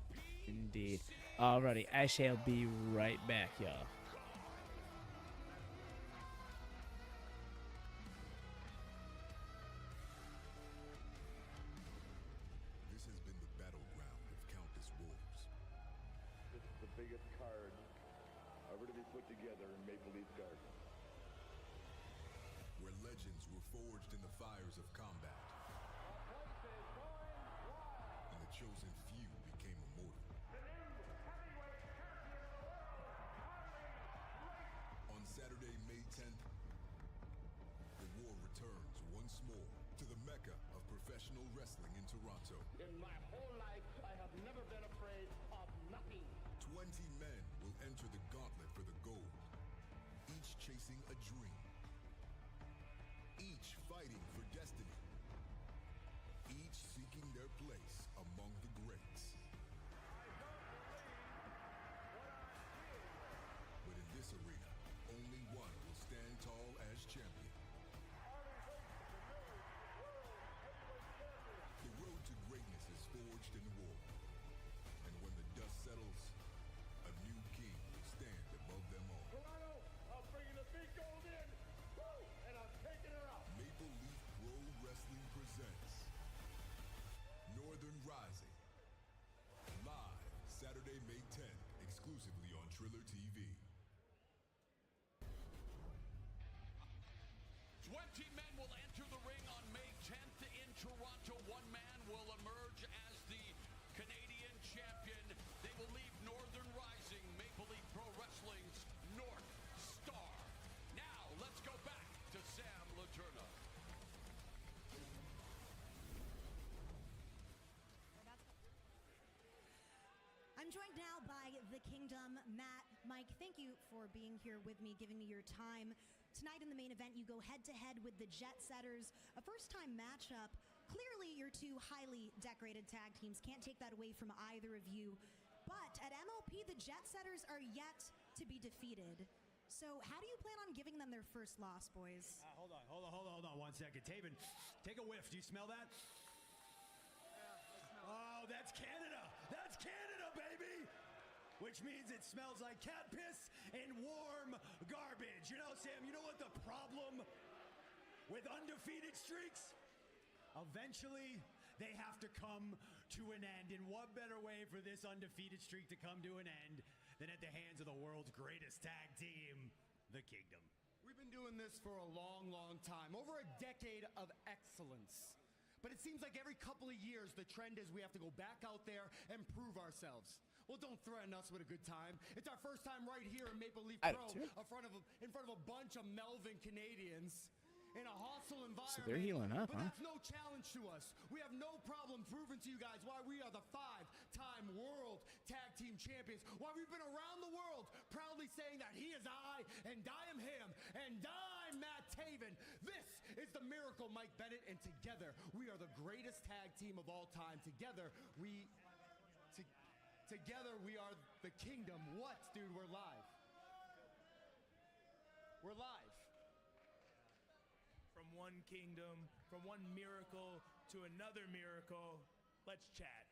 Indeed. Alrighty, I shall be right back, y'all. This has been the battleground of countless wars. This is the biggest card ever to be put together in Maple Leaf Gardens. Where legends were forged in the fires of combat. And the chosen few became immortal. On Saturday, May 10th, the war returns once more to the mecca of professional wrestling in Toronto. In my whole life, I have never been afraid of nothing. 20 men will enter the gauntlet for the gold, each chasing a dream, each fighting for destiny, each seeking their place among the greats. But in this arena, only one will stand tall as champion. The road to greatness is forged in war, and when the dust settles, a new king will stand above them all. Toronto, I'm bringing the big gold in. Woo! And I'm taking her out. Maple Leaf Pro Wrestling presents Northern Rising. Live Saturday, May 10th, exclusively on Triller TV. 20 men will enter the ring on May 10th in Toronto. One man will emerge as the Canadian champion. They will leave Northern Rising, Maple Leaf Pro Wrestling's North Star. Now, let's go back to Sam Laterna. I'm joined now by the Kingdom, Matt, Mike. Thank you for being here with me, giving me your time. Tonight in the main event, you go head-to-head with the Jet Setters, a first-time matchup. Clearly, your two highly decorated tag teams. Can't take that away from either of you. But at MLP, the Jet Setters are yet to be defeated. So how do you plan on giving them their first loss, boys? Hold on 1 second. Taven, take a whiff. Do you smell that? Oh, that's Canada. That's Canada, baby. Which means it smells like cat piss and warm garbage. You know, Sam, you know what the problem with undefeated streaks? Eventually, they have to come to an end. And what better way for this undefeated streak to come to an end than at the hands of the world's greatest tag team, the Kingdom. We've been doing this for a long, long time, over a decade of excellence. But it seems like every couple of years, the trend is we have to go back out there and prove ourselves. Well, don't threaten us with a good time. It's our first time right here in Maple Leaf Pro in front of a bunch of Melvin Canadians in a hostile environment. So they're healing up, but huh? that's no challenge to us. We have no problem proving to you guys why we are the 5-time world tag team champions. Why we've been around the world proudly saying that he is I and I am him and I'm Matt Taven. This is the Miracle Mike Bennett, and together we are the greatest tag team of all time. Together we are the Kingdom. What, dude? We're live. We're live. From one kingdom, from one miracle to another miracle. Let's chat.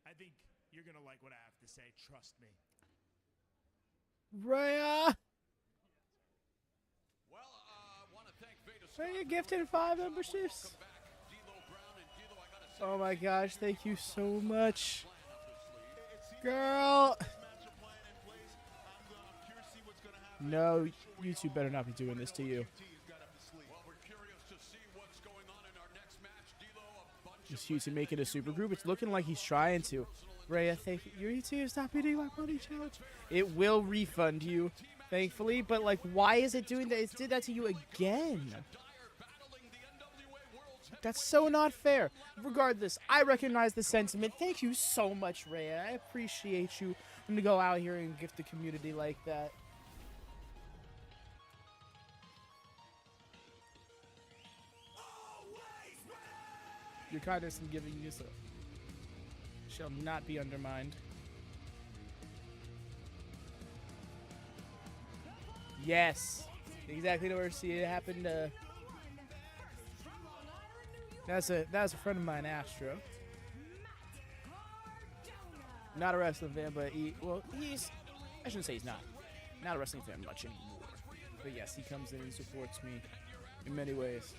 I think you're going to like what I have to say. Trust me. Rhea! Well, want to thank Veda Rhea gifted 5 memberships. Oh my gosh, thank you so much. Girl! No, YouTube better not be doing this to you. Is YouTube making a super group? It's looking like he's trying to. Rhea, thank you. Your YouTube stop beating my money challenge. It will refund you, thankfully, but like, why is it doing that? It did that to you again. That's so not fair. Regardless, I recognize the sentiment. Thank you so much, Rhea. I appreciate you. I'm gonna go out here and gift the community like that. Your kindness in giving this shall not be undermined. Yes, exactly the worst. See, it happened. That's a friend of mine, Astro. Not a wrestling fan, but he's. I shouldn't say he's not a wrestling fan much anymore. But yes, he comes in and supports me in many ways.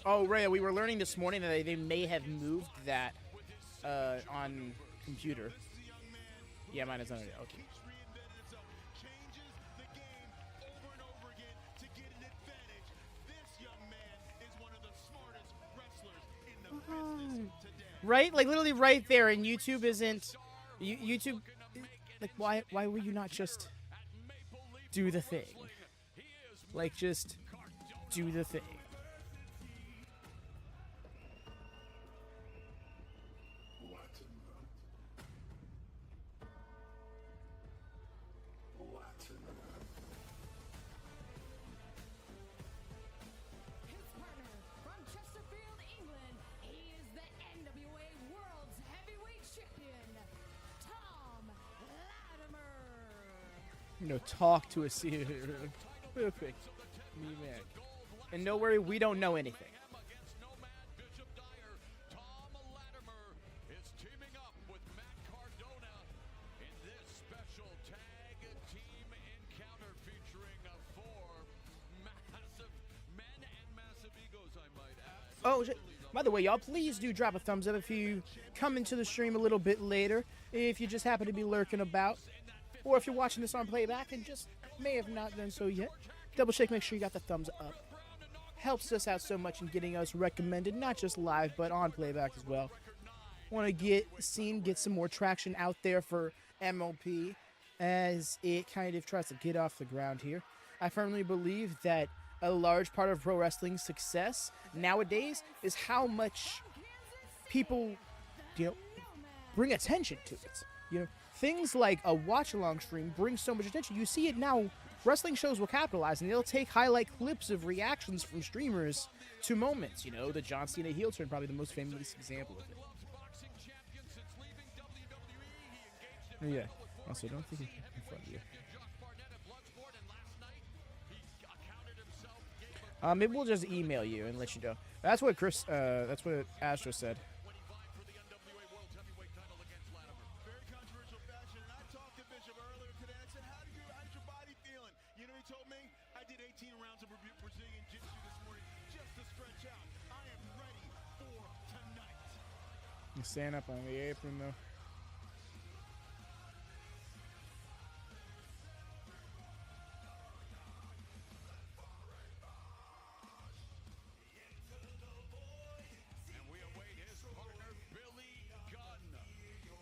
Oh, Rhea, we were learning this morning that they may have moved that on computer. Yeah, mine is on it. Okay. Right? Like literally right there, and YouTube isn't. YouTube, like why will you not just do the thing? Like just do the thing. Talk to us here real quick. Me, man. And no worry, we don't know anything. Thom is teaming up with Matt Cardona in this special tag team encounter featuring 4 massive men and massive egos, I might add. Oh, by the way, y'all, please do drop a thumbs up if you come into the stream a little bit later. If you just happen to be lurking about. Or if you're watching this on playback and just may have not done so yet, double check, make sure you got the thumbs up. Helps us out so much in getting us recommended, not just live, but on playback as well. Want to get some more traction out there for MLP as it kind of tries to get off the ground here. I firmly believe that a large part of pro wrestling's success nowadays is how much people, bring attention to it. Things like a watch-along stream bring so much attention. You see it now. Wrestling shows will capitalize, and they'll take highlight clips of reactions from streamers to moments. The John Cena heel turn, probably the most famous example of it. Yeah. Also, don't think it's in front of you. Maybe we'll just email you and let you know. That's what Astro said. Stand up on the apron, though.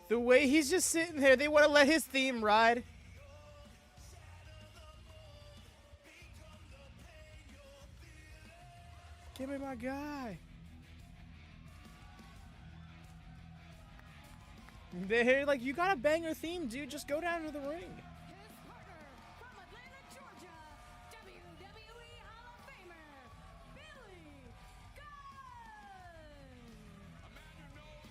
The way he's just sitting there, they want to let his theme ride. Give me my guy. They're like, you got a banger theme, dude. Just go down to the ring. His partner from Atlanta, Georgia, WWE Hall of Famer, Billy Gunn. A man who knows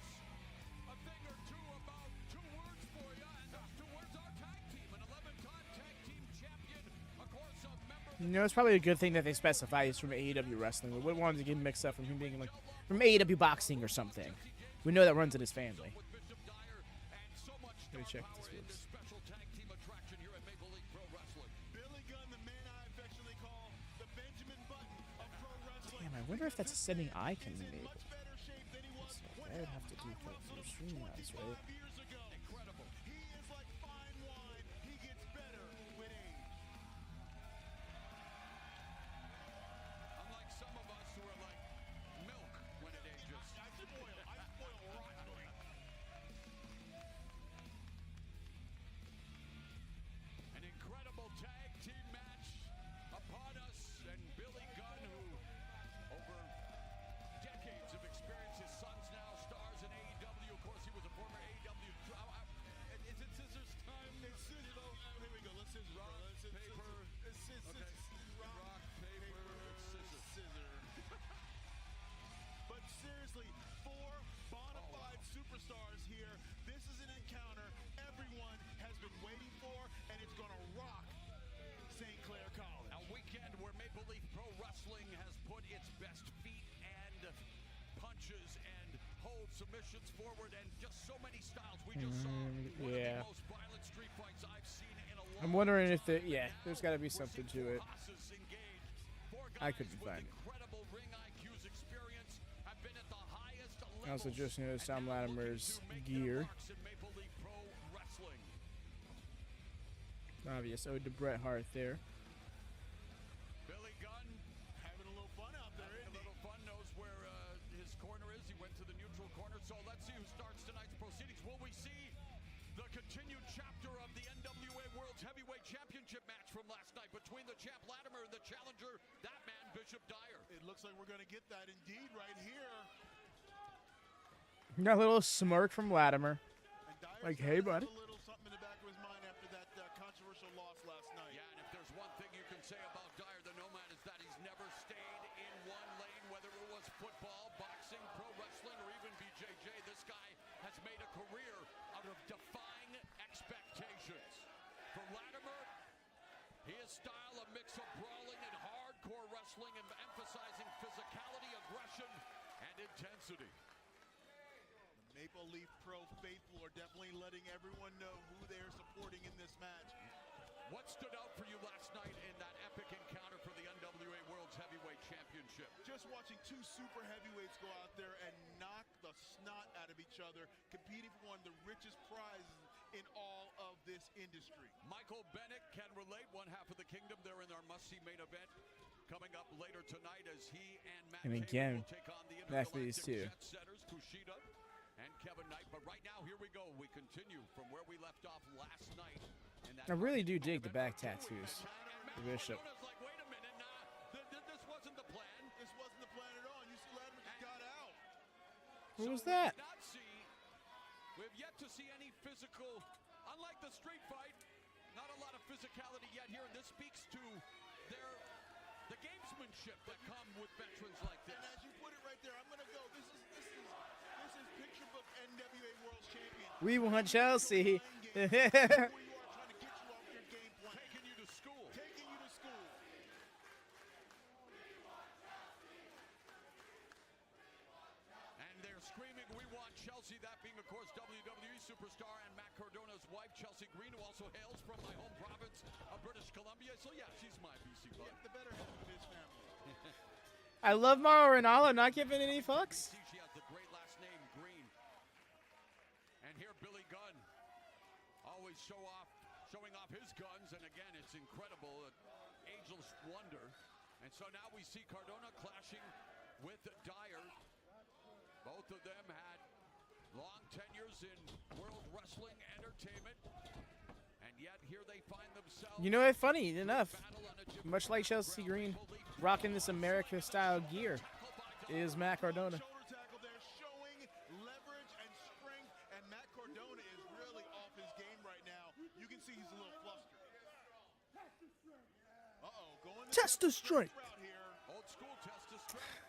a thing or two about two words for you, and those two words are tag team. An 11-time tag team champion, of course, a member of You know, it's probably a good thing that they specify he's from AEW wrestling. We wouldn't want him to get mixed up from him being like from AEW boxing or something. We know that runs in his family. Bishop Dyer and so much Let me check star this power in works. this special tag team attraction here at Maple League Pro Wrestling. Billy Gunn, the man I affectionately call the Benjamin Button of pro wrestling. Damn, I wonder if that's a setting I can enable. Much better shape than he was So when I would have to do that through StreamYard, right? 25 years ago. Incredible. He is like fine wine. He gets better with age. Unlike some of us who are like milk when it ages. I spoil rottently. An incredible tag team match upon us, and Billy Gunn, who over decades of experience, his son's now stars in AEW. Of course, he was a former AEW. Is it scissors time? It's scissors. Oh, here we go. Let's scissors, bro. Let's Paper. It's scissors. Okay. Rock, paper, scissors. But seriously, four bona fide superstars here. This is an encounter everyone has been waiting for, and it's going to rock St. Clair College. A weekend where Maple Leaf Pro Wrestling has put its best feet and punches and hold submissions forward, and just so many styles. We just saw one of yeah. the most violent street fights I've seen in a long I'm wondering if there, yeah, there's got to be something to it. bosses engaged. Four I guys couldn't with find it. incredible ring IQ's experience have been at the highest I also levels, just noticed and Tom now looking Latimer's to make their gear. marks in Maple Leaf Pro Wrestling. Obvious ode to Bret Hart there. Billy Gunn Having a little fun out there, having a isn't he? little fun, knows where his corner is. He went to the neutral corner. So let's see who starts tonight's proceedings. Will we see the continued chapter of the NWA World's Heavyweight Championship match from last night between the champ Latimer and the challenger, that man, Bishop Dyer? It looks like we're going to get that indeed right here. Got a little smirk from Latimer. And Dyer's Like, got hey, a bud. little something in the back of his mind after that controversial loss last night. Yeah, and if there's one thing you can say about Dyer, the Nomad, is that he's never stayed in one lane, whether it was football, boxing, pro wrestling, or even BJJ. This guy has made a career out of defying expectations. For Latimer, his style, a mix of brawling and hardcore wrestling, and emphasizing physicality, aggression, and intensity. The Maple Leaf Pro faithful are definitely letting everyone know who they're supporting in this match. What stood out for you last night in that epic encounter for the NWA World's Heavyweight Championship? Just watching two super heavyweights go out there and knock the snot out of each other, competing for one of the richest prizes in all of this industry. Michael Bennett can relate, one half of the kingdom. They're in our must-see main event coming up later tonight as he and Matt And Taylor again, will take on the that's these two. Intergalactic Jet Setters, Kushida and Kevin Knight. But right now, here we go. We continue from where we left off last night. In that I really do main dig the event back for two. tattoos. And The Bishop. Cardona's like, wait a minute, this wasn't the plan. This wasn't the plan at all. You see Latimer just got out. What was we that? did not see, we have yet to see any physical, unlike the street fight, not a lot of physicality yet here, and this speaks to the gamesmanship that come with veterans like this. And as you put it right there, I'm gonna go. This is picture book NWA World Champion. We want Chelsea. Where you are trying to get you off your game plan. Taking you to school. Taking you to school. And they're screaming, we want Chelsea, that being, of course, WWE superstar and Matt Cardona's wife, Chelsea Green, who also hails from my home province of British Columbia. So, yeah, she's my BC bud. The better half of his family. I love Mauro Ranallo, not giving any fucks. See, she has the great last name, Green. showing off his guns, and again, it's incredible, ageless wonder. And so now we see Cardona clashing with Dyer. Both of them had long tenures in World Wrestling Entertainment, and yet here they find themselves. You know what? Funny enough, much like Chelsea Green, rocking this America-style gear is Matt Cardona. Shoulder tackle there, showing leverage and strength, and Matt Cardona is really off his game right now. You can see he's a little flustered. Uh-oh, going Test the strength. route here. Old school test of strength.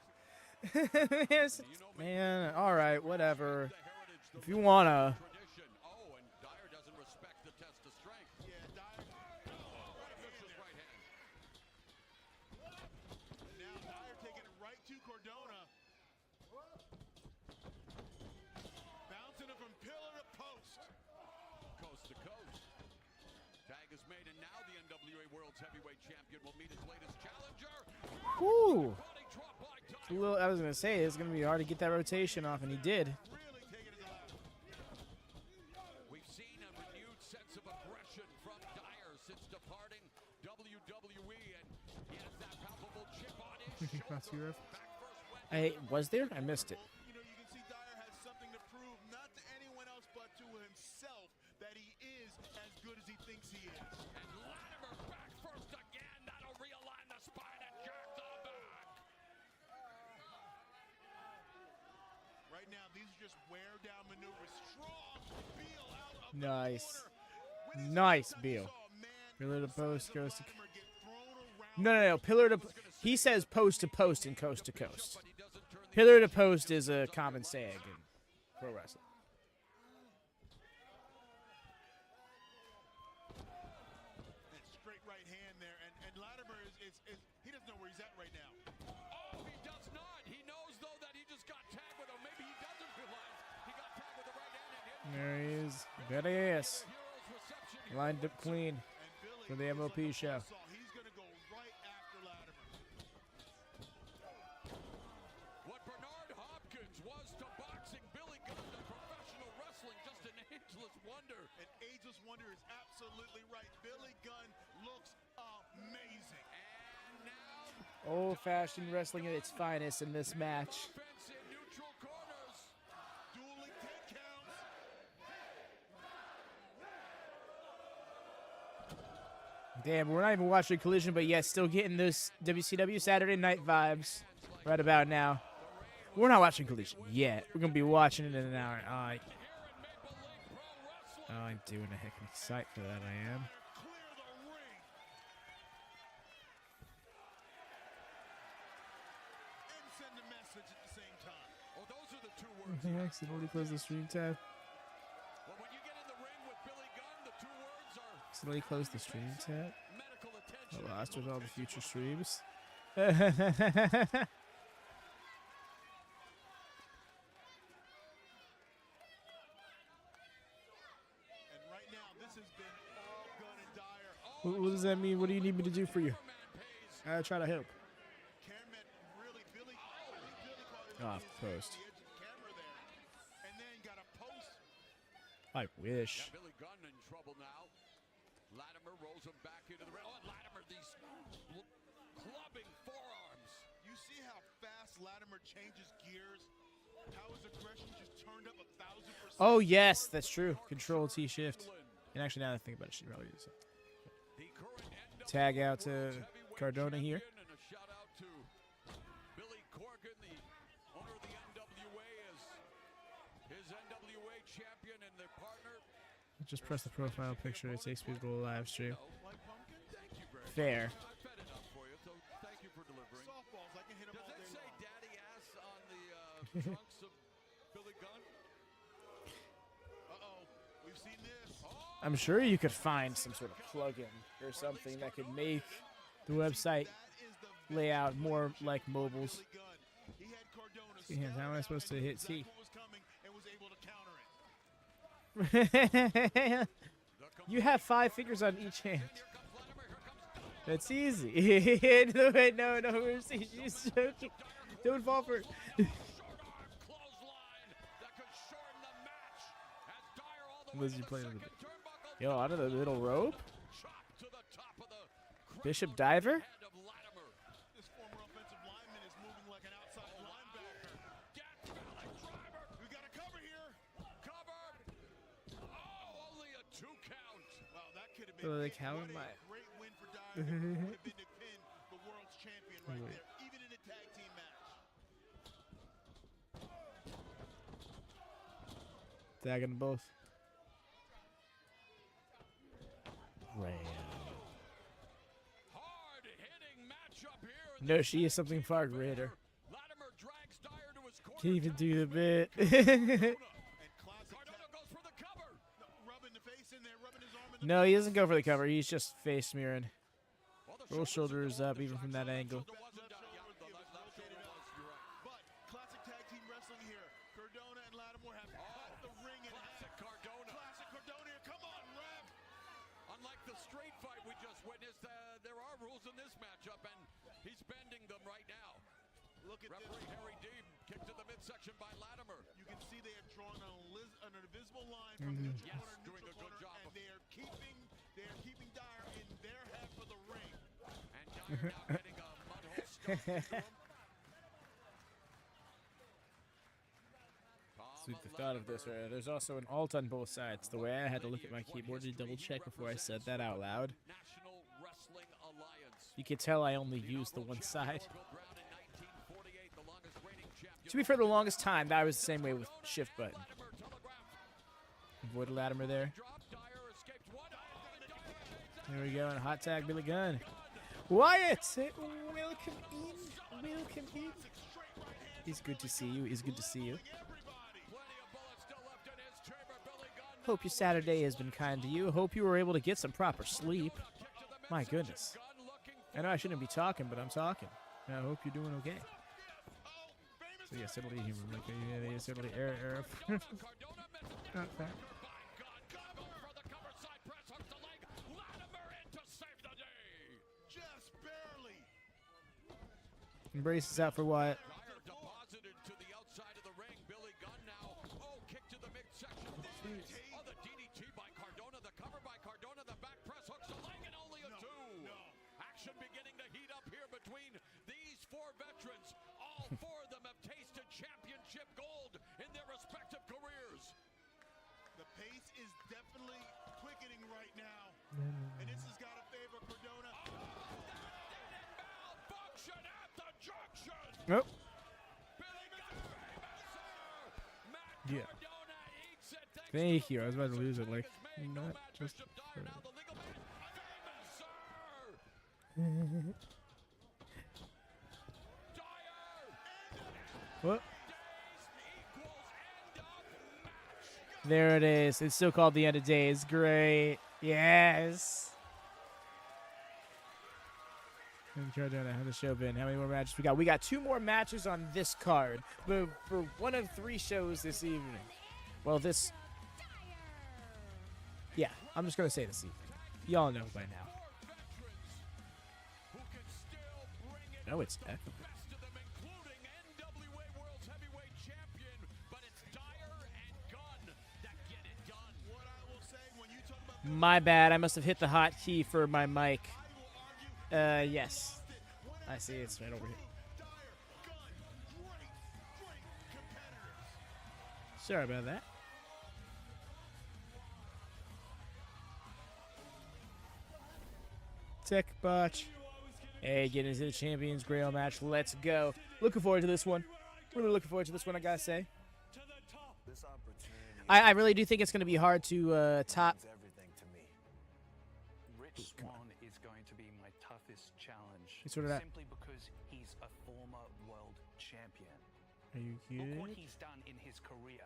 Yes, man, all right, whatever. If you wanna. Tradition. Oh, and Dyer doesn't respect the test of strength. Yeah, Dyer. Vicious right hand. Now Dyer taking it right to Cardona. Bouncing it from pillar to post. Coast to coast. Tag is made, and now the NWA World's Heavyweight Champion will meet his latest challenger. Woo! Body drop by Dyer. It's a little, I was gonna say it's gonna be hard to get that rotation off, and he did. Really taking it out. We've seen a renewed sense of aggression from Dyer since departing WWE, and he has that palpable chip on his shoulder. Back first went Was there? I missed it. You know, you can see Dyer has something to prove, not to anyone else, but to himself, that he is as good as he thinks he is. and Latimer back first again. That'll realign the spine and jerk the back. Right now, these are just wear-down maneuvers. Strong Beal out of Nice. the corner. When is the Nice, last time you Beal. saw a man Pillar to the size post, of goes to. Latimer get thrown around? No. Pillar to. He says post to post and coast to coast. Pillar to post is a common saying in pro wrestling. And straight right hand there, and Latimer is he doesn't know where he's at right now. Oh, he does not. He knows, though, that he just got tagged with a. Maybe he doesn't realize he got tagged with a right hand and hit. There he is. There he is. Hero's reception here. Lined up clean And Billy for the is MLP like a show. buzzsaw. He's gonna go right after Latimer. What Bernard Hopkins was to boxing, Billy Gunn to professional wrestling, just an ageless wonder. An ageless wonder is absolutely right. Billy Gunn looks amazing. And now, Old-fashioned wrestling at its finest in this match. offense in neutral corners. Dueling 10 counts. Damn, we're not even watching Collision, but yet still getting those WCW Saturday Night vibes right about now. We're not watching Collision yet. We're gonna be watching it in an hour. I'm doing a heck of a sight for that. I am. Clear the ring. And send a message at the same time. Oh, those are the two words. I accidentally closed the stream tab. Well, when you get in the ring with Billy Gunn, the two words are Accidentally closed the stream tab. medical I attention. lost with all the future streams. And right now, this has been all Gunn and Dyer. What does that mean? What do you need me to do for you? I try to help. Cameraman really, Billy caught his Off hands post. on the edge of the camera there. And then got a post. I wish. Yeah, Billy Gunn in trouble now. Latimer rolls him back into the ring. Oh, and Latimer, these clubbing forearms. You see how fast Latimer changes gears? How his aggression just turned up 1,000%. Oh yes, that's true. Control T shift. And actually, now that I think about it, she probably is. The current NWA Tag out to World's Heavyweight Cardona here. Champion, and a shout out to Billy Corgan, the owner of the NWA, as his NWA champion and their partner. Just press the profile picture. It takes people to the live stream. Like pumpkin? Thank you very Fair. much. I've fed enough for you, so thank you for delivering. Softballs, I can hit them Does all it day say long. daddy ass on the trunks of Billy Gunn? Uh-oh, we've seen this. I'm sure you could find some sort of plugin or something that could make the website That is the layout more like mobiles. Billy Gunn. He had Cardona See, hands, how am I supposed to hit T? exactly what was coming and was able to counter it. You have 5 fingers on each hand. That's easy. No, wait, no, Mercy, she's joking. Don't fall for it. Clothesline that could shorten the match as Dyer all the way Lizzie to the playing second with it. turnbuckle. Yo, out of the middle rope. Chop to the top of the Bishop Diver. head of Latimer. This former offensive lineman is moving like an outside linebacker. Get belly driver. We got a cover here. Covered. Oh, only a 2 count. Wow, that could have Oh, been like, how what am a I- great win for Dyer. It would have been to pin the world's champion right Right. there, even in a tag team match. Tagging them both. Rail. Hard hitting matchup here. No, she is something far greater. Latimer drags Dyer to his corner. Can't even do the bit. And classic Cardona goes for the cover. rubbing the face in there, rubbing his arm in the No, he doesn't go for the cover. He's just face smearing. Well, the Roll shoulders shoulders up even from that angle. shoulder wasn't down. Yeah, the left shoulder was. You're right. But classic tag team wrestling here. Cardona and Latimer have cut the ring in Classic half. Cardona. Classic Cardona here. Come on, Rev. Unlike the straight fight we just witnessed, there are rules in this matchup, and he's bending them right now. Look at Referee this. Harry Deeb kicked to the midsection by Latimer. You can see they have drawn an invisible line from neutral Yes, corner, doing neutral a good corner, job and of- they are keeping Dyer in their half of the ring. And Dyer now getting a mud hole stuffed into him. Sweet the thought of this. There's also an alt on both sides. The way I had to look at my keyboard to double check before I said that out loud. National Wrestling Alliance. You can tell I only used the one side. Ground in 1948, the longest reigning champion. To be fair, the longest time, that was the same way with shift button. Latimer telegraphed. Avoid Latimer there. Drop. Dyer escaped one. Oh, and Dyer takes it. There we go. And hot tag Billy Gunn. Wyatt, welcome in. Welcome in. It's good to see you. It's good to see you. Plenty of bullets still left in his chamber. Billy Gunn Hope your Saturday has been kind to you. Hope you were able to get some proper sleep. My goodness. Gunn looking I know I shouldn't be talking, but I'm talking. And I hope you're doing okay. So yeah, certainly he yeah, certainly error. Cardona misses it. Not bad. By God, cover for the cover side press hooks the leg. Latimer in to save the day. Just barely. Embrace is out for Wyatt. Dyer deposited to the outside of the ring. Billy Gunn now. Oh, kick to the midsection. Oh, the DDT by Cardona. The cover by Cardona. The back press hooks the leg and only a 2. Action beginning to heat up here between these 4 veterans. All 4 of them have tasted championship gold in their respective careers. The pace is definitely quickening right now. And this has got to favor Cardona. Malfunction at the junction. Nope. Billy Gunn, Matt Yeah. Cardona eats it. Thanks Thank to you. the I was about to lose it. wrestling Like, is made. not Matt just. Bishop Dyer now the legal man. Famous, sir. Dyer. What? Days equals end of match. There it is. It's still called the end of days. Great. Yes. And Cardona, how the show been? How many more matches we got? We got 2 more matches on this card, but for one of 3 shows this evening. Well, this. Yeah, I'm just gonna say this evening. Y'all know by now. Who can still bring it No, it's definitely. best of them, including NWA World's Heavyweight Champion. But it's Dyer and Gunn that get it done. What I will say when you talk about My bad. I must have hit the hot key for my mic. Yes. I see. It's right over here. Dyer, Gunn, great competitors. Sorry about that. Tech botch. Hey, getting into the Champions Grail match. Let's go. Looking forward to this one. Really looking forward to this one, I gotta say. This opportunity I really do think it's going to be hard to top. means everything to me. Rich Swann is going to be my toughest challenge. It's sort of that- simply because he's a former world champion. Are you Look what good? he's done in his career.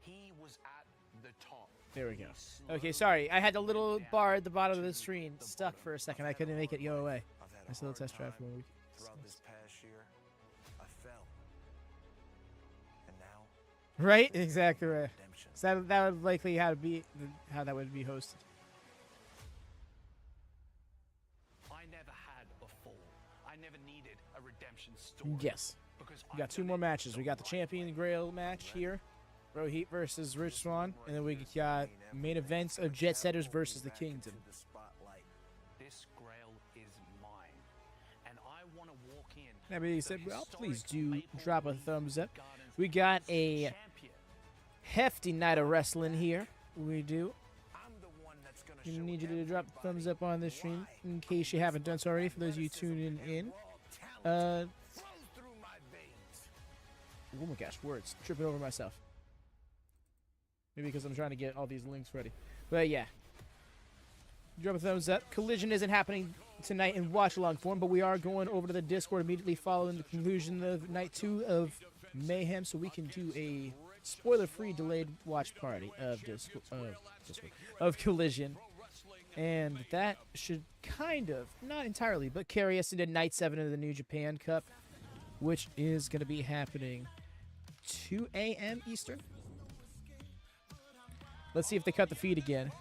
He was at the top. There we go. He Okay, slowly sorry. I had a little came bar down at the bottom of the to screen the stuck bottom. for a second. I couldn't make it go away. I've had I still hard test drive for time 1 week. throughout this past year. I fell. And now, Right? Exactly right. redemption. So that would likely how that would be hosted. I never had a fall. I never needed a redemption story. Yes. Because We got 2 more matches. We got the Champion Grail match here. Rohit versus Rich Swann, and then we got main events of Jet Setters versus the Kingdom. This Grail is mine, and I want to walk in. That being said, well, please do drop a thumbs up. We got a hefty night of wrestling here. We do. We need you to drop a thumbs up on this stream in case you haven't done so already. For those of you tuning in, oh my gosh, words, tripping over myself. Maybe because I'm trying to get all these links ready. But yeah, drop a thumbs up. Collision isn't happening tonight in watch-along form, but we are going over to the Discord immediately following the conclusion of Night 2 of Mayhem, so we can do a spoiler-free delayed watch party of of Collision. And that should kind of, not entirely, but carry us into Night 7 of the New Japan Cup, which is going to be happening 2 a.m. Eastern. Let's see if they cut the feed again.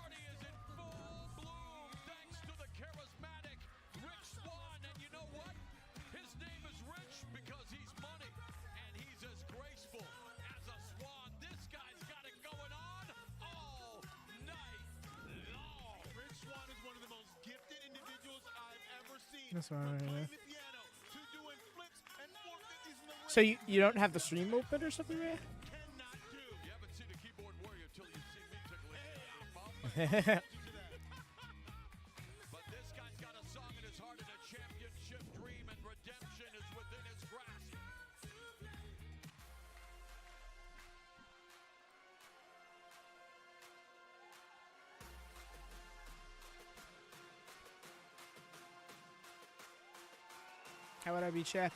That's all right. So you don't have the stream open or something, right? But this guy's got a song in his heart and a championship dream, and redemption is within his grasp. How would I be chat?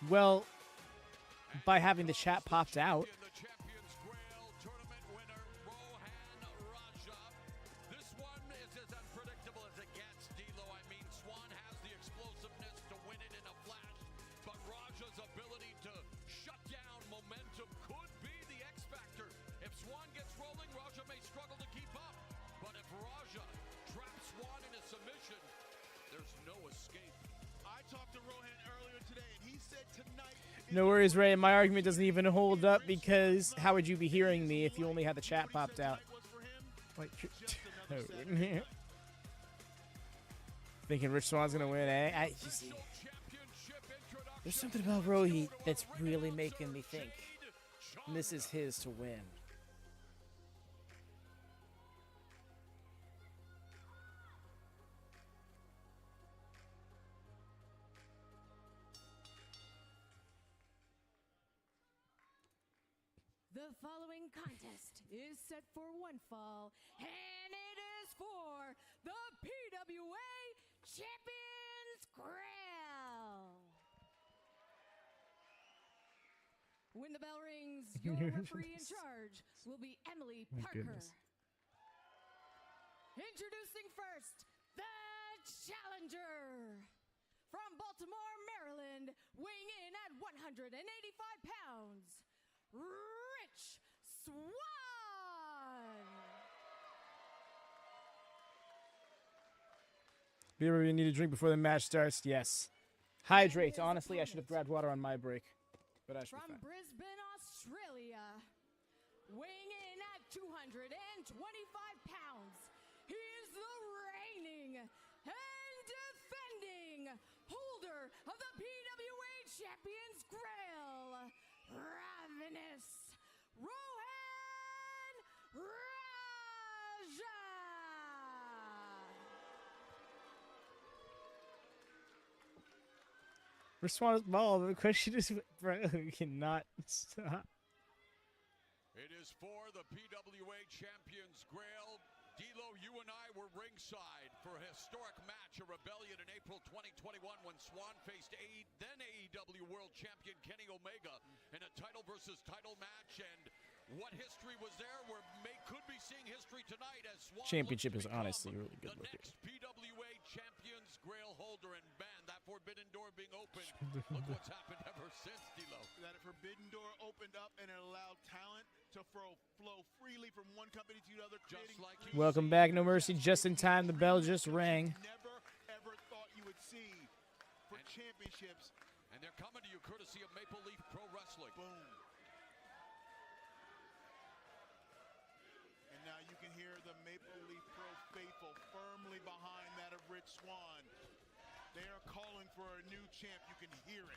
Well, by having the chat popped out. The Champions Grail tournament winner, Rohan Raja. This one is as unpredictable as it gets, D'Lo. I mean, Swann has the explosiveness to win it in a flash, but Raja's ability to shut down momentum could be the X factor. If Swann gets rolling, Raja may struggle to keep up, but if Raja traps Swann in a submission, there's no escape. I talked to Rohan earlier today, and he said tonight. No worries, Ray. My argument doesn't even hold up because how would you be hearing me if you only had the chat popped out? Like, thinking Rich Swann's gonna win, eh? There's something about Rohit that's really making me think. And this is his to win. The following contest is set for one fall, and it is for the PWA Champions Grail. When the bell rings, your referee in charge will be Emily My Parker. goodness. Introducing first, the challenger. From Baltimore, Maryland, weighing in at 185 pounds, Rich Swann. Beer you need a drink before the match starts? Yes. Hydrate. Honestly, I should have grabbed water on my break. But I should be From fine. Brisbane, Australia, weighing in at 225 pounds, he is the reigning and defending holder of the PWA Champions Grail, Ravenous Rohan Raja. Response ball. The question is, bro, you cannot stop. It is for the PWA Champions Grail. D'Lo, you and I were ringside for a historic match, a rebellion in April 2021 when Swann faced then AEW World Champion Kenny Omega in a title versus title match. And what history was there? Could be seeing history tonight as Swann Championship looks is to become honestly really good the looking. next PWA Champions Grail holder, and man, that forbidden door being opened. Look what's happened ever since, D'Lo. That forbidden door opened up and it allowed talent to flow freely from one company to the other. Just like you Welcome back, No Mercy. Just in time. The bell just rang. Never ever thought you would see for championships. And they're coming to you courtesy of Maple Leaf Pro Wrestling. Boom. the Maple Leaf Pro faithful firmly behind that of Rich Swann. They are calling for a new champ. You can hear it.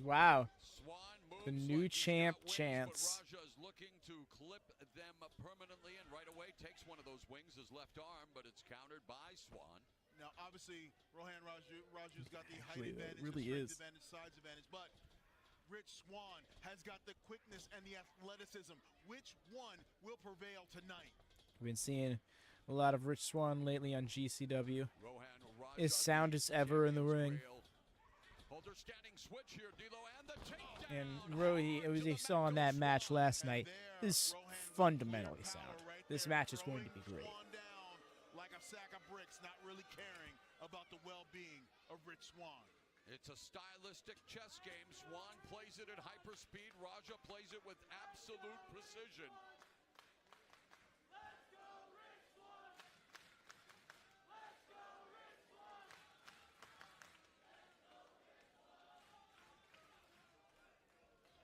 Wow. Swann The moves new like he's champ got wings, chance. But Raja is looking to clip them permanently, and right away takes one of those wings, his left arm, but it's countered by Swann. Now, obviously, Rohan Raju's got the height Actually, advantage, it really the is. strength advantage, size advantage, but Rich Swann has got the quickness and the athleticism. Which one will prevail tonight? We've been seeing a lot of Rich Swann lately on GCW. Rohan Raja, As sound as ever in the ring. Holder standing switch here, D'Lo, and the takedown. And Rohi, as you saw in that match last night, is fundamentally sound. This match is going to be great. Like a sack of bricks, not really caring about the well-being of Rich Swann. It's a stylistic chess game. Swann plays it at hyperspeed. Raja plays it with absolute precision.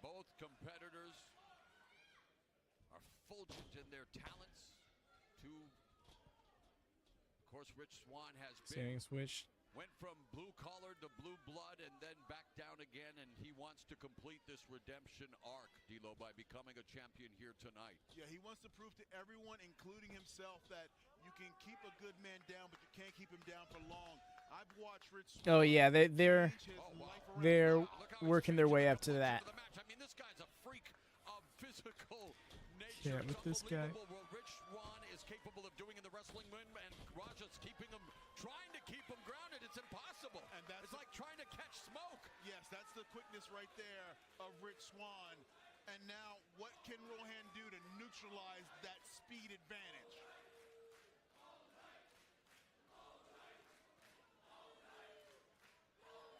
Both competitors are fulgent in their talents. Of course, Rich Swann has Standing switch. went from blue collar to blue blood and then back down again, and he wants to complete this redemption arc, D'Lo, by becoming a champion here tonight. Yeah, he wants to prove to everyone, including himself, that you can keep a good man down, but you can't keep him down for long. I've watched Rich Swann. Oh yeah, they're working their way up to that. I mean, this guy's a freak of physical nature. Yeah, with this guy. What Rich Swann is capable of doing in the wrestling ring, and Raja's trying to keep him grounded. It's impossible. And it's like trying to catch smoke. Yes, that's the quickness right there of Rich Swann. And now, what can Rohan do to neutralize that speed advantage?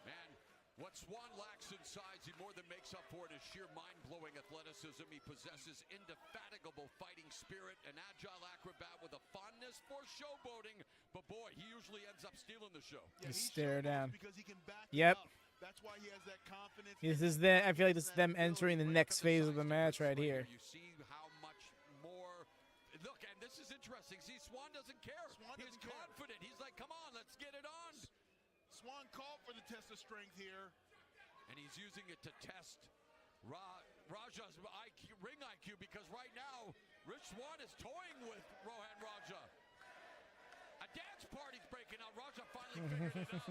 Man, what Swann lacks in size, he more than makes up for it in sheer mind-blowing athleticism. He possesses indefatigable fighting spirit, an agile acrobat with a fondness for showboating. But boy, he usually ends up stealing the show. Yeah, just stare down. Because he can back Yep. up. That's why he has that confidence. This is them. I feel like this is them entering the next phase of the match right here. You see how much more. Look, and this is interesting. See, Swann doesn't care. He's confident. He's like, come on, let's get it on. Swann called for the test of strength here. And he's using it to test Raja's ring IQ, because right now, Rich Swann is toying with Rohan Raja. A dance party's breaking out. Raja finally figured it out.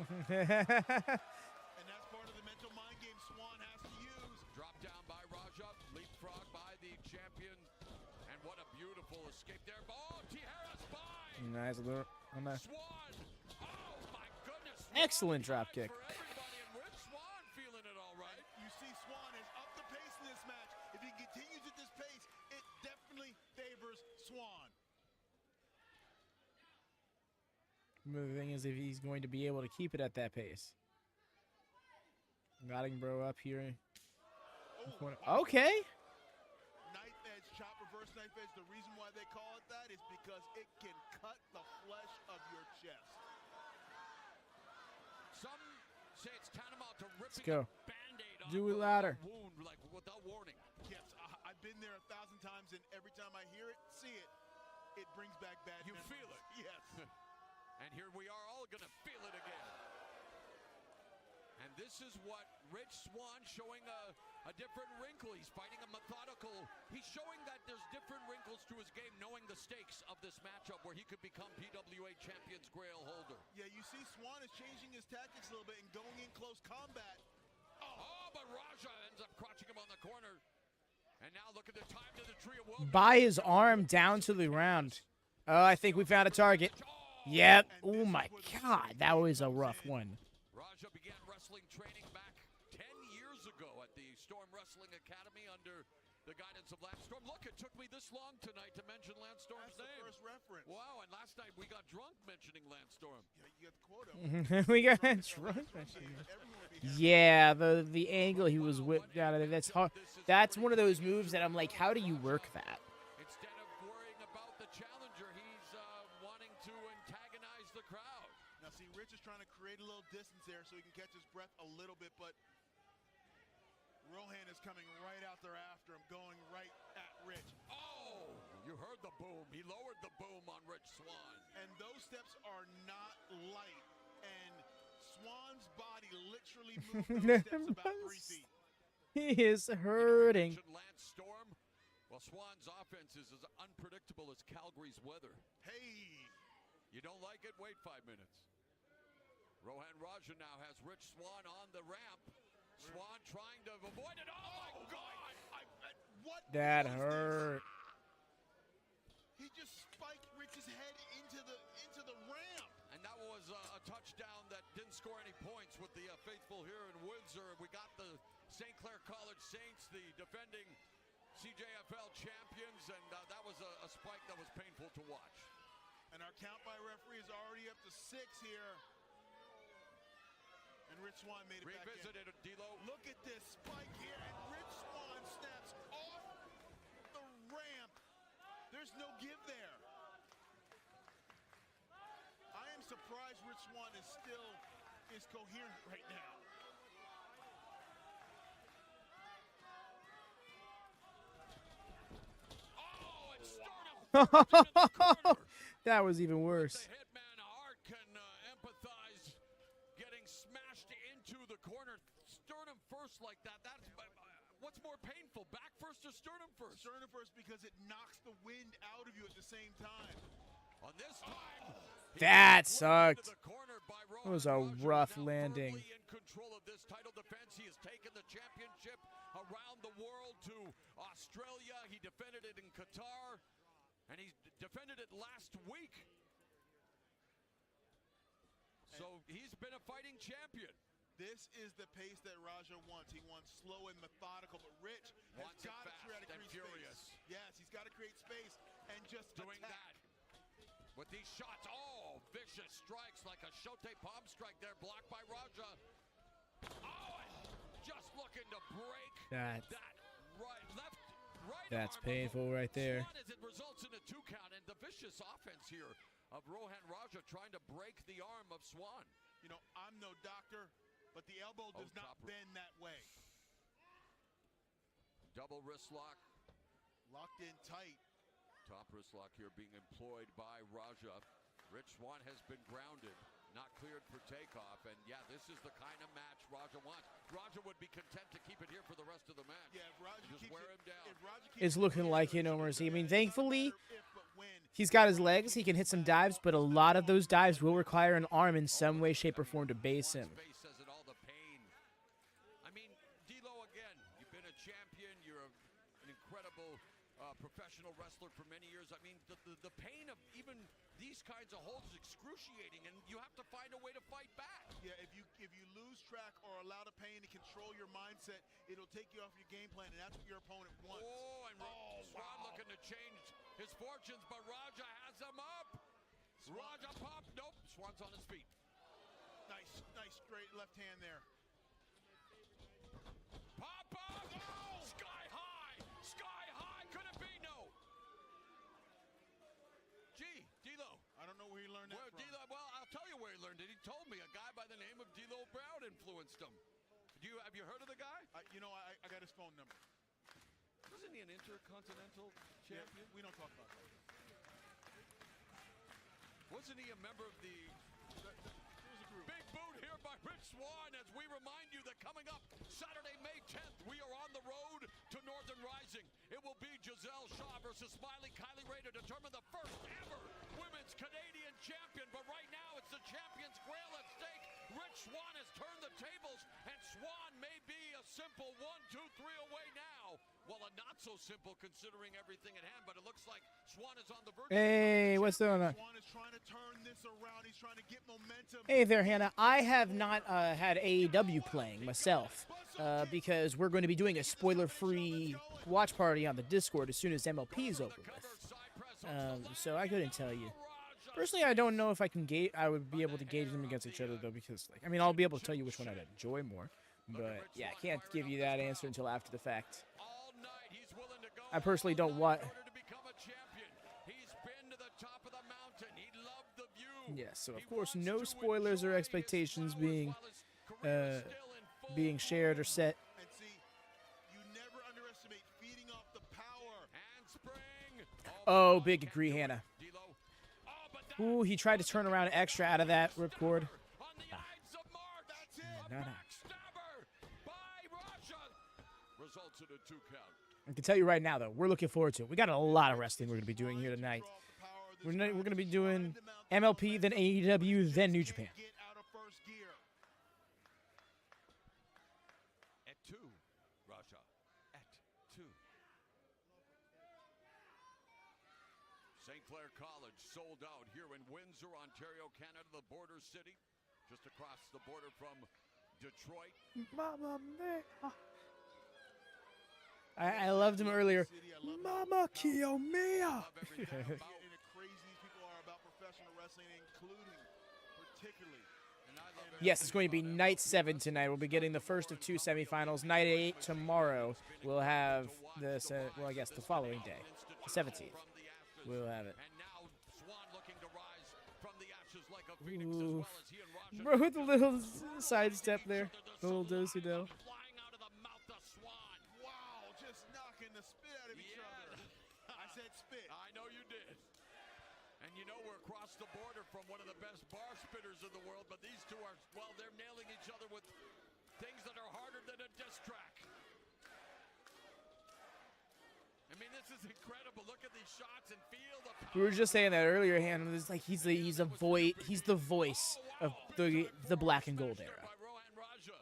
And that's part of the mental mind game Swann has to use. Dropped down by Raja, leapfrog by the champion. And what a beautiful escape there. Oh, Tijeras by Nice little on that. Swann. Oh, my goodness. Excellent drop kick. For everybody, and Rich Swann feeling it all right. You see Swann has upped the pace in this match. If he continues at this pace, it definitely favors Swann. The thing is, if he's going to be able to keep it at that pace. Notting bro up here. Okay. Knife edge chop, reverse knife edge. The reason why they call it that is because it can cut the flesh of your chest. Some say it's tantamount to ripping go. a Band-Aid off Do it a louder. wound, like without warning. Yes, I've been there 1,000 times, and every time I hear it, see it, it brings back bad You memories. feel it. Yes. And here we are all going to feel it again. And this is what Rich Swann showing a different wrinkle. He's fighting a methodical. He's showing that there's different wrinkles to his game, knowing the stakes of this matchup where he could become PWA Champion's Grail holder. Yeah, you see Swann is changing his tactics a little bit and going in close combat. Oh, but Raja ends up crouching him on the corner. And now look at the time to the tree of will. By his arm down to the ground. Oh, I think we found a target. Yep. Oh my God, that was a rough one. Raja began wrestling training back 10 years ago at the Storm Wrestling Academy under the guidance of Lance Storm. Look, it took me this long tonight to mention Lance Storm's That's name. the first reference. Wow, and last night we got drunk mentioning Lance Storm. Yeah, you got the quota. We got drunk. Yeah, the angle he was whipped out of it, that's hard. That's one of those moves that I'm like, how do you work that? Instead of worrying about the challenger, he's wanting to antagonize the crowd. Now, see, Rich is trying to create a little distance there so he can catch his breath a little bit, but Rohan is coming right out there after him, going right at Rich. Oh, you You heard the boom. He lowered the boom on Rich Swann. And those steps are not light. And Swann's body literally moved those steps about 3 feet. He is hurting. Lance Storm. Well, Swann's offense is as unpredictable as Calgary's weather. Hey! You don't like it? Wait 5 minutes. Rohan Raja now has Rich Swann on the ramp. Swann trying to avoid it. Oh, my God! What? That hurt. He just spiked Rich's head into the ramp. And that was a touchdown that didn't score any points with the faithful here in Windsor. We got the St. Clair College Saints, the defending CJFL champions, and that was a spike that was painful to watch. And our count by referee is already up to 6 here. And Rich Swann made it Revisited back in. D'Lo. Look at this spike here, and Rich Swann snaps off the ramp. There's no give there. I am surprised Rich Swann is coherent right now. Oh, it's Sternum. That was even worse. The hitman Hart can empathize getting smashed into the corner. Sternum first like that. That's what's more painful, back first or sternum first? Sternum first because it knocks the wind out of you at the same time. On this time, that sucked. It was a rough landing. In control of this title defense, he has taken the championship around the world to Australia. He defended it in Qatar, and he defended it last week. So he's been a fighting champion. This is the pace that Raja wants. He wants slow and methodical, but Rich has got to try to create space. Yes, he's got to create space and just doing attack. that. With these shots, oh, vicious strikes like a Shote palm strike there, blocked by Raja. Oh, just looking to break that right That's arm painful right there. Swann as it results in a 2 count, and the vicious offense here of Rohan Raja trying to break the arm of Swann. You know, I'm no doctor, but the elbow does not bend that way. Double wrist lock. Locked in tight. Top wrist lock here being employed by Raja. Rich Swann has been grounded, not cleared for takeoff. And yeah, this is the kind of match Raja wants. Raja would be content to keep it here for the rest of the match. Yeah, if Raja just wear him down. It's looking like it, no mercy. I mean, thankfully, he's got his legs. He can hit some dives, but a lot of those dives will require an arm in some way, shape, or form to base him. Says it all, the pain. I mean, D'Lo, again, you've been a champion. You're an incredible professional wrestler for many years. I mean, the pain of even these kinds of holds is excruciating, and you have to find a way to fight back. Yeah, if you lose track or allow the pain to control your mindset, it'll take you off your game plan, and that's what your opponent wants. Oh, and Swann looking to change his fortunes, but Raja has him up. Raja pop. Nope. Swann's on his feet. Nice straight left hand there. Pop up. Oh, sky high. Sky high. Could it be? No. Gee, D'Lo. I don't know where he learned that from. Well, I'll tell you where he learned it. He told me a guy by the name of D'Lo Brown influenced him. Have you heard of the guy? I got his phone number. Wasn't he an intercontinental champion? Yeah, we don't talk about that. Wasn't he a member of the Big Boot here by Rich Swann as we remind you that coming up Saturday, May 10th, we are on the road to Northern Rising. It will be Gisele Shaw versus Smiley Kylie Ray to determine the first ever women's Canadian champion. But right now, it's the champion's Grail at stake. Rich Swann has turned the tables, and Swann may be a simple 1, 2, 3 away now. Well, a not so simple considering everything at hand, but it looks like Swann is on the verge. Hey, what's going on? Swann is trying to turn this around. He's trying to get momentum. Hey there, Hannah. I have not had AEW playing myself because we're going to be doing a spoiler-free watch party on the Discord as soon as MLP is over with. So I couldn't tell you. Personally, I don't know if I would be able to gauge them against each other though, because I'll be able to tell you which one I'd enjoy more. But yeah, I can't give you that answer until after the fact. I personally don't want. Yes, so of course, no spoilers or expectations being shared or set. And see, you never underestimate feeding off the power. And spring. Oh, big agree, Hannah. Ooh, he tried to turn around extra out of that ripcord. No. Results in a 2 count. I can tell you right now, though, we're looking forward to it. We got a lot of wrestling we're going to be doing here tonight. We're going to be doing MLP, then AEW, then New Japan. Get out of first gear. At 2, Raja. At 2. St. Clair College sold out here in Windsor, Ontario, Canada, the border city, just across the border from Detroit. Mama Mia. I loved him earlier. Mama Kiyomiya. And the crazy people are about professional wrestling, including particularly. Yes, it's going to be night 7 tonight. We'll be getting the first of 2 semifinals. Night 8 tomorrow. We'll have this. Well, I guess the following day, the 17th. We'll have it. And now Swann looking to rise from the ashes like a phoenix as Ooh. well as he and Raja. Bro, with the little sidestep there. The little do-si-do. Flying out of the mouth of Swann. Wow, just knocking the spit out of each other. I said spit. I know you did. And you know we're across the border from one of the best bar spitters in the world, but these two are, well, they're nailing each other with things that are harder than a diss track. I mean, this is incredible. Look at these shots and feel the power. We were just saying that earlier, Hannah. It's like he's the voice of the black and gold era. By Rohan Raja.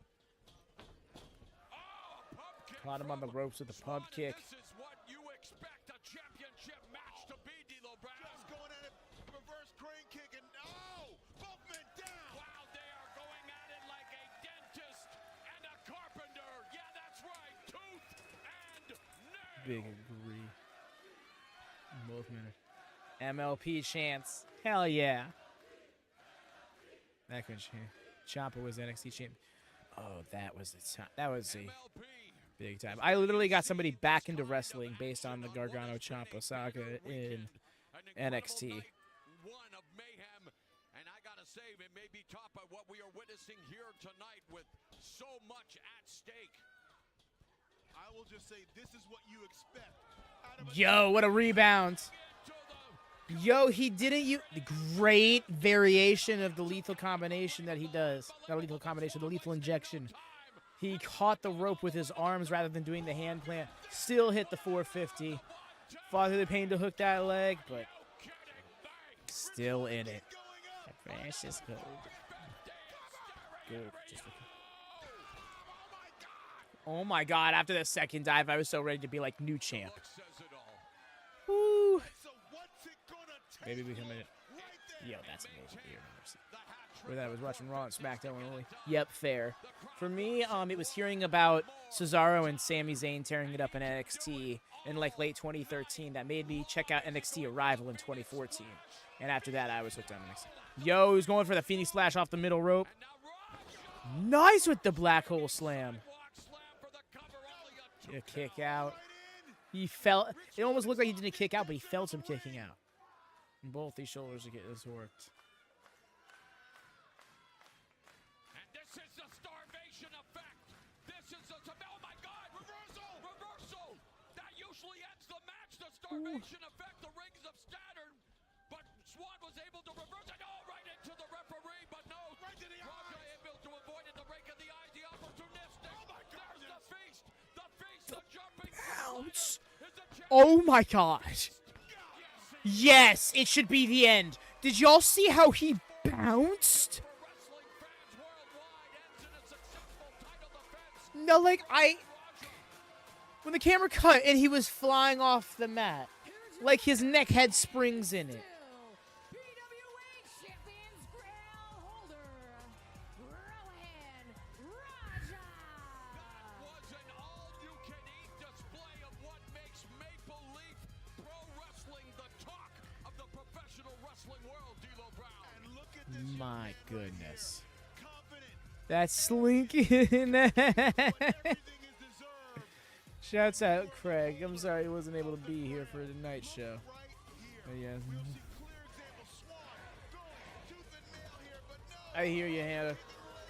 Caught him on the ropes with the pump kick. This is what you expect a championship match to be, D'Lo Brown. Just going at it, reverse crane kick, and both men down. Wow, they are going at it like a dentist and a carpenter. Yeah, that's right, tooth and nail. Big agree. Both men. MLP chance. Hell yeah. That could change. Ciampa was NXT champion. Oh, that was the time. That was a MLP. big time. I literally got somebody back into wrestling based on the Gargano Ciampa saga in NXT. One of mayhem, and I gotta say, it may be topped by what we are witnessing here tonight with so much at stake. I will just say this is what you expect. Out of a Yo, what a rebound. Yo, he didn't use the great variation of the lethal combination that he does. Not lethal combination, the lethal injection. He caught the rope with his arms rather than doing the hand plant. Still hit the 450. Fought through the pain to hook that leg, but still in it. Precious gold. Good. Oh my god, after the second dive, I was so ready to be like new champ. Woo. Maybe we come in. Yo, that's amazing. Where that was watching Raw and SmackDown only. Yep, fair. For me, it was hearing about Cesaro and Sami Zayn tearing it up in NXT in like late 2013 that made me check out NXT Arrival in 2014. And after that, I was hooked on NXT. Yo, he's going for the Phoenix Splash off the middle rope. Nice with the black hole slam. A kick out. He felt. It almost looked like he didn't kick out, but he felt him kicking out. And both these shoulders to get this worked. And this is the starvation effect. This is the, oh my God, reversal. That usually ends the match. The starvation effect. The rings have scattered, but Swann was able to reverse it all right into the referee, but no. Right to the Raja eyes. able to avoid it. The rake of the eye, the opportunistic. Oh my There's goodness. the feast. The feast, the jumping. Bounce. Is the Oh my god. Yes, it should be the end. Did y'all see how he bounced? No, like, when the camera cut and he was flying off the mat, like his neck had springs in it. PWA Champions Grail holder, Rohan Raja. Was an all-you-can-eat display of what makes Maple Leaf Pro Wrestling the talk of the professional wrestling world, D'Lo Brown. And look at this. My goodness. Confident. That's slinky. Everything is deserved. Shouts out Craig. I'm sorry he wasn't able to be here for the night show. Right here. But yeah. Clear example. Swann going tooth and nail here, but no. I hear you, Hannah.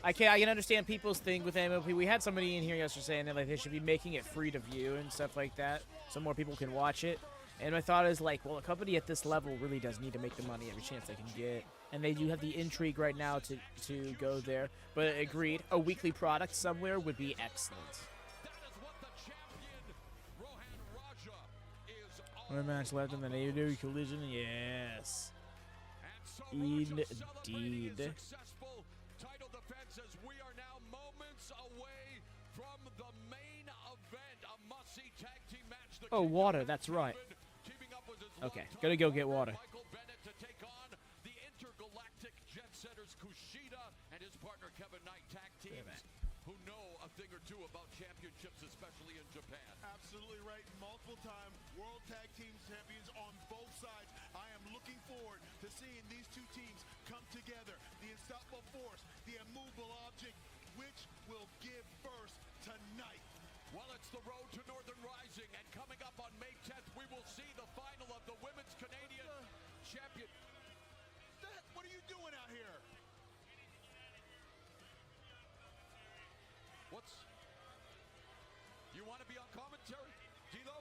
I can understand people's thing with MLP. We had somebody in here yesterday saying that like they should be making it free to view and stuff like that, so more people can watch it. And my thought is like, well, a company at this level really does need to make the money every chance they can get, and they do have the intrigue right now to go there. But agreed, a weekly product somewhere would be excellent. One match left in the AEW collision, yes. Indeed. Title defense as we are now moments away from the main event, a must-see tag team match. Oh, water, that's right. Okay, gotta go get water. Michael Bennett to take on the intergalactic jet setters Kushida and his partner Kevin Knight, tag teams who know a thing or two about championships, especially in Japan. Absolutely right. Multiple-time World Tag Team Champions on both sides. I am looking forward to seeing these two teams come together. The unstoppable force, the immovable object, which will give first tonight. Well, it's the road to Northern Rising, and coming up on May 10th, we will see the final of the Women's Canadian Champion. What are you doing out here? You want to be on commentary, D'Lo?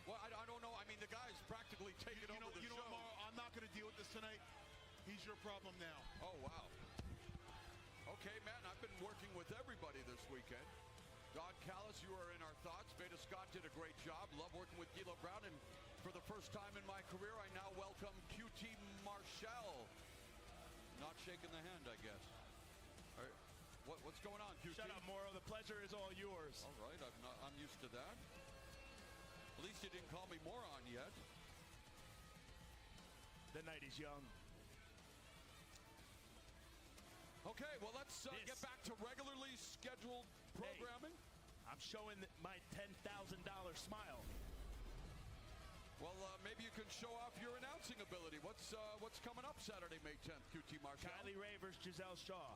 Well, I don't know. I mean, the guy's practically taking over the show. What, Mauro, I'm not going to deal with this tonight. He's your problem now. Oh, wow. Okay, man, I've been working with everybody this weekend. Don Callis, you are in our thoughts. Beta Scott did a great job. Love working with D'Lo Brown. And for the first time in my career, I now welcome QT Marshal. Not shaking the hand, I guess. All right. What's going on, QT? Shut up, Mauro. The pleasure is all yours. All right, I'm used to that. At least you didn't call me moron yet. The night is young. Okay, well, let's get back to regularly scheduled programming. Hey, I'm showing my $10,000 smile. Well, maybe you can show off your announcing ability. What's coming up Saturday, May 10th, QT Marshal? Kylie Ray versus Gisele Shaw.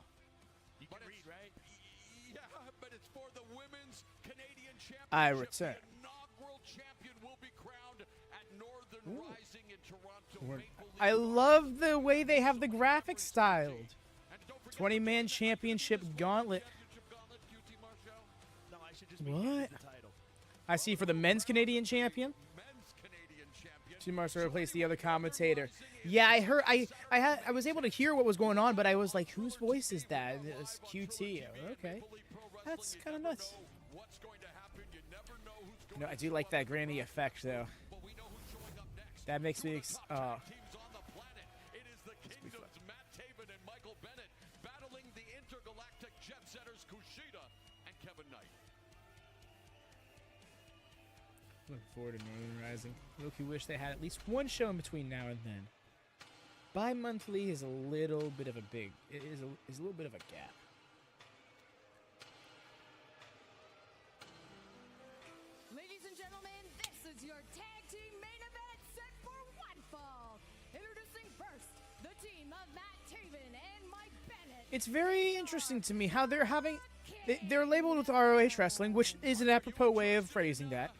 You can read, right? Yeah, but it's for the Women's Canadian Championship. I return. The inaugural champion will be crowned at Northern Rising in Toronto. I love the way they have the graphics styled. 20-man championship gauntlet. No, I should just be What? the title. I see for the men's Canadian champion. T. Marshall replaced the other commentator. Yeah, I heard. I was able to hear what was going on, but I was like, whose voice is that? It's QT. Okay, that's kind of nuts. No, I do like that grainy effect though. That makes me. Looking forward to Northern Rising. Loki wish they had at least one show in between now and then. Bi-monthly is a little bit of a big. It is a little bit of a gap. Ladies and gentlemen, this is your tag team main event set for one fall. Introducing first, the team of Matt Taven and Mike Bennett. It's very interesting to me how they're having. They're labeled with ROH Wrestling, which is an apropos way of phrasing that.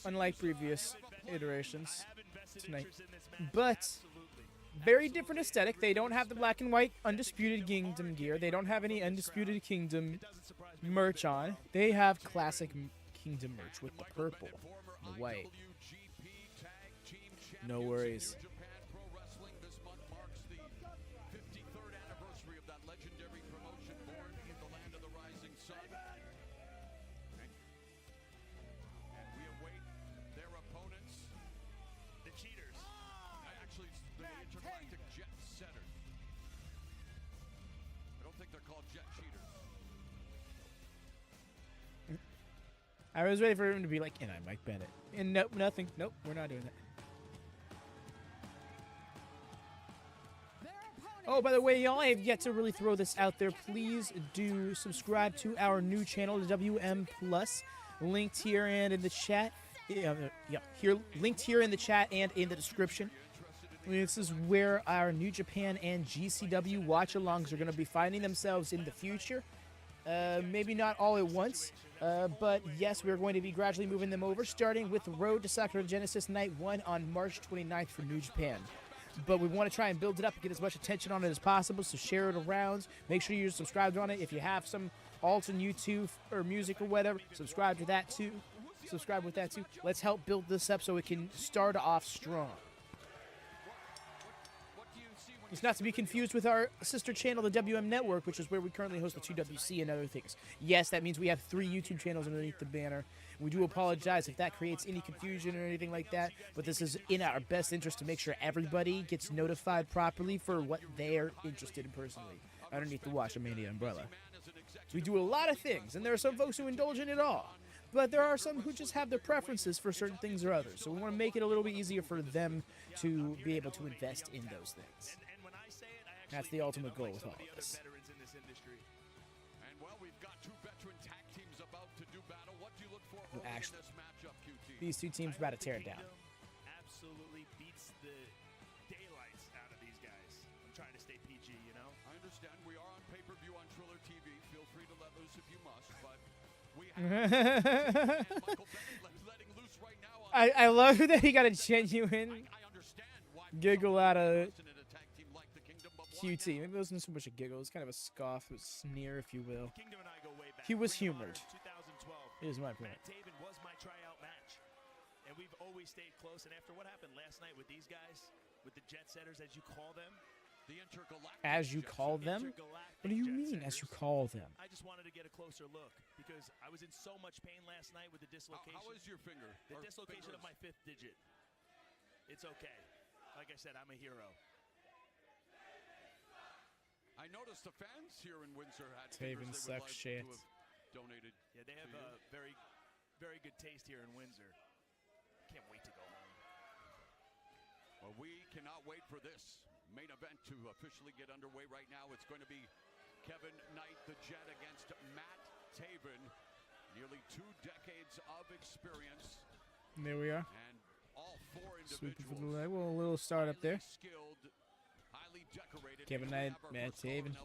Unlike previous iterations tonight. But very different aesthetic. They don't have the black and white Undisputed Kingdom gear. They don't have any Undisputed Kingdom merch on. They have classic Kingdom merch with the purple and the white. No worries. I was ready for him to be like, and I'm Mike Bennett. And nope, nothing. Nope, we're not doing that. Oh, by the way, y'all, I have yet to really throw this out there. Please do subscribe to our new channel, WM Plus, linked here and in the chat. Linked here in the chat and in the description. This is where our New Japan and GCW watch-alongs are going to be finding themselves in the future. Maybe not all at once. But yes, we're going to be gradually moving them over, starting with Road to Sakura Genesis Night 1 on March 29th for New Japan. but we want to try and build it up and get as much attention on it as possible, so share it around. Make sure you're subscribed on it. If you have some alt on YouTube or music or whatever, subscribe to that too. Subscribe with that too. Let's help build this up so it can start off strong. It's not to be confused with our sister channel, the WM Network, which is where we currently host the 2WC and other things. Yes, that means we have 3 YouTube channels underneath the banner. We do apologize if that creates any confusion or anything like that, but this is in our best interest to make sure everybody gets notified properly for what they're interested in personally underneath the WatchaMania umbrella. We do a lot of things, and there are some folks who indulge in it all. But there are some who just have their preferences for certain things or others. So we want to make it a little bit easier for them to be able to invest in those things. That's the ultimate goal with all of this. Actually, these two teams are about to tear it down. Absolutely beats the daylights out of these guys. I'm trying to stay PG, you know? I understand we are on pay-per-view on Triller TV. Feel free to let loose if you must, but we have I love that he got a genuine giggle out of QT. Maybe it wasn't so much a giggle. It was kind of a scoff, a sneer, if you will. He was humored. Is my point. Matt Taven was my tryout match, and we've always stayed close. And after what happened last night with these guys, with the Jet Setters, as you call them, the intergalactic. As you call them? What do you mean, as you call them? I just wanted to get a closer look because I was in so much pain last night with the dislocation. How is your finger? The dislocation of my 5th digit. It's okay. Like I said, I'm a hero. I noticed the fans here in Windsor had Taven sucks shit. Donated. Yeah, they have a very, very good taste here in Windsor. Can't wait to go home. Well, we cannot wait for this main event to officially get underway right now. It's going to be Kevin Knight, the Jet, against Matt Taven. Nearly 2 decades of experience. And there we are. And all 4 Sweeping for the individuals. leg. Well, a little start up there. Skilled, highly decorated. Kevin Knight, Matt Taven.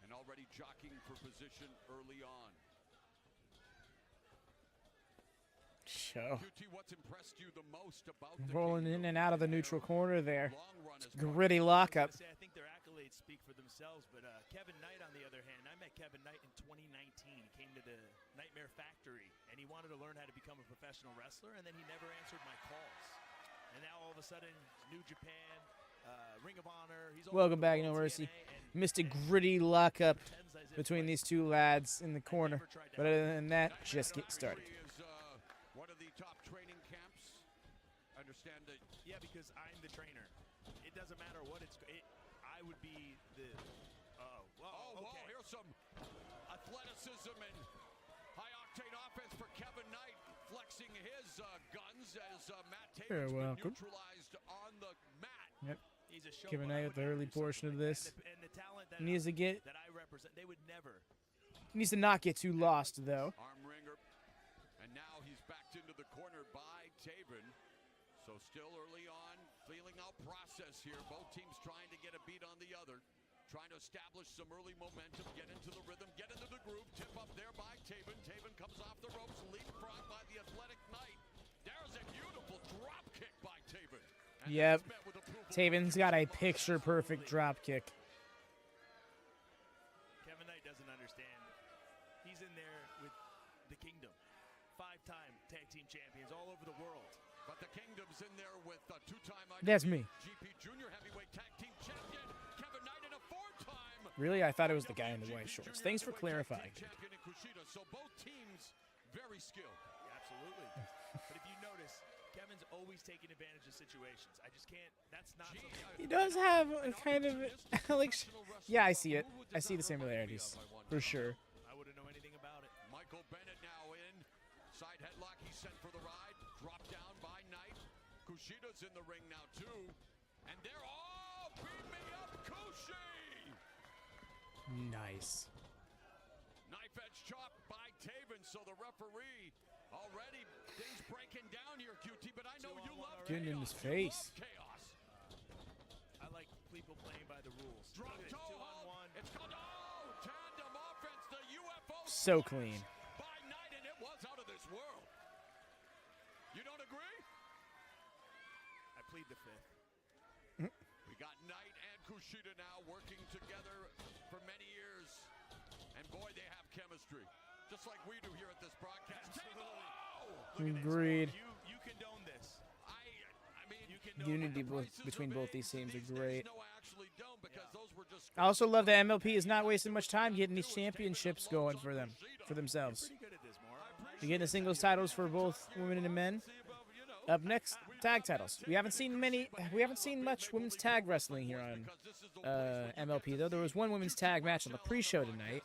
And already jockeying for position early on. Show. What's impressed you the most about Rolling in and out of the neutral corner there. Gritty lockup. I think their accolades speak for themselves, but Kevin Knight, on the other hand, I met Kevin Knight in 2019. He came to the Nightmare Factory, and he wanted to learn how to become a professional wrestler, and then he never answered my calls. And now all of a sudden, New Japan, Ring of Honor. He's Welcome back, No Mercy. Missed a gritty lockup between these two lads in the corner. But other than that, just get started. One of the top training camps. Understand that. Yeah, because I'm the trainer. It doesn't matter what I would be the. Okay. Here's some athleticism and high octane offense for Kevin Knight, flexing his guns as Matt Taven's been neutralized on the mat. Yep. Kevin Knight at the early portion of this. Needs to get. That I represent. They would never. Needs to not get too lost though. Arm wringer. And now he's backed into the corner by Taven. So still early on, feeling out process here. Both teams trying to get a beat on the other. Trying to establish some early momentum, get into the rhythm, get into the groove. Tip up there by Taven. Taven comes off the ropes, leapfrog by the athletic Knight. There's a beautiful drop kick by Taven. Yep. Taven's got a picture-perfect drop kick. Kevin Knight doesn't understand. He's in there with the Kingdom. 5-time tag team champions all over the world. But the Kingdom's in there with a 2-time That's me. GP Junior Heavyweight Tag Team Champion, Kevin Knight, and a 4-time. Really? I thought it was the guy in the white shorts. Thanks for clarifying. So both teams very skilled. Yeah, absolutely. But if you notice, Kevin's always taking advantage of situations. I just can't. That's not. He does have a kind of like. Yeah, I see it. I see the similarities for sure. I wouldn't know anything about it. Michael Bennett now in. Side headlock. He's sent for the ride. Dropped down by Knight. Kushida's in the ring now too. And they're all beat me up, Kushi. Nice. Knife edge chop by Taven. So the referee already things breaking down here, QT. But I know you love getting in his face. Chaos. I like people playing by the rules. Drop toe. 2-on-1. It's called tandem offense. The UFO. So clean. By Knight, and it was out of this world. You don't agree? Kushida now working together for many years. And boy, they have chemistry. Just like we do here at this broadcast. Agreed. You condone this. I mean, Unity between both these teams are great. no, I actually don't, because those were just I also love that MLP is not wasting much time getting these championships going for them, for themselves. You're getting the singles titles for both women and men. Up next, tag titles. We haven't seen much women's tag wrestling here on MLP, though. There was one women's tag match on the pre-show tonight,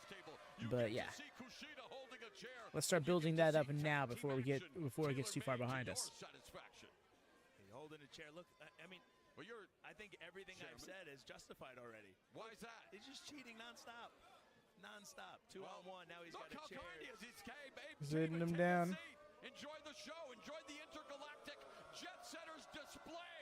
but yeah. Let's start building that up now before it gets too far behind us. Holding a chair. Look, I mean, I think everything I've said is justified already. Why is that? He's just cheating nonstop. Nonstop. 2-on-1. Now he's got a chair. Sitting him down. Enjoy the show. Enjoy the intergalactic jet setters display.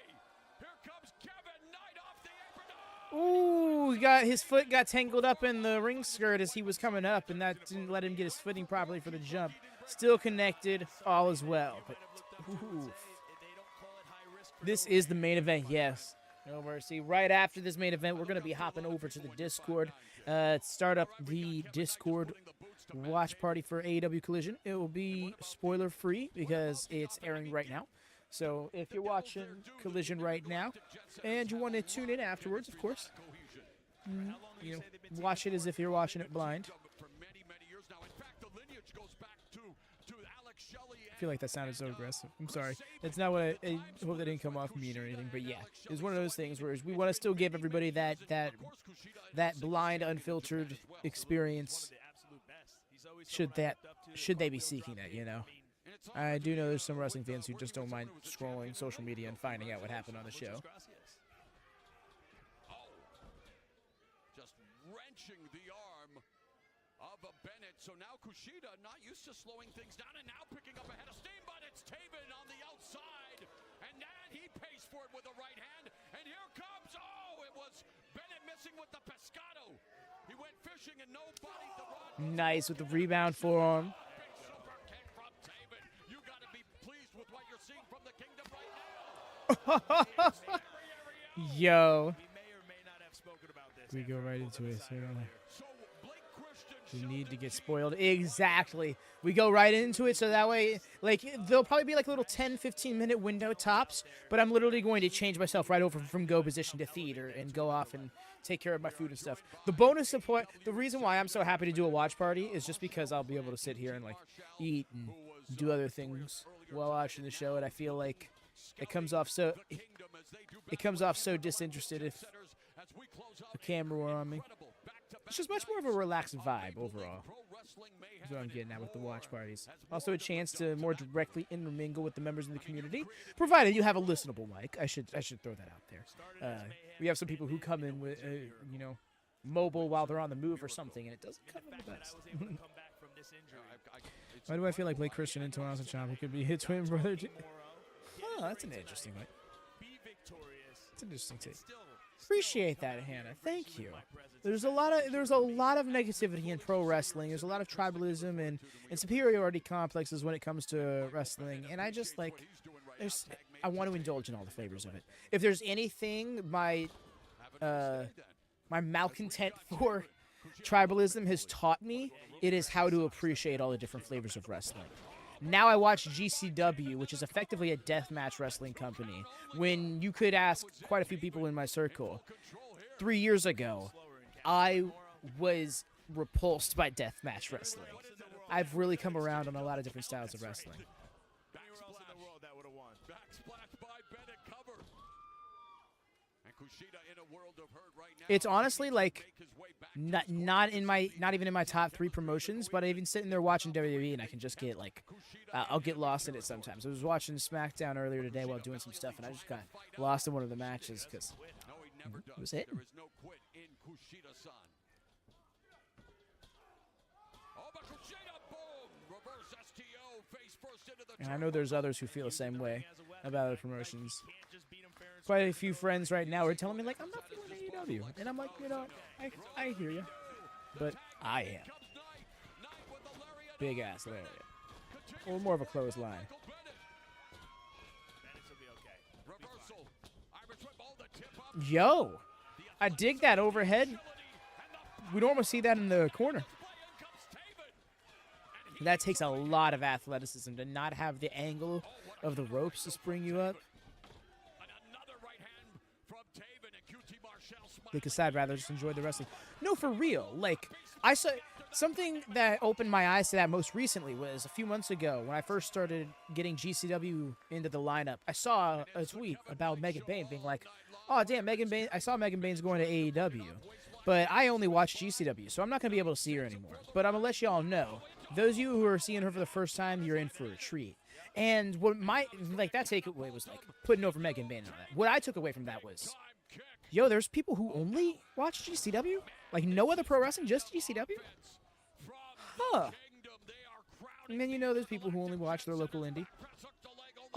Here comes Kevin Knight off the apron. Ooh, his foot got tangled up in the ring skirt as he was coming up, and that didn't let him get his footing properly for the jump. Still connected, all is well. But, ooh. This is the main event, yes. No mercy. Right after this main event, we're going to be hopping over to the Discord. Start up the Discord watch party for AEW Collision. It will be spoiler-free because it's airing right now. So if you're watching Collision right now and you want to tune in afterwards, of course, watch it as if you're watching it blind. I feel like that sounded so aggressive. I'm sorry. That's not what I hope that didn't come off mean or anything. But yeah, it's one of those things where we want to still give everybody that blind, unfiltered experience. Should they be seeking that, you know? I do know there's some wrestling fans who just don't mind scrolling social media and finding out what happened on the show. Just wrenching the arm of Bennett. So now Kushida not used to slowing things down and now picking up a head of steam, but it's Taven on the outside. And then he pays for it with the right hand. And here comes, it was Bennett missing with the pescado. He went fishing and nobody. Nice with the rebound forearm. You got to be pleased with what you're seeing from the Kingdom right now. Yo. We go right into it. So we need to get spoiled. Exactly. We go right into it so that way, like, there'll probably be like a little 10-15 minute window tops, but I'm literally going to change myself right over from go position to theater and go off and take care of my food and stuff. The bonus support, the reason why I'm so happy to do a watch party is just because I'll be able to sit here and like eat and do other things while watching the show, and I feel like it comes off so disinterested if a camera were on me. It's just much more of a relaxed vibe overall. That's what I'm getting at with the watch parties. Also a chance to more directly intermingle with the members of the community, provided you have a listenable mic. I should throw that out there. We have some people who come in with, mobile while they're on the move or something, and it doesn't come in the best. Why do I feel like Blake Christian and Tommaso Ciampa could be his twin brother? Oh, that's an interesting one. It's an interesting take. Appreciate that, Hannah. Thank you. There's a lot of negativity in pro wrestling. There's a lot of tribalism and superiority complexes when it comes to wrestling, and I just like I want to indulge in all the flavors of it. If there's anything my malcontent for tribalism has taught me, it is how to appreciate all the different flavors of wrestling. Now I watch GCW, which is effectively a deathmatch wrestling company, when you could ask quite a few people in my circle. 3 years ago, I was repulsed by deathmatch wrestling. I've really come around on a lot of different styles of wrestling. It's honestly like not even in my top 3 promotions, but I even sitting there watching WWE and I can just get like I'll get lost in it sometimes. I was watching SmackDown earlier today while doing some stuff, and I just got lost in one of the matches because it was hitting. And I know there's others who feel the same way about other promotions. Quite a few friends right now are telling me, like, I'm not feeling AEW. And I'm like, I hear you. But I am. Big ass lariat. Or more of a clothesline. Yo! I dig that overhead. We normally see that in the corner. That takes a lot of athleticism to not have the angle of the ropes to spring you up. Because I'd rather just enjoy the wrestling. No, for real. Like, I saw something that opened my eyes to that most recently was a few months ago when I first started getting GCW into the lineup. I saw a tweet about Megan Bayne being like, oh, damn, Megan Bayne. I saw Megan Bayne's going to AEW. But I only watch GCW, so I'm not going to be able to see her anymore. But I'm going to let y'all know, those of you who are seeing her for the first time, you're in for a treat. And what that takeaway was like putting over Megan Bayne and all that. What I took away from that was, yo, there's people who only watch GCW? Like no other pro wrestling, just GCW? Huh. And then there's people who only watch their local indie.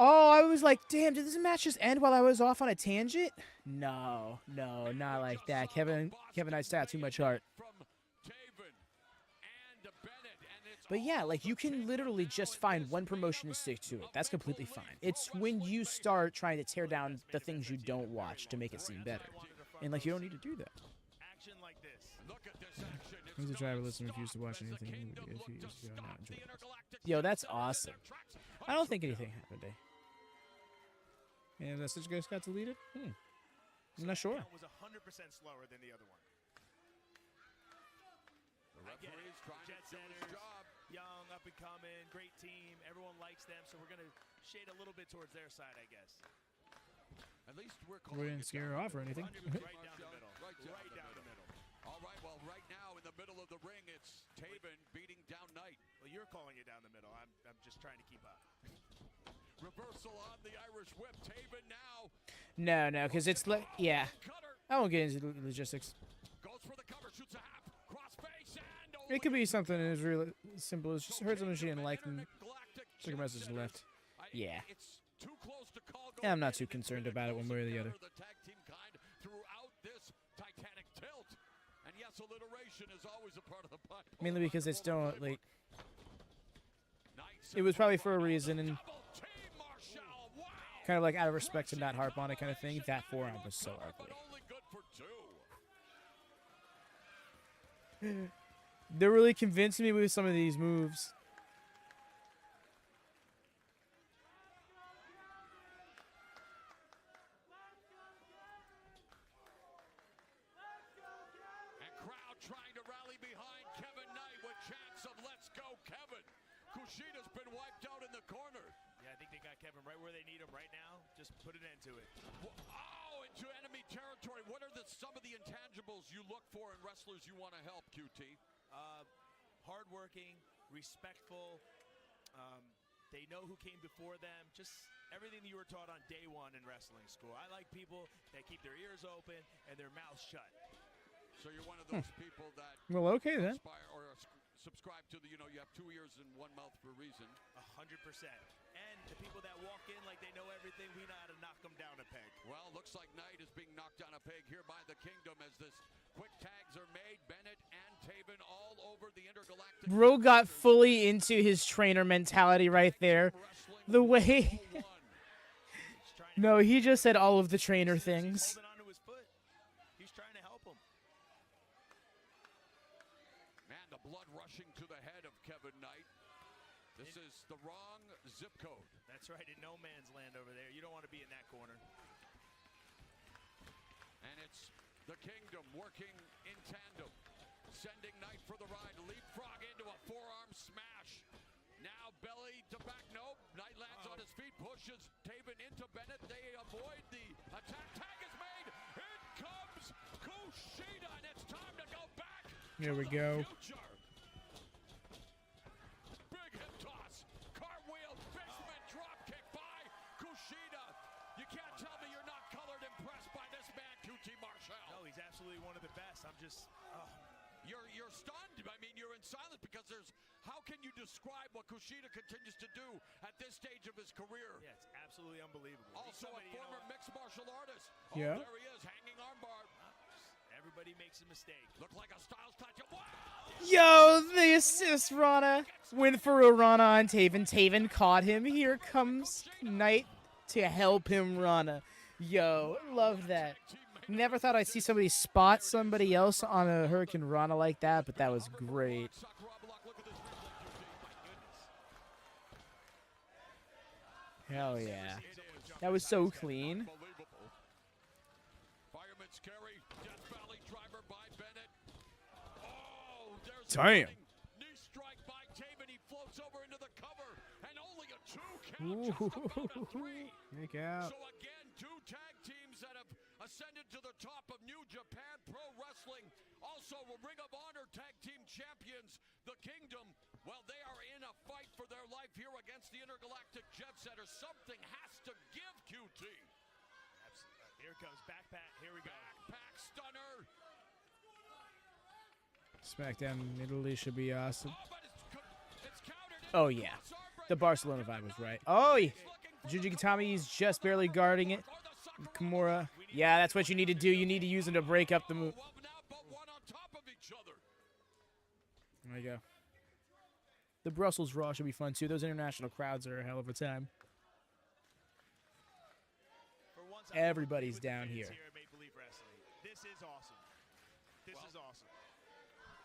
Oh, I was like, damn, did this match just end while I was off on a tangent? No, not like that. Kevin Knight's got too much heart. But yeah, like you can literally just find one promotion and stick to it. That's completely fine. It's when you start trying to tear down the things you don't watch to make it seem better. And like you don't need to do that. He's a driver listener refused to watch anything a few years ago and now enjoy it. Yo, that's awesome. I don't think anything happened, eh? And that such guys got deleted? I'm not sure. Was 100% slower than the other one. The referee's trying to do his job. Young, up and coming, great team. Everyone likes them, so we're going to shade a little bit towards their side, I guess. At least we didn't scare her off or anything. Right down the middle. Right down the middle. All right, well, right now in the middle of the ring, it's Taven beating down Knight. Well, you're calling it down the middle. I'm just trying to keep up. Reversal on the Irish whip. Taven now. No, because it's yeah. I won't get into the logistics. Goes for the cover, shoots a half. Crossface and it could be something as really simple as just heard something she didn't like and took a message and left. Yeah. Yeah, I'm not too concerned about it one way or the other. The tag team kind throughout this Titanic tilt. And yes, alliteration is always a part of the pipe. Mainly because they still like. It was probably for a reason and. Kind of like out of respect to not harp on it kind of thing. That forearm was so ugly. They're really convincing me with some of these moves. And crowd trying to rally behind Kevin Knight with chants of "Let's go, Kevin." Kushida's been wiped out in the corner. Yeah, I think they got Kevin right where they need him right now. Just put an end to it. Oh, into enemy territory. What are some of the intangibles you look for in wrestlers you want to help, QT? Hardworking, respectful. They know who came before them. Just everything you were taught on day one in wrestling school. I like people that keep their ears open and their mouths shut. So you're one of those people that well, okay then. Or subscribe to the, you have 2 ears and 1 mouth for a reason. 100%. And the people that walk in like they know everything, we know how to knock them down a peg. Well, looks like Knight is being knocked down a peg here by the Kingdom as this quick tags are made. Bennett and Taven all over the intergalactic. Bro got fully into his trainer mentality right there. The way. No, he just said all of the trainer things. Holding onto his foot. He's trying to help him. Man, the blood rushing to the head of Kevin Knight. This is the wrong zip code. That's right, in no man's land over there. You don't want to be in that corner. And it's the Kingdom working in tandem. Sending Knight for the ride. Leapfrog into a forearm smash. Now belly to back. Nope. Knight lands on his feet. Pushes Taven into Bennett. They avoid the attack. Tag is made. In comes Kushida. And it's time to go back. Here we go. Big hip toss. Cartwheel. Fishman drop kick by Kushida. You can't tell me you're not colored impressed by this man, QT Marshal. No, he's absolutely one of the best. I'm just... You're stunned. I mean, you're in silence because how can you describe what Kushida continues to do at this stage of his career? Yeah, it's absolutely unbelievable. Also a former mixed martial artist. Yeah. Oh, there he is, hanging armbar. Everybody makes a mistake. Look like a Styles touch. Wow! Yo, the assist Rana. Went for a Rana on Taven. Taven caught him. Here comes Knight to help him Rana. Yo, love that. Never thought I'd see somebody spot somebody else on a Hurricane Rana like that, but that was great. Hell yeah. That was so clean. Damn. Look out. So again, two tag teams that have ascended to the top of New Japan Pro Wrestling. Also, Ring of Honor tag team champions, the Kingdom. Well, they are in a fight for their life here against the Intergalactic Jet Setters. Something has to give, QT. Here it comes. Backpack. Here we go. Backpack stunner. SmackDown in Italy should be awesome. Oh, yeah. The Barcelona vibe was right. Oh, yeah. Juji Katami's just barely guarding it. Kimura. Yeah, that's what you need to do. You need to use him to break up the move. There you go. The Brussels Raw should be fun, too. Those international crowds are a hell of a time. Everybody's down here. This is awesome. This is awesome.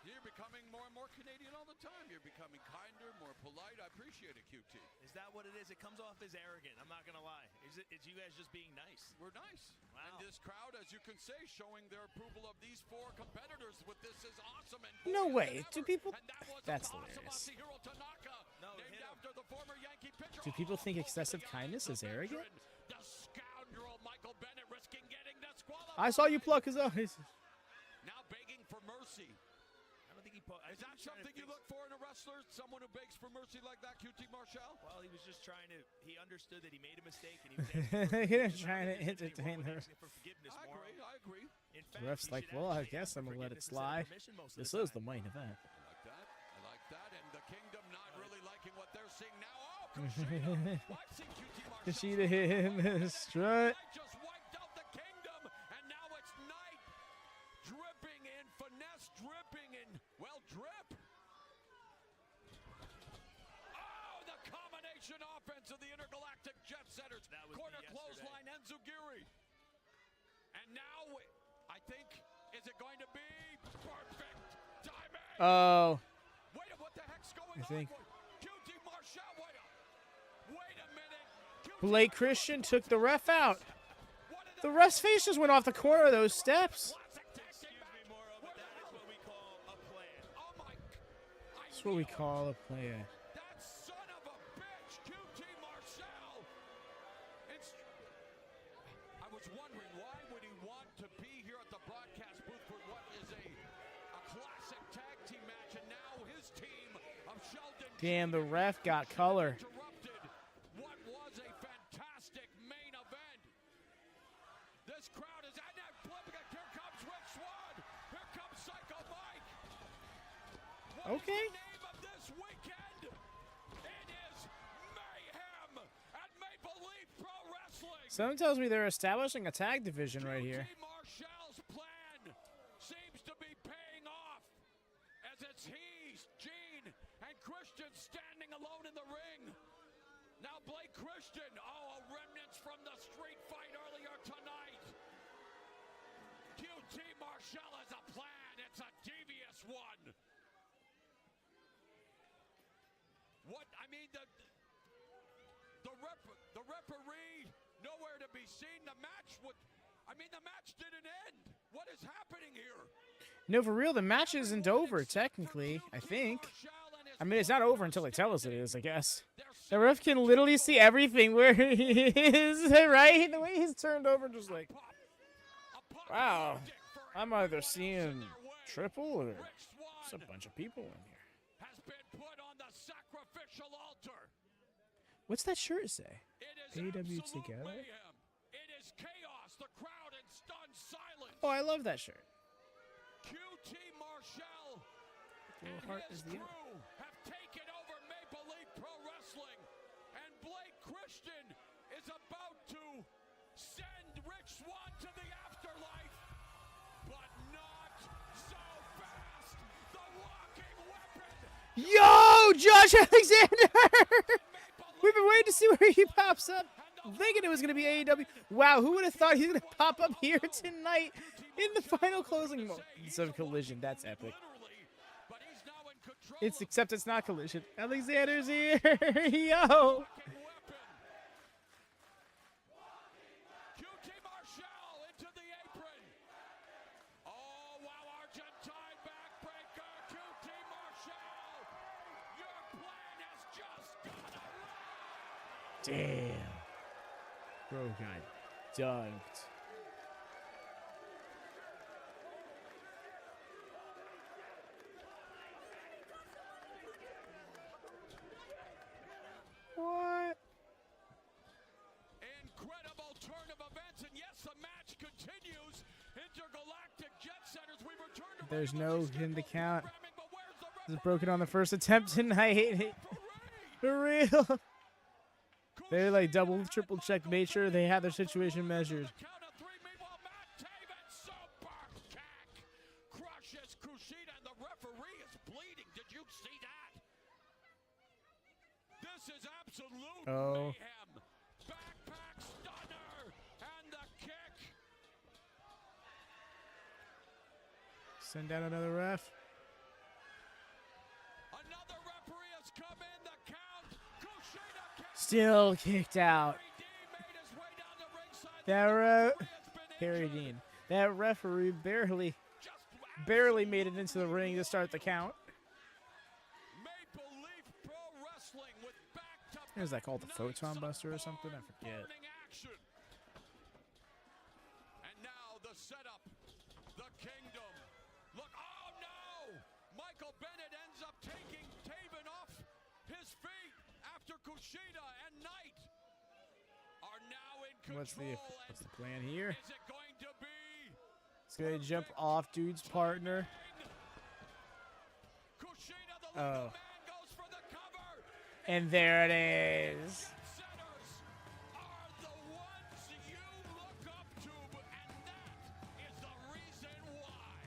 You're becoming more and more Canadian all the time. You're becoming kinder, more polite. I appreciate it, QT. Is that what it is? It comes off as arrogant. I'm not going to lie. It's you guys just being nice. We're nice. Wow. And this crowd, as you can say, showing their approval of these four competitors with this is awesome. And No way. Do people... That's hilarious. No, Do people think excessive kindness is arrogant? The scoundrel Michael Bennett risking getting disqualified. I saw you pluck his eyes. Now begging for mercy. Is that something you look for in a wrestler? Someone who begs for mercy like that, QT Marshall? Well, he was just trying to. He understood that he made a mistake, and he was trying to entertain her. I agree. The ref's like, well, I guess I'm gonna let it slide. This is the main event. I like that. And the Kingdom not really liking what they're seeing now. Oh, Kushida. Well, I've seen QT Marshall. Kushida hit him in the strut. Just wiped out the Kingdom, and now it's Knight dripping in finesse, dripping in, well, drip. Oh, the combination offense of the Intergalactic Jet Setters. Corner clothesline, Enzugiri. And now, I think, is it going to be perfect timing? Oh. Wait, what the heck's going I think. on? QT Marshall, wait a minute. Blake Christian took the ref out. The ref's face just went off the corner of those steps. That's what we call a plan. That son of a bitch, QT Marshall. I was wondering, why would he want to be here at the broadcast booth for what is a classic tag team match, and now his team of Sheldon. Damn, the ref got color. What was a fantastic main event. This crowd is at that flip. Here comes Rick Swann. Here comes Psycho Mike. What Okay. is the name of this weekend? It is Mayhem at Maple Leaf Pro Wrestling. Someone tells me they're establishing a tag division right here. Marshall's plan seems to be paying off as it's he, Gene, and Christian standing alone in the ring. Now Blake Christian, remnants from the street fight earlier tonight. QT Marshall has a plan. It's a devious one. What, I mean, the referee, nowhere to be seen. The match the match didn't end. What is happening here? No, for real, the match isn't over, technically, I think. I mean, it's not over until they tell us it is, I guess. The ref can literally see everything where he is, right? The way he's turned over, just like, wow, I'm either seeing triple or just a bunch of people in here. Has been put on the sacrificial altar. What's that shirt say? AW together? Mayhem. It is chaos. The crowd in stunned silence. Oh, I love that shirt. QT Marshall The little heart is the other. have taken over Maple Leaf Pro Wrestling, and Blake Christian is about to send Rich Swann to the afterlife, but not so fast. The walking weapon. Yo, Josh Alexander! We've been waiting to see where he pops up. And the thinking it was going to be AEW. Wow, who would have thought he's going to pop up here tonight in the final closing moments of Collision? That's epic. Except it's not Collision. Alexander's here. Yo. Damn. Bro got dunked. What? Incredible turn of events, and yes, the match continues. Intergalactic Jet Setters, we return to There's no in the count. This is broken on the first attempt tonight. For real. They like double, triple checked, made sure they had their situation measured. Crushes Kushida, and the referee is bleeding. Did you see that? This is absolute mayhem. Backpack stunner and the kick. Send down another ref. Another referee has come in. The count. Kushida Still kicked out. That Harry Dean. That referee barely made it into the ring to start the count. Is that called the Photon Buster or something? I forget. And now the setup. The Kingdom. Look, oh no! Michael Bennett ends up taking Taven off his feet after Kushida and Knight are now in control. What's the plan here? Is it going to be? It's gonna jump off dude's partner. Kushida, the oh. man, goes for the cover. And there it is. Setters are the ones you look up to, and that is the reason why.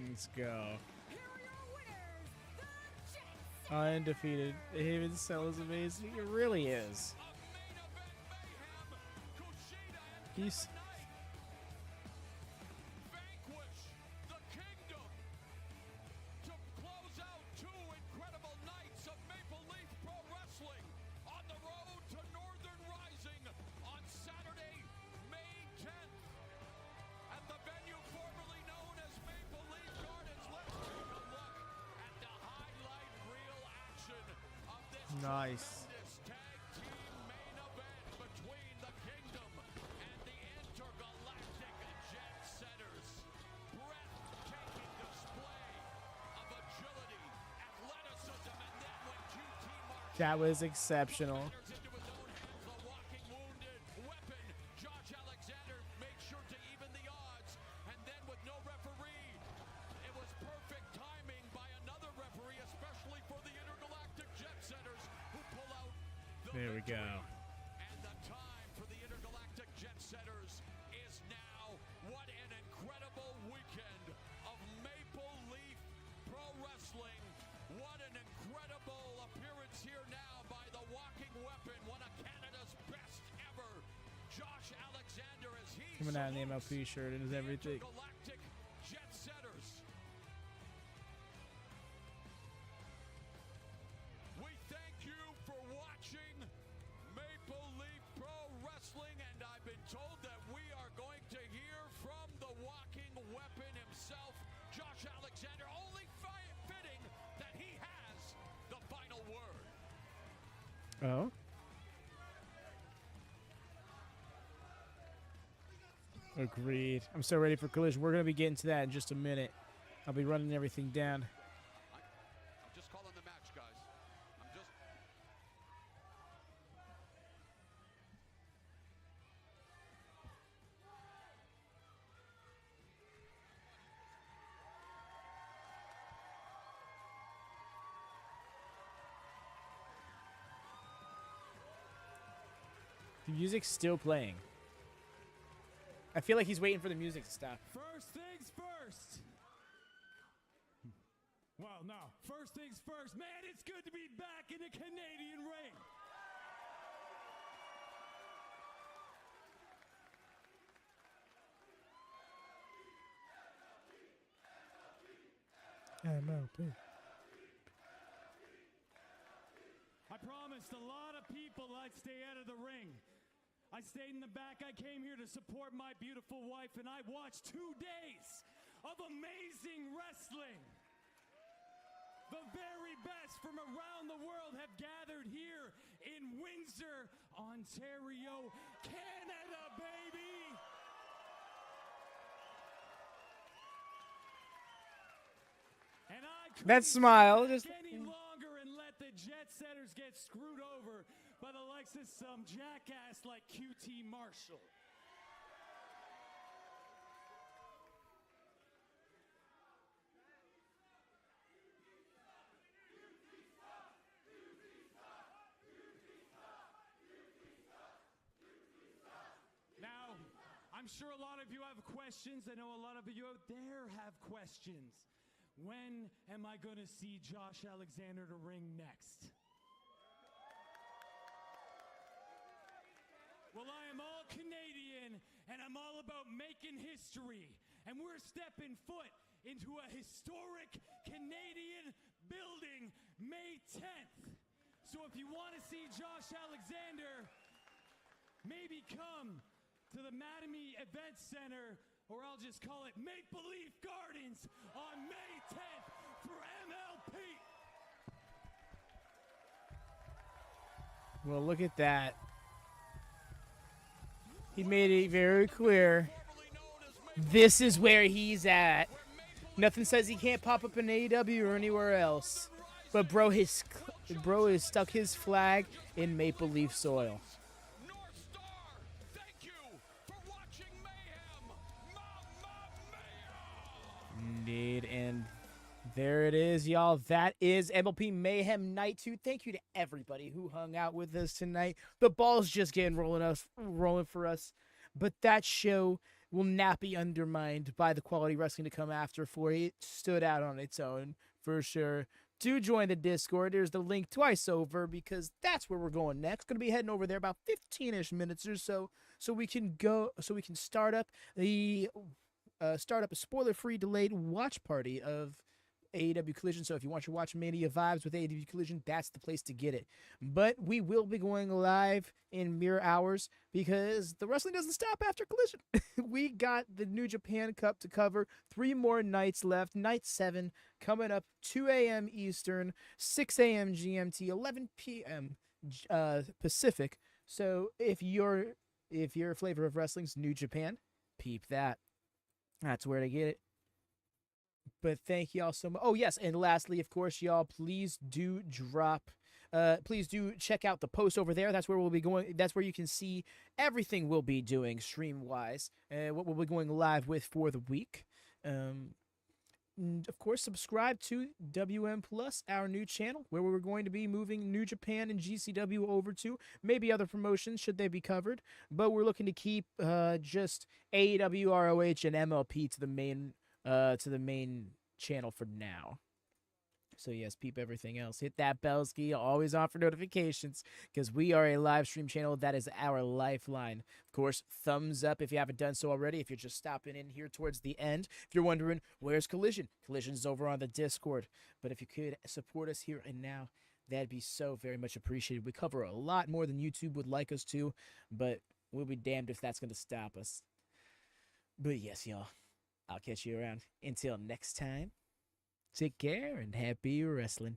Let's go. Here are your winners, the Jet Setters. Undefeated. Him himself is amazing. It really is. He's Vanquish the Kingdom to close out 2 incredible nights of Maple Leaf Pro Wrestling on the road to Northern Rising on Saturday, May 10th. At the venue formerly known as Maple Leaf Gardens, let's take a look at the highlight reel action of this nice. tremendous tag team main event between the Kingdom and the Intergalactic Jet Setters. Breathtaking display of agility, athleticism, and then when QT Marshal That was exceptional. enters into his own hands, the walking wounded weapon, Josh Alexander made sure to even the odds, and then with no referee, it was perfect timing by another referee, especially for the Intergalactic Jet Setters, who pull out the There we go. and the time for the Intergalactic Jet Setters is now. What an incredible weekend of Maple Leaf Pro Wrestling. What an incredible appearance here now by the Walking Weapon, one of Canada's best ever. Josh Alexander as he Coming out in the salutes MLP shirt and the everything. Intergalactic Jet Setters. We thank you for watching Maple Leaf Pro Wrestling, and I've been told that we are going to hear from the Walking Weapon himself, Josh Alexander. Only fitting that he has the final word. Oh. Agreed. I'm so ready for Collision. We're going to be getting to that in just a minute. I'll be running everything down. I'm just calling the match, guys. I'm just. The music's still playing. I feel like he's waiting for the music to stop. First things first. Well, no. First things first. Man, it's good to be back in the Canadian ring. MLP. I promised a lot of people I'd stay out of the ring. I stayed in the back. I came here to support my beautiful wife, and I watched 2 days of amazing wrestling. The very best from around the world have gathered here in Windsor, Ontario, Canada, baby! And I That smile, couldn't just sit back any longer and let the jet setters get screwed over by the likes of some jackass like QT Marshall. Now, I'm sure a lot of you have questions. I know a lot of you out there have questions. When am I going to see Josh Alexander to ring next? Well, I am all Canadian, and I'm all about making history. And we're stepping foot into a historic Canadian building May 10th. So if you want to see Josh Alexander, maybe come to the Mattamy Event Center, or I'll just call it Maple Leaf Gardens on May 10th for MLP. Well, look at that. He made it very clear. This is where he's at. Nothing says he can't pop up in AEW or anywhere else. But bro has stuck his flag in Maple Leaf soil. Indeed, and there it is, y'all. That is MLP Mayhem Night 2. Thank you to everybody who hung out with us tonight. The ball's just getting rolling for us, but that show will not be undermined by the quality wrestling to come after, for it stood out on its own for sure. Do join the Discord. There's the link twice over, because that's where we're going next. Going to be heading over there about 15-ish minutes or so we can start up a spoiler-free delayed watch party of AEW Collision. So if you want your WatchMania vibes with AEW Collision, that's the place to get it. But we will be going live in mere hours, because the wrestling doesn't stop after Collision. We got the New Japan Cup to cover. 3 more nights left. Night 7 coming up 2 a.m. Eastern, 6 a.m. GMT, 11 p.m. Pacific. So if your flavor of wrestling's New Japan, peep that. That's where to get it. But thank y'all so much. Oh, yes. And lastly, of course, y'all, please do check out the post over there. That's where we'll be going. That's where you can see everything we'll be doing stream-wise, what we'll be going live with for the week. And of course, subscribe to WM Plus, our new channel, where we're going to be moving New Japan and GCW over to. Maybe other promotions, should they be covered. But we're looking to keep just AEW, ROH, and MLP to the main channel for now. So yes, peep everything else. Hit that bell ski, always on for notifications, because we are a live stream channel. That is our lifeline. Of course, thumbs up if you haven't done so already. If you're just stopping in here towards the end, if you're wondering, where's Collision? Collision's over on the Discord. But if you could support us here and now, that'd be so very much appreciated. We cover a lot more than YouTube would like us to, but we'll be damned if that's going to stop us. But yes, y'all, I'll catch you around. Until next time, take care and happy wrestling.